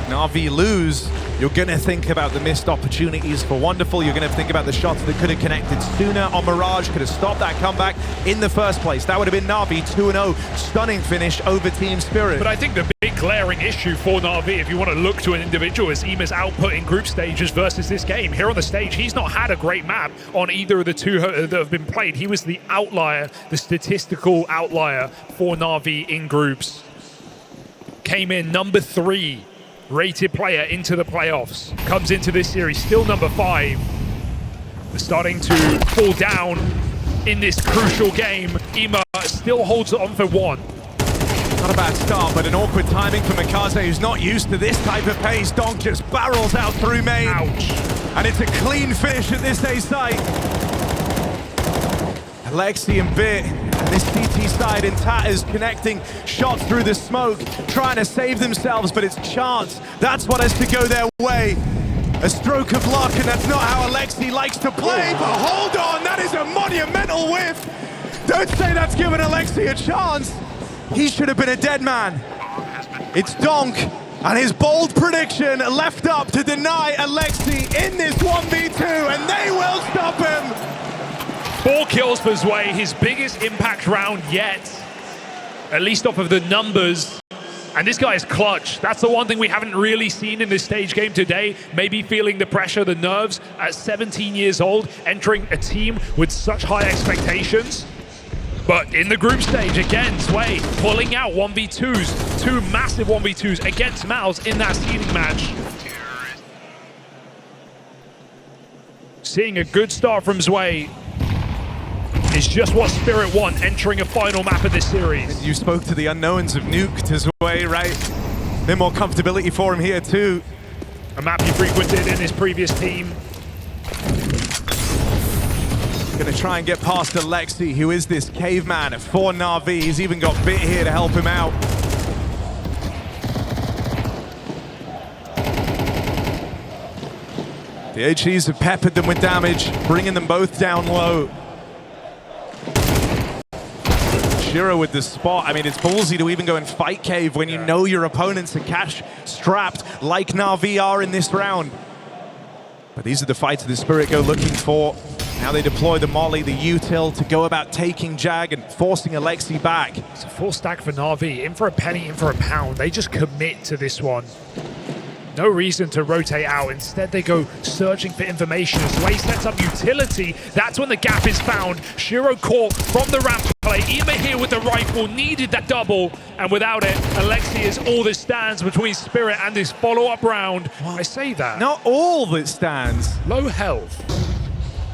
NAVI lose, you're going to think about the missed opportunities for Wonderful. You're going to think about the shots that could have connected sooner on Mirage, could have stopped that comeback in the first place. That would have been NAVI 2-0, stunning finish over Team Spirit. But I think the big glaring issue for NAVI, if you want to look to an individual, is Ema's output in group stages versus this game. Here on the stage, he's not had a great map on either of the 2 that have been played. He was the outlier, the statistical outlier for NAVI in groups. Came in number 3 rated player into the playoffs. Comes into this series, still number 5. They're starting to fall down in this crucial game. Ema still holds it on for 1. Not a bad start, but an awkward timing for Mikaze, who's not used to this type of pace. Donk just barrels out through main. Ouch. And it's a clean finish at this A site. Aleksib and Bit, and this CT side in tatters, connecting shots through the smoke, trying to save themselves, but it's chance. That's what has to go their way. A stroke of luck, and that's not how Aleksib likes to play, but hold on, that is a monumental whiff. Don't say that's given Aleksib a chance. He should have been a dead man. It's Donk, and his bold prediction left up to deny Aleksib in this 1v2, and they will stop him. 4 kills for Zwei, his biggest impact round yet, at least off of the numbers. And this guy is clutch. That's the one thing we haven't really seen in this stage game today. Maybe feeling the pressure, the nerves at 17 years old, entering a team with such high expectations. But in the group stage, again, Zwei pulling out 1v2s, 2 massive 1v2s against Mouse in that seeding match. Seeing a good start from Zwei is just what Spirit want entering a final map of this series. You spoke to the unknowns of Nuke to Zwei, right? A bit more comfortability for him here too. A map he frequented in his previous team. Gonna try and get past Aleksib, who is this caveman for NAVI. He's even got Bit here to help him out. The HEs have peppered them with damage, bringing them both down low. Shiro with the spot. I mean, it's ballsy to even go and fight cave when you know your opponents are cash strapped like NAVI are in this round. But these are the fights the Spirit go looking for. Now they deploy the molly, the util to go about taking Jag and forcing Aleksib back. It's a full stack for NAVI. In for a penny, in for a pound. They just commit to this one. No reason to rotate out. Instead, they go searching for information. Sway sets up utility. That's when the gap is found. Shiro caught from the ramp play. Ima here with the rifle needed that double. And without it, Aleksib is all that stands between Spirit and this follow-up round. I say that. Not all that stands. Low health.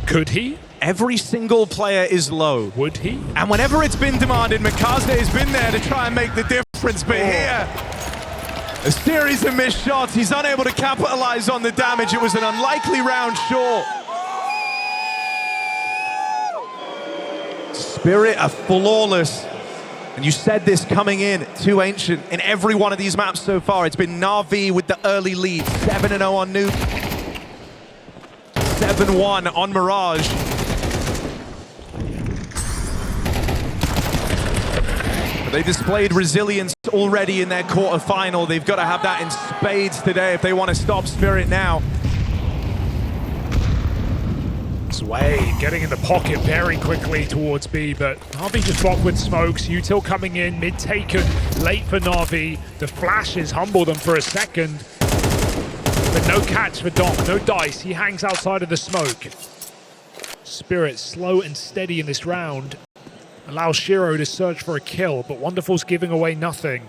Could he? Every single player is low. Would he? And whenever it's been demanded, Mikaze has been there to try and make the difference. But here, a series of missed shots. He's unable to capitalize on the damage. It was an unlikely round short. Spirit are flawless. And you said this coming in to Ancient. In every one of these maps so far, it's been NAVI with the early lead. 7-0 on Nuke. 7-1 on Mirage. They displayed resilience already in their quarterfinal. They've got to have that in spades today if they want to stop Spirit now. Sway getting in the pocket very quickly towards B, but NAVI just blocked with smokes. Util coming in, mid taken, late for NAVI. The flashes humble them for a second, but no catch for Donk, no dice. He hangs outside of the smoke. Spirit slow and steady in this round. Allows Shiro to search for a kill, but Wonderful's giving away nothing.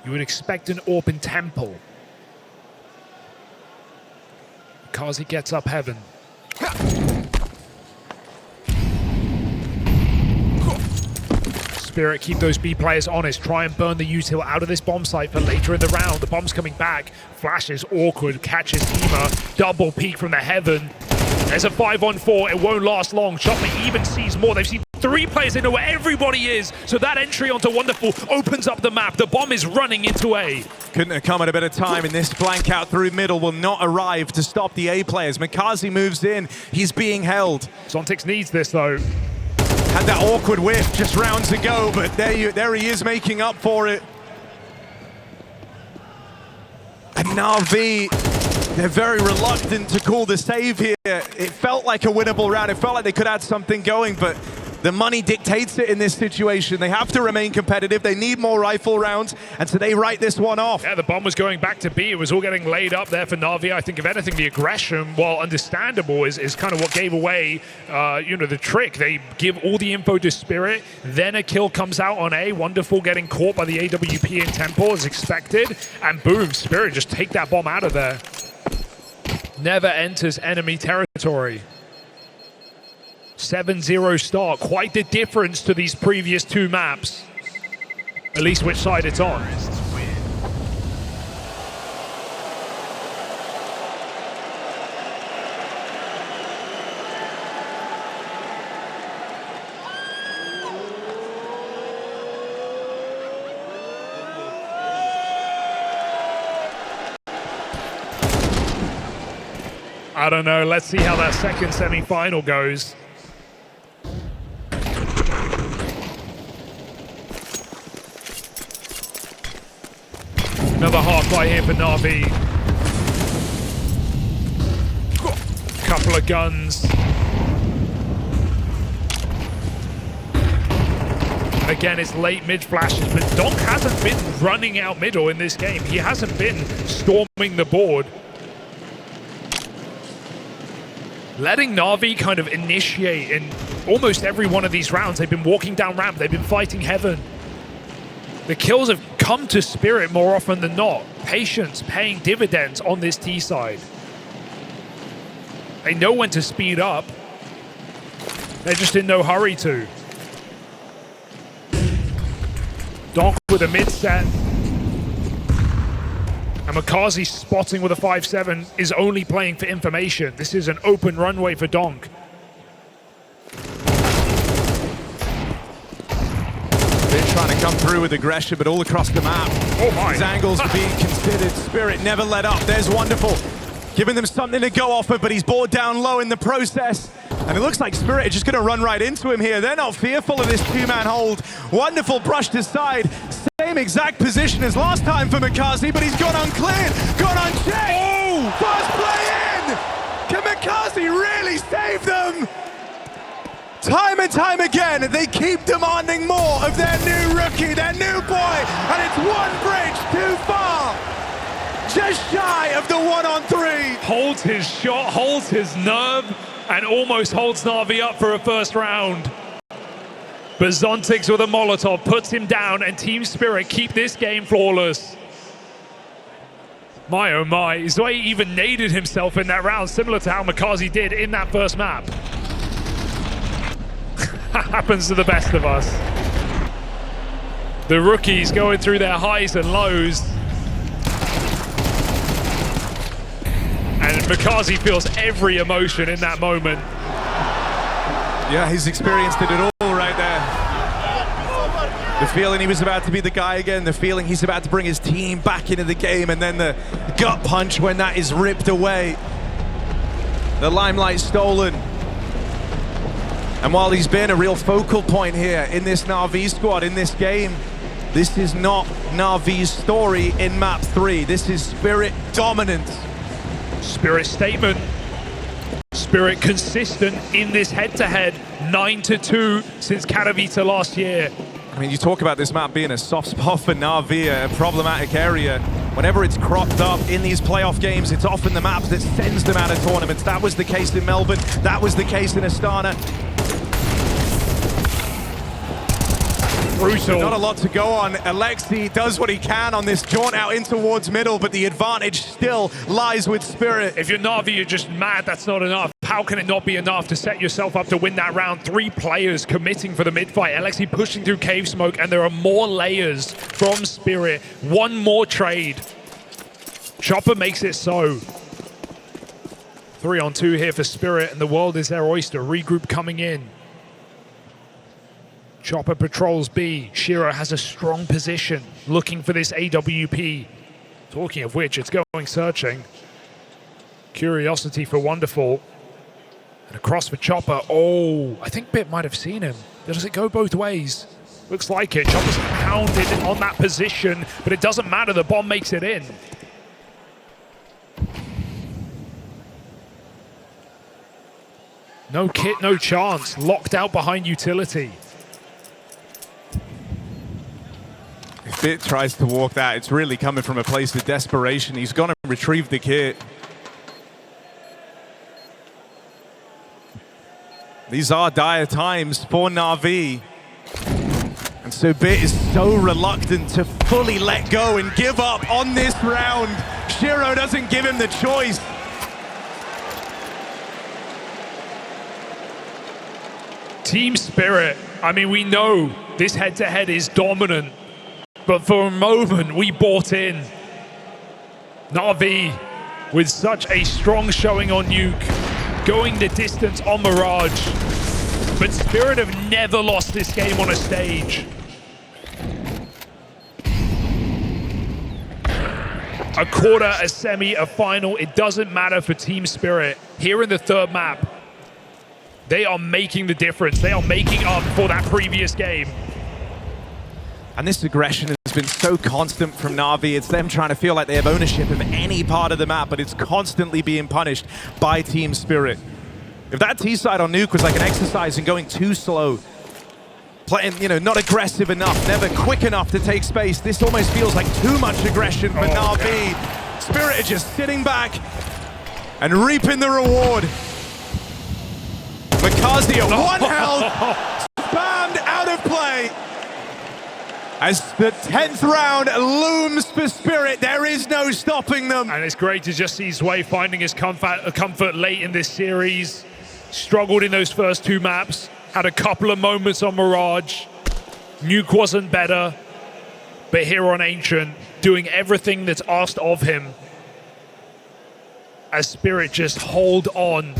You would expect an AWP in Temple. Kazi gets up heaven. Spirit keep those B players honest. Try and burn the util out of this bomb site for later in the round. The bomb's coming back. Flashes awkward. Catches Ima. Double peek from the heaven. There's a 5-on-4. It won't last long. Chopper even sees more. They've seen 3 players into where everybody is. So that entry onto Wonderful opens up the map. The bomb is running into A. Couldn't have come at a better time, and this flank out through middle will not arrive to stop the A players. Mikaze moves in. He's being held. Zontix needs this though. Had that awkward whiff just rounds ago, but there he is making up for it. And NAVI, they're very reluctant to call the save here. It felt like a winnable round. It felt like they could add something going, but the money dictates it in this situation. They have to remain competitive. They need more rifle rounds, and so they write this one off. Yeah, the bomb was going back to B. It was all getting laid up there for NAVI. I think, if anything, the aggression, while understandable, is kind of what gave away, the trick. They give all the info to Spirit, then a kill comes out on A. Wonderful getting caught by the AWP in Temple as expected, and boom, Spirit just take that bomb out of there. Never enters enemy territory. 7-0 start, quite the difference to these previous 2 maps. At least which side it's on. I don't know, let's see how that second semi-final goes. Another half-fight here for NAVI. Couple of guns. Again, it's late mid flashes, but Donk hasn't been running out middle in this game. He hasn't been storming the board. Letting NAVI kind of initiate in almost every one of these rounds. They've been walking down ramp, they've been fighting heaven. The kills have come to Spirit more often than not. Patience paying dividends on this T side. They know when to speed up. They're just in no hurry to. Donk with a mid set. And Makazi spotting with a 5-7 is only playing for information. This is an open runway for Donk. They're trying to come through with aggression, but all across the map. Oh my. These angles are being considered. Spirit never let up. There's Wonderful, giving them something to go off of, but he's brought down low in the process. And it looks like Spirit are just going to run right into him here. They're not fearful of this two-man hold. Wonderful brushed aside. Same exact position as last time for Makazi, but he's gone uncleared, gone unchecked. Oh! First play in! Can Makazi really save them? Time and time again, they keep demanding more of their new rookie, their new boy, and it's one bridge too far. Just shy of the 1-on-3. Holds his shot, holds his nerve, and almost holds NAVI up for a first round. But Zontix with a Molotov puts him down, and Team Spirit keep this game flawless. My oh my, Zoe even naded himself in that round, similar to how Makazi did in that first map. Happens to the best of us. The rookies going through their highs and lows. And Makazi feels every emotion in that moment. Yeah, he's experienced it all right there. The feeling he was about to be the guy again, the feeling he's about to bring his team back into the game, and then the gut punch when that is ripped away. The limelight stolen. And while he's been a real focal point here in this NAVI squad, in this game, this is not NAVI's story in map 3. This is Spirit dominance. Spirit statement. Spirit consistent in this head-to-head, 9-2 since Katowice last year. I mean, you talk about this map being a soft spot for NAVI, a problematic area. Whenever it's cropped up in these playoff games, it's often the maps that sends them out of tournaments. That was the case in Melbourne. That was the case in Astana. Brutal. Not a lot to go on. Aleksib does what he can on this jaunt out in towards middle, but the advantage still lies with Spirit. If you're NAVI, you're just mad that's not enough. How can it not be enough to set yourself up to win that round? 3 players committing for the mid-fight. Aleksib pushing through cave smoke, and there are more layers from Spirit. One more trade. Chopper makes it so. 3-on-2 here for Spirit, and the world is their oyster. Regroup coming in. Chopper patrols B. Shiro has a strong position, looking for this AWP. Talking of which, it's going searching. Curiosity for Wonderful. And across for Chopper. Oh, I think Bit might have seen him. Does it go both ways? Looks like it. Chopper's pounded on that position, but it doesn't matter. The bomb makes it in. No kit, no chance. Locked out behind utility. If Bit tries to walk that, it's really coming from a place of desperation. He's gonna retrieve the kit. These are dire times for NAVI. And so Bit is so reluctant to fully let go and give up on this round. Shiro doesn't give him the choice. Team Spirit, I mean, we know this head-to-head is dominant, but for a moment we bought in. NAVI with such a strong showing on Nuke, going the distance on Mirage, but Spirit have never lost this game on a stage. A quarter, a semi, a final, it doesn't matter for Team Spirit. Here in the third map, they are making the difference. They are making up for that previous game. And this aggression has been so constant from NAVI. It's them trying to feel like they have ownership of any part of the map, but it's constantly being punished by Team Spirit. If that T-side on Nuke was like an exercise in going too slow, playing, you know, not aggressive enough, never quick enough to take space, this almost feels like too much aggression for NAVI. God. Spirit are just sitting back and reaping the reward. Makazi at 1 health, spammed out of play. As the 10th round looms for Spirit, there is no stopping them. And it's great to just see Zway finding his comfort late in this series. Struggled in those first 2 maps, had a couple of moments on Mirage. Nuke wasn't better, but here on Ancient, doing everything that's asked of him as Spirit just hold on,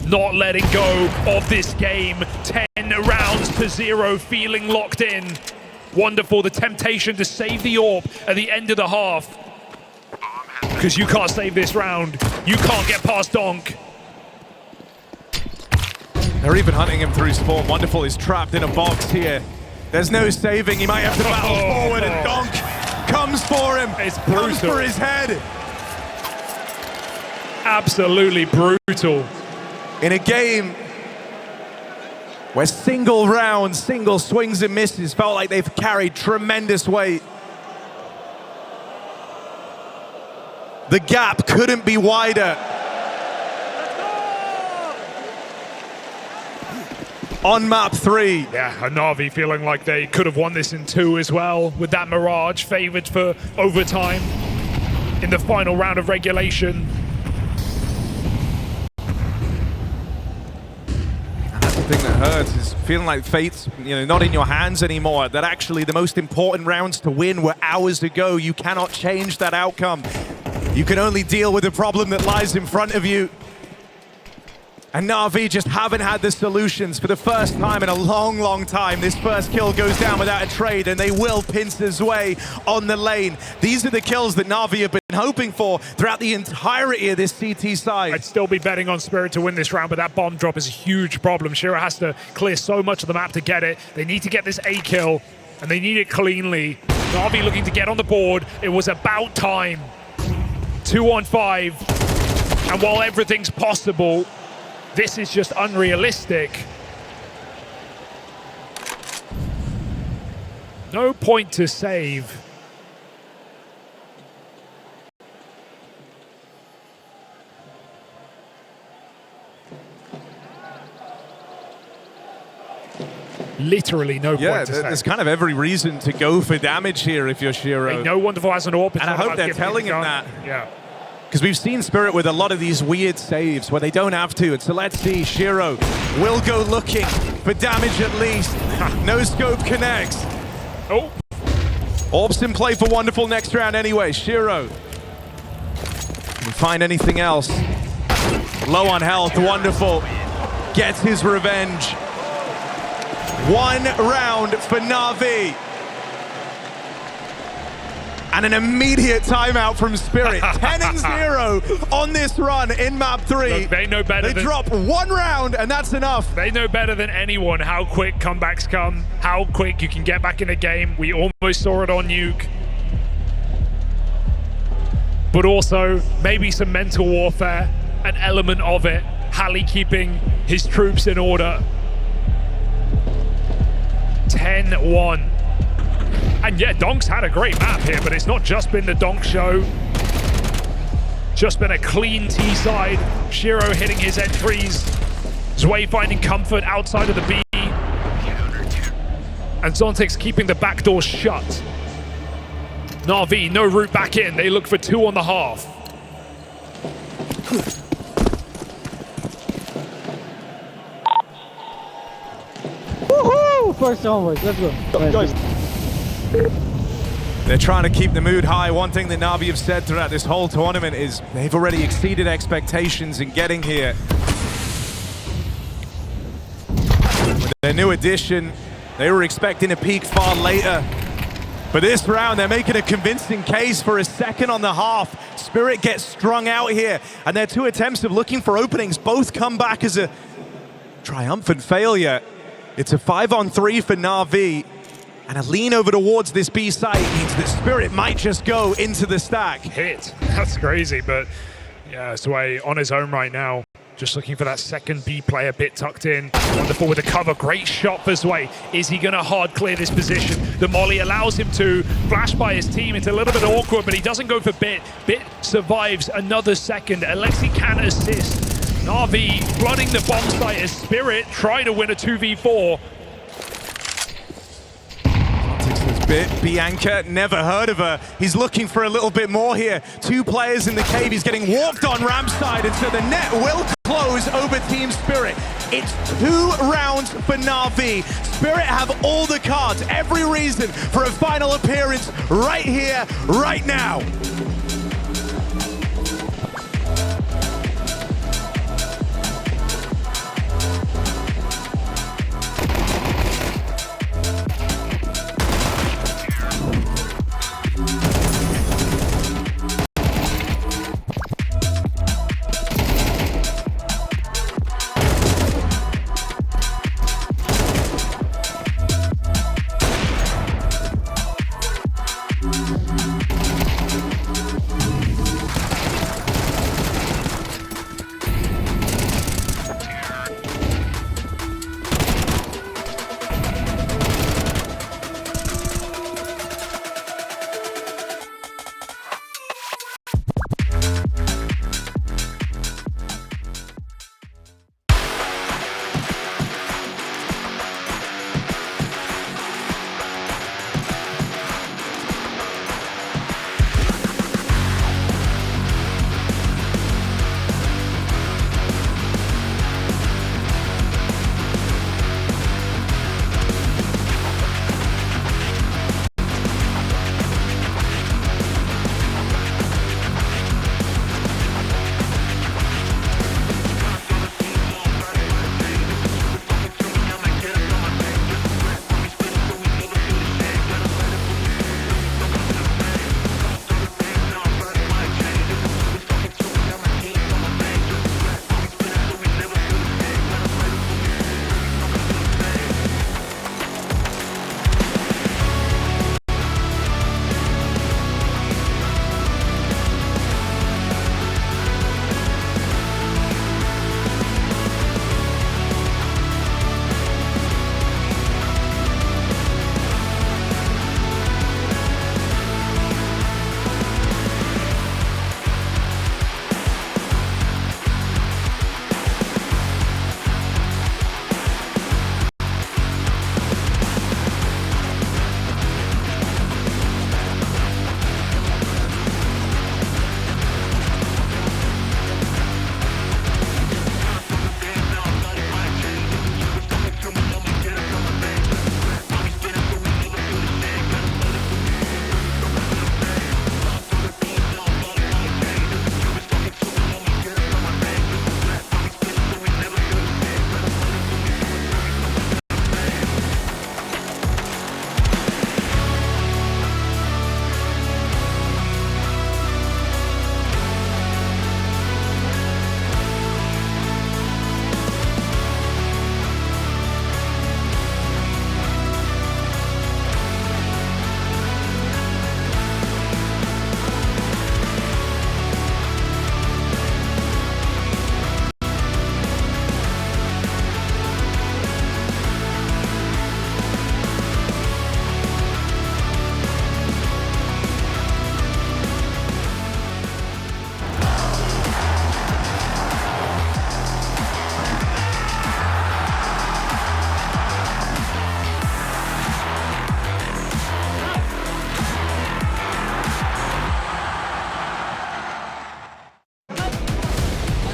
not letting go of this game. 10 rounds to 0, feeling locked in. Wonderful, the temptation to save the orb at the end of the half. Because you can't save this round. You can't get past Donk. They're even hunting him through spawn. Wonderful is trapped in a box here. There's no saving. He might have to battle forward, and Donk comes for him. It's brutal. Comes for his head. Absolutely brutal. In a game where single rounds, single swings and misses felt like they've carried tremendous weight. The gap couldn't be wider. On map 3. Yeah, and NAVI feeling like they could have won this in 2 as well, with that Mirage favored for overtime in the final round of regulation. The thing that hurts is feeling like fate's, not in your hands anymore. That actually the most important rounds to win were hours ago. You cannot change that outcome. You can only deal with the problem that lies in front of you. And NAVI just haven't had the solutions for the first time in a long, long time. This first kill goes down without a trade, and they will pinch his way on the lane. These are the kills that NAVI have been hoping for throughout the entirety of this CT side. I'd still be betting on Spirit to win this round, but that bomb drop is a huge problem. Shiro has to clear so much of the map to get it. They need to get this A kill, and they need it cleanly. NAVI looking to get on the board. It was about time. 2 on 5, and while everything's possible, this is just unrealistic. No point to save. Literally no point to save. There's kind of every reason to go for damage here if you're Shiro. Hey, no Wonderful has an orb. And I hope they're telling him that. Yeah. Because we've seen Spirit with a lot of these weird saves where they don't have to. And so let's see, Shiro will go looking for damage at least. No scope connects. Oh. Orbs in play for Wonderful next round anyway. Shiro. Can we find anything else? Low on health, Wonderful gets his revenge. 1 round for NAVI. And an immediate timeout from Spirit. 10-0 on this run in map 3. Look, they know better. They drop 1 round, and that's enough. They know better than anyone how quick comebacks come, how quick you can get back in a game. We almost saw it on Nuke. But also, maybe some mental warfare, an element of it. Halley keeping his troops in order. 10-1. And yeah, Donk's had a great map here, but it's not just been the Donk show. Just been a clean T side. Shiro hitting his entries. Zwei finding comfort outside of the B. And Zontic's keeping the back door shut. NAVI, no route back in. They look for 2 on the half. Woohoo! First onwards, let's go. They're trying to keep the mood high. One thing that NAVI have said throughout this whole tournament is they've already exceeded expectations in getting here. With their new addition, they were expecting a peak far later. But this round, they're making a convincing case for a second on the half. Spirit gets strung out here, and their 2 attempts of looking for openings both come back as a triumphant failure. It's a 5-on-3 for NAVI. And a lean over towards this B site means that Spirit might just go into the stack. Hit. That's crazy, but yeah, Zwei on his own right now. Just looking for that second B player bit tucked in. Wonderful with the cover. Great shot for Zwei. Is he going to hard clear this position? The molly allows him to. Flash by his team. It's a little bit awkward, but he doesn't go for Bit. Bit survives another second. Aleksib can assist. NAVI flooding the bomb site as Spirit try to win a 2v4. bit. Bianca, never heard of her. He's looking for a little bit more here. 2 players in the cave. He's getting walked on ramp side, and so the net will close over Team Spirit. It's 2 rounds for NAVI. Spirit have all the cards, every reason for a final appearance right here, right now.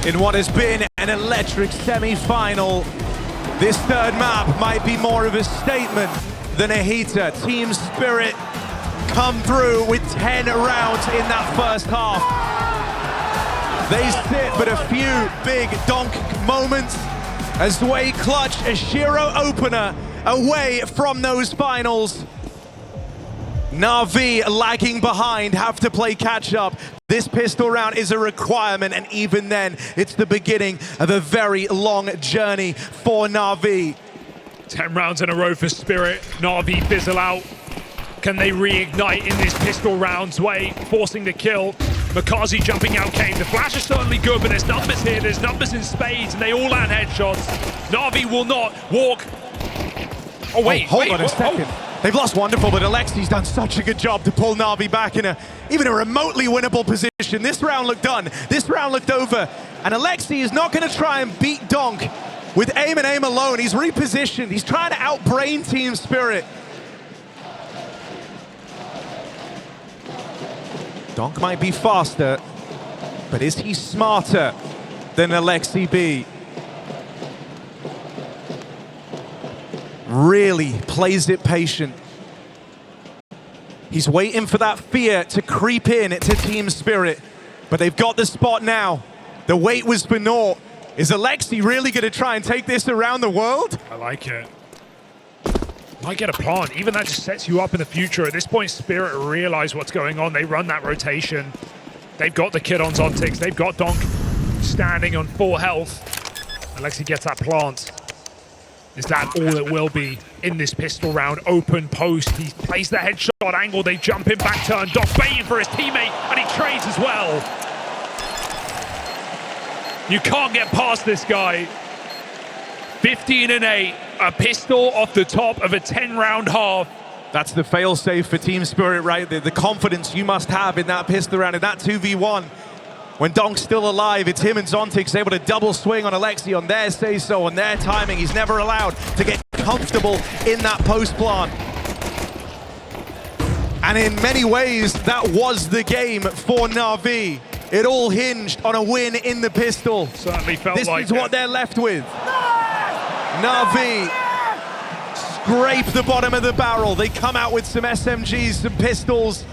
In what has been an electric semi-final, this 3rd map might be more of a statement than a heater. Team Spirit come through with 10 rounds in that first half. They sit but a few big donk moments as they clutch a Shiro opener away from those finals. NAVI lagging behind, have to play catch up. This pistol round is a requirement, and even then, it's the beginning of a very long journey for NAVI. 10 rounds in a row for Spirit. NAVI fizzle out. Can they reignite in this pistol round's way, forcing the kill? Makazi jumping out came. The flash is certainly good, but there's numbers here. There's numbers in spades, and they all land headshots. NAVI will not walk. Oh, wait, hold on a second. They've lost Wonderful, but Aleksib's done such a good job to pull NAVI back in even a remotely winnable position. This round looked done. This round looked over. And Aleksib is not going to try and beat Donk with aim and aim alone. He's repositioned. He's trying to outbrain Team Spirit. Donk might be faster, but is he smarter than Aleksib? Really plays it patient. He's waiting for that fear to creep in to Team Spirit, but they've got the spot now. The wait was for naught. Is Aleksib really going to try and take this around the world? I like it. Might get a plant. Even that just sets you up in the future. At this point, Spirit realize what's going on. They run that rotation. They've got the kid on Zontix. They've got Donk standing on full health. Aleksib gets that plant. Is that all it will be in this pistol round? Open post. He plays the headshot angle. They jump in back turn. Donk baiting for his teammate, and he trades as well. You can't get past this guy. 15-8. A pistol off the top of a 10-round half. That's the fail-safe for Team Spirit right there. The confidence you must have in that pistol round, in that 2v1. When Donk's still alive, it's him and Zontix able to double swing on Aleksib on their say-so, on their timing. He's never allowed to get comfortable in that post plant. And in many ways, that was the game for NAVI. It all hinged on a win in the pistol. Certainly felt this like is what they're left with. NAVI scrape the bottom of the barrel. They come out with some SMGs, some pistols.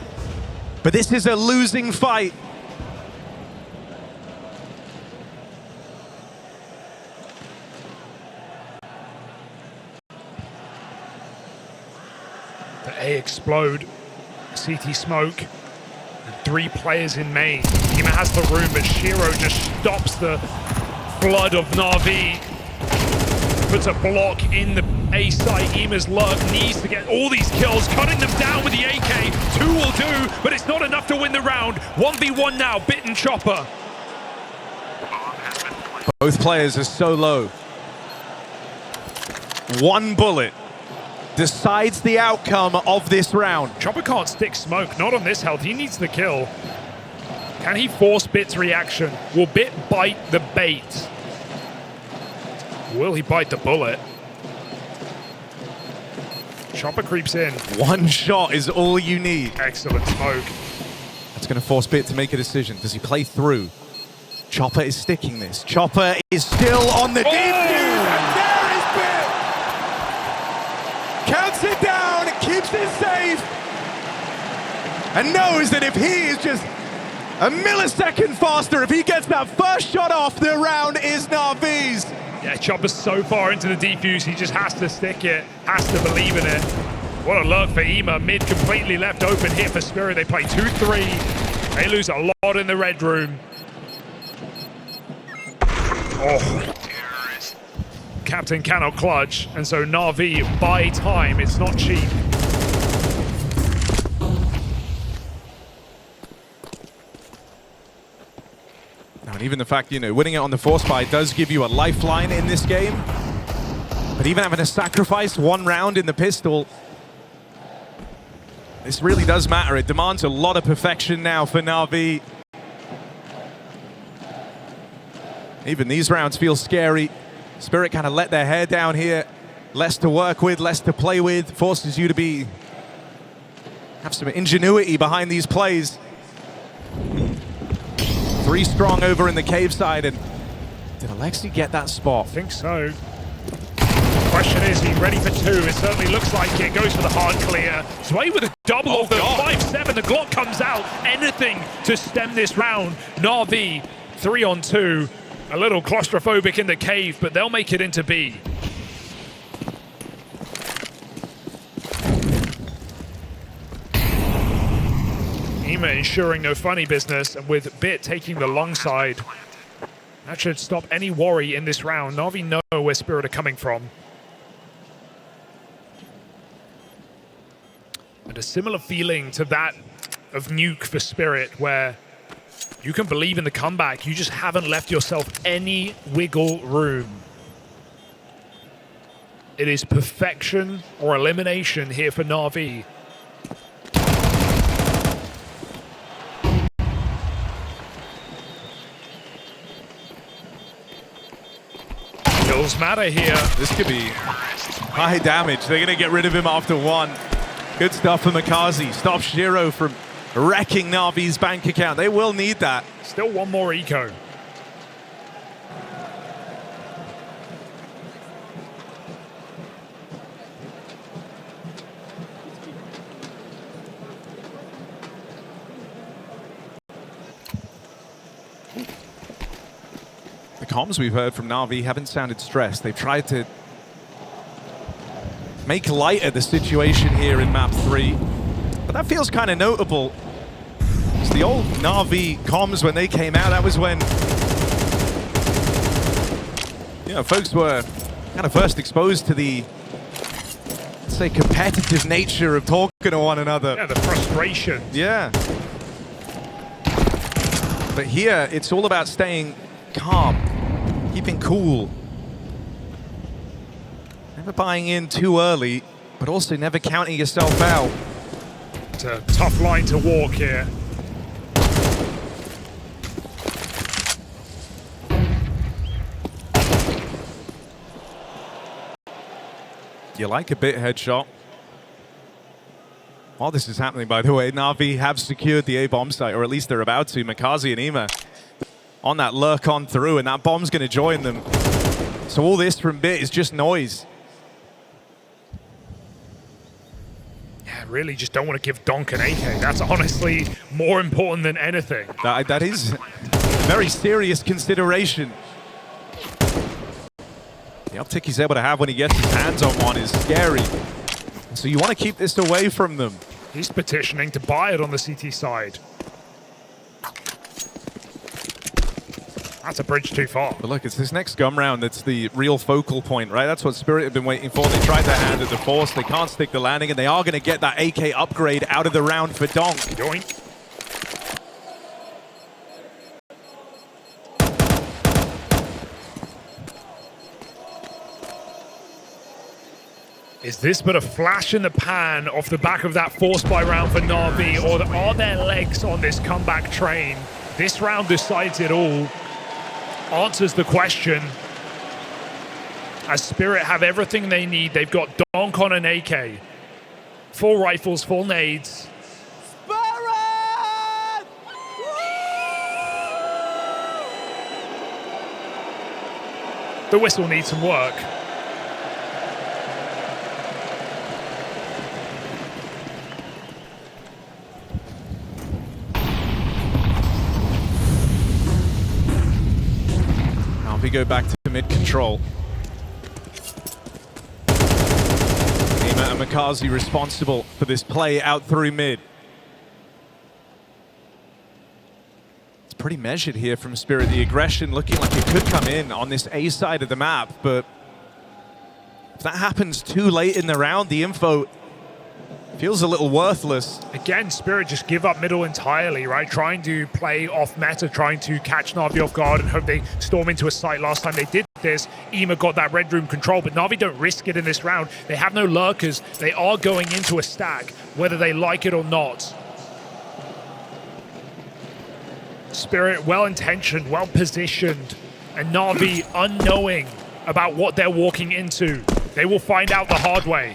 But this is a losing fight. The A explode. CT smoke. And 3 players in main. Ema has the room, but Shiro just stops the flood of NAVI. Puts a block in the A site. Ema's lurk needs to get all these kills, cutting them down with the AK. 2 will do, but it's not enough to win the round. 1v1 now, Bit and Chopper. Both players are so low. One bullet decides the outcome of this round. Chopper can't stick smoke, not on this health. He needs the kill. Can he force Bit's reaction? Will Bit bite the bait? Will he bite the bullet? Chopper creeps in. One shot is all you need. Excellent smoke. That's going to force Bit to make a decision. Does he play through? Chopper is sticking this. Chopper is still on the defuse, and there is Bit! Counts it down, keeps it safe, and knows that if he is just a millisecond faster, if he gets that first shot off, the round is NAVI's. Yeah, Chopper's so far into the defuse, he just has to stick it, has to believe in it. What a lurk for Ema. Mid completely left open here for Spirit. They play 2-3. They lose a lot in the red room. Oh. Captain cannot clutch, and so NAVI buy time. It's not cheap. And even the fact, winning it on the force buy does give you a lifeline in this game. But even having to sacrifice one round in the pistol, this really does matter. It demands a lot of perfection now for NAVI. Even these rounds feel scary. Spirit kind of let their hair down here. Less to work with, less to play with. Forces you to have some ingenuity behind these plays. 3 strong over in the cave side, and did Aleksib get that spot? I think so. The question is he ready for 2? It certainly looks like it. Goes for the hard clear. Sway with a double of the 5-7. The Glock comes out. Anything to stem this round. NAVI 3-on-2. A little claustrophobic in the cave, but they'll make it into B. Ema ensuring no funny business, and with Bit taking the long side. That should stop any worry in this round. NAVI know where Spirit are coming from. And a similar feeling to that of Nuke for Spirit, where you can believe in the comeback. You just haven't left yourself any wiggle room. It is perfection or elimination here for NAVI. Kills matter here. This could be high damage. They're going to get rid of him after 1. Good stuff for Makazi. Stops Shiro from wrecking Navi's bank account. They will need that. Still one more eco. The comms we've heard from Na'Vi haven't sounded stressed. They've tried to make lighter the situation here in map 3. But that feels kind of notable. It's the old Na'Vi comms when they came out. That was when, you know, folks were kind of first exposed to the, let's say, competitive nature of talking to one another. Yeah, the frustration. Yeah. But here, it's all about staying calm, keeping cool. Never buying in too early, but also never counting yourself out. It's a tough line to walk here. You like a bit headshot. While this is happening, by the way, Na'Vi have secured the A bomb site, or at least they're about to. Makazi and Ima on that lurk on through, and that bomb's going to join them. So all this from Bit is just noise. Yeah, really just don't want to give Donk an AK. That's honestly more important than anything. That is a very serious consideration. The uptick he's able to have when he gets his hands on one is scary. So you want to keep this away from them. He's petitioning to buy it on the CT side. That's a bridge too far. But look, it's this next gun round that's the real focal point, right? That's what Spirit have been waiting for. They tried their hand at the Force. They can't stick the landing, and they are going to get that AK upgrade out of the round for Donk. Yoink. Is this but a flash in the pan off the back of that Force buy round for Na'Vi, or are there legs on this comeback train? This round decides it all. Answers the question. As Spirit have everything they need. They've got Donk on an AK. 4 rifles, 4 nades. Spirit! The whistle needs some work. We go back to mid-control. Ima and Makazi responsible for this play out through mid. It's pretty measured here from Spirit. The aggression looking like it could come in on this A side of the map, but if that happens too late in the round, the info feels a little worthless. Again, Spirit just give up middle entirely, right? Trying to play off meta, trying to catch Na'Vi off guard and hope they storm into a site. Last time they did this, Ima got that red room control, but Na'Vi don't risk it in this round. They have no lurkers. They are going into a stack, whether they like it or not. Spirit well-intentioned, well-positioned, and Na'Vi unknowing about what they're walking into. They will find out the hard way.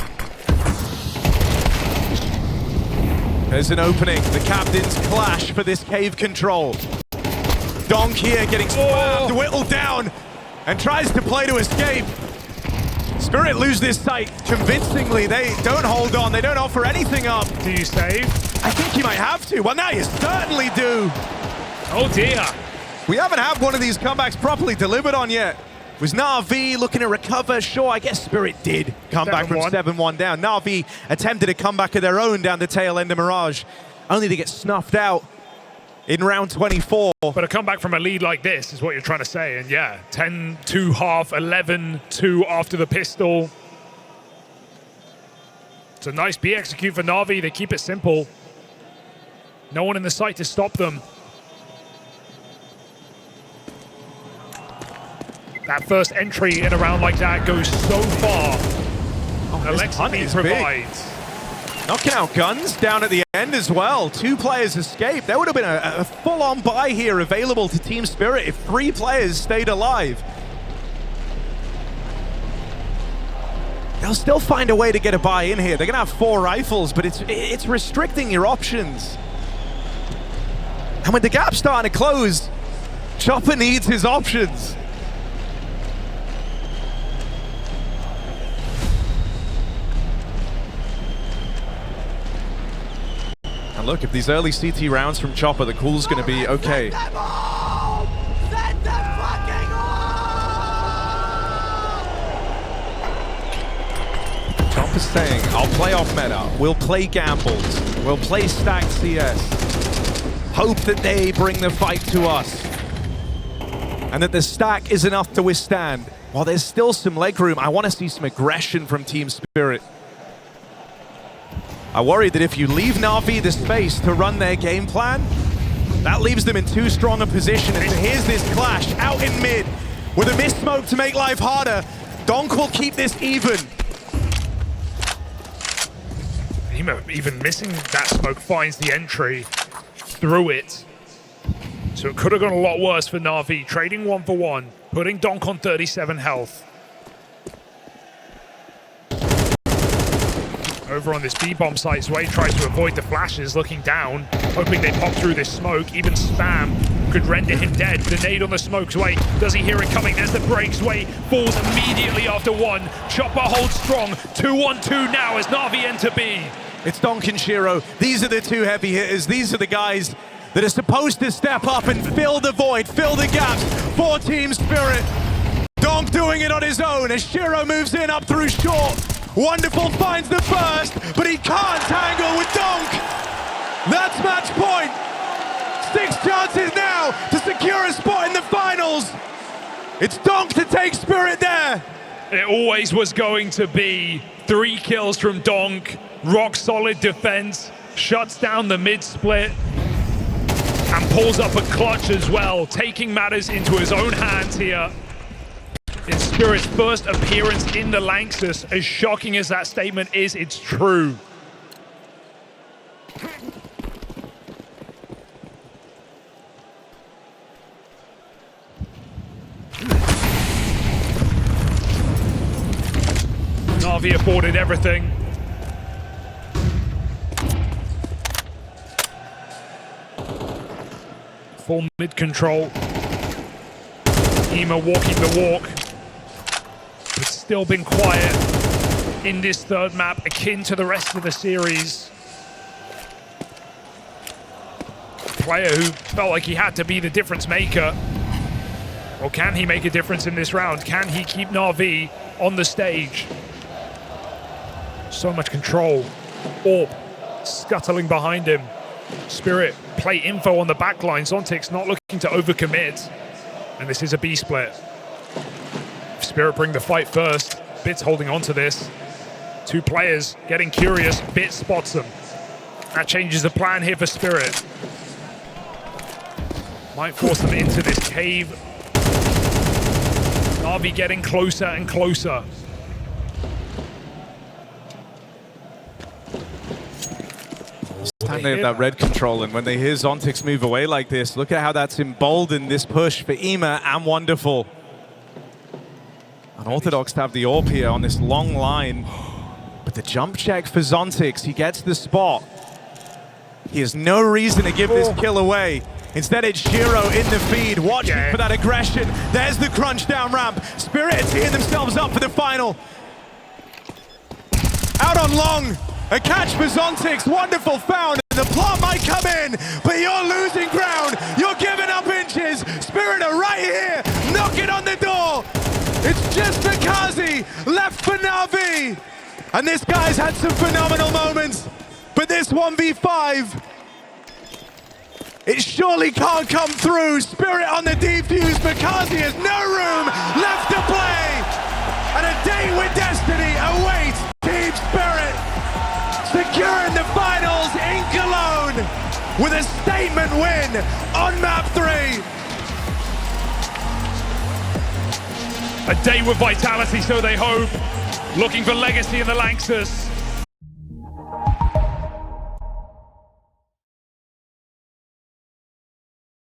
There's an opening. The captains clash for this cave control. Donk here getting spammed, whittled down, and tries to play to escape. Spirit lose this site convincingly. They don't hold on. They don't offer anything up. Do you save? I think you might have to. Well, now you certainly do. Oh dear. We haven't had one of these comebacks properly delivered on yet. Was Na'Vi looking to recover? Sure, I guess Spirit did come back from 7-1 down. Na'Vi attempted a comeback of their own down the tail end of Mirage, only to get snuffed out in round 24. But a comeback from a lead like this is what you're trying to say. And yeah, 10-2 half, 11-2 after the pistol. It's a nice B execute for Na'Vi. They keep it simple. No one in the site to stop them. That first entry in a round like that goes so far. Aleksib provides. Knocking out guns down at the end as well. 2 players escaped. There would have been a full-on buy here available to Team Spirit if 3 players stayed alive. They'll still find a way to get a buy in here. They're going to have 4 rifles, but it's restricting your options. And with the gap starting to close, Chopper needs his options. And look, if these early CT rounds from Chopper, the call's going to be okay. Send them home! Send them fucking home! Chopper's saying, I'll play off meta, we'll play gambles, we'll play stacked CS, hope that they bring the fight to us, and that the stack is enough to withstand. While there's still some leg room, I want to see some aggression from Team Spirit. I worry that if you leave Na'Vi the space to run their game plan, that leaves them in too strong a position. And here's this clash out in mid with a missed smoke to make life harder. Donk will keep this even. Even missing that smoke finds the entry through it. So it could have gone a lot worse for Na'Vi, trading 1 for 1, putting Donk on 37 health. Over on this B-bomb site, Sway tries to avoid the flashes, looking down, hoping they pop through this smoke. Even Spam could render him dead. The nade on the smoke, Sway, does he hear it coming? There's the break, Sway falls immediately after 1. Chopper holds strong, 2-1-2 now as Na'Vi enter B. It's Donk and Shiro. These are the two heavy hitters. These are the guys that are supposed to step up and fill the void, fill the gaps for Team Spirit. Donk doing it on his own as Shiro moves in up through short. Wonderful finds the first, but he can't tangle with Donk. That's match point. 6 chances now to secure a spot in the finals. It's Donk to take Spirit there. It always was going to be 3 kills from Donk. Rock solid defense, shuts down the mid split, and pulls up a clutch as well, taking matters into his own hands here. In Spirit's first appearance in the Lanxess, as shocking as that statement is, it's true. Na'Vi afforded everything. Full mid control. Ema walking the walk. But still been quiet in this third map, akin to the rest of the series. Player who felt like he had to be the difference maker. Or can he make a difference in this round? Can he keep Na'Vi on the stage? So much control. Orb scuttling behind him. Spirit play info on the back line. Zontix not looking to overcommit. And this is a B split. Spirit bring the fight first. Bits holding on to this. 2 players getting curious. Bit spots them. That changes the plan here for Spirit. Might force them into this cave. Na'Vi getting closer and closer. Time they have that red control, and when they hear Zontix move away like this, look at how that's emboldened this push for Ema and Wonderful. Unorthodox to have the AWP here on this long line, but the jump check for Zontix, he gets the spot. He has no reason to give this kill away. Instead, it's Shiro in the feed, watching for that aggression. There's the crunch down ramp. Spirit teeing themselves up for the final. Out on long. A catch for Zontix, Wonderful found, and the plot might come in, but you're losing ground, you're giving up inches. Spirit are right here, knocking on the door. It's just Mikaze left for Na'Vi. And this guy's had some phenomenal moments, but this 1v5, it surely can't come through. Spirit on the defuse, Mikaze has no room left to play. And a date with destiny awaits Team Spirit. Securing the finals in Cologne with a statement win on map 3. A day with vitality, so they hope. Looking for legacy in the Lanxess.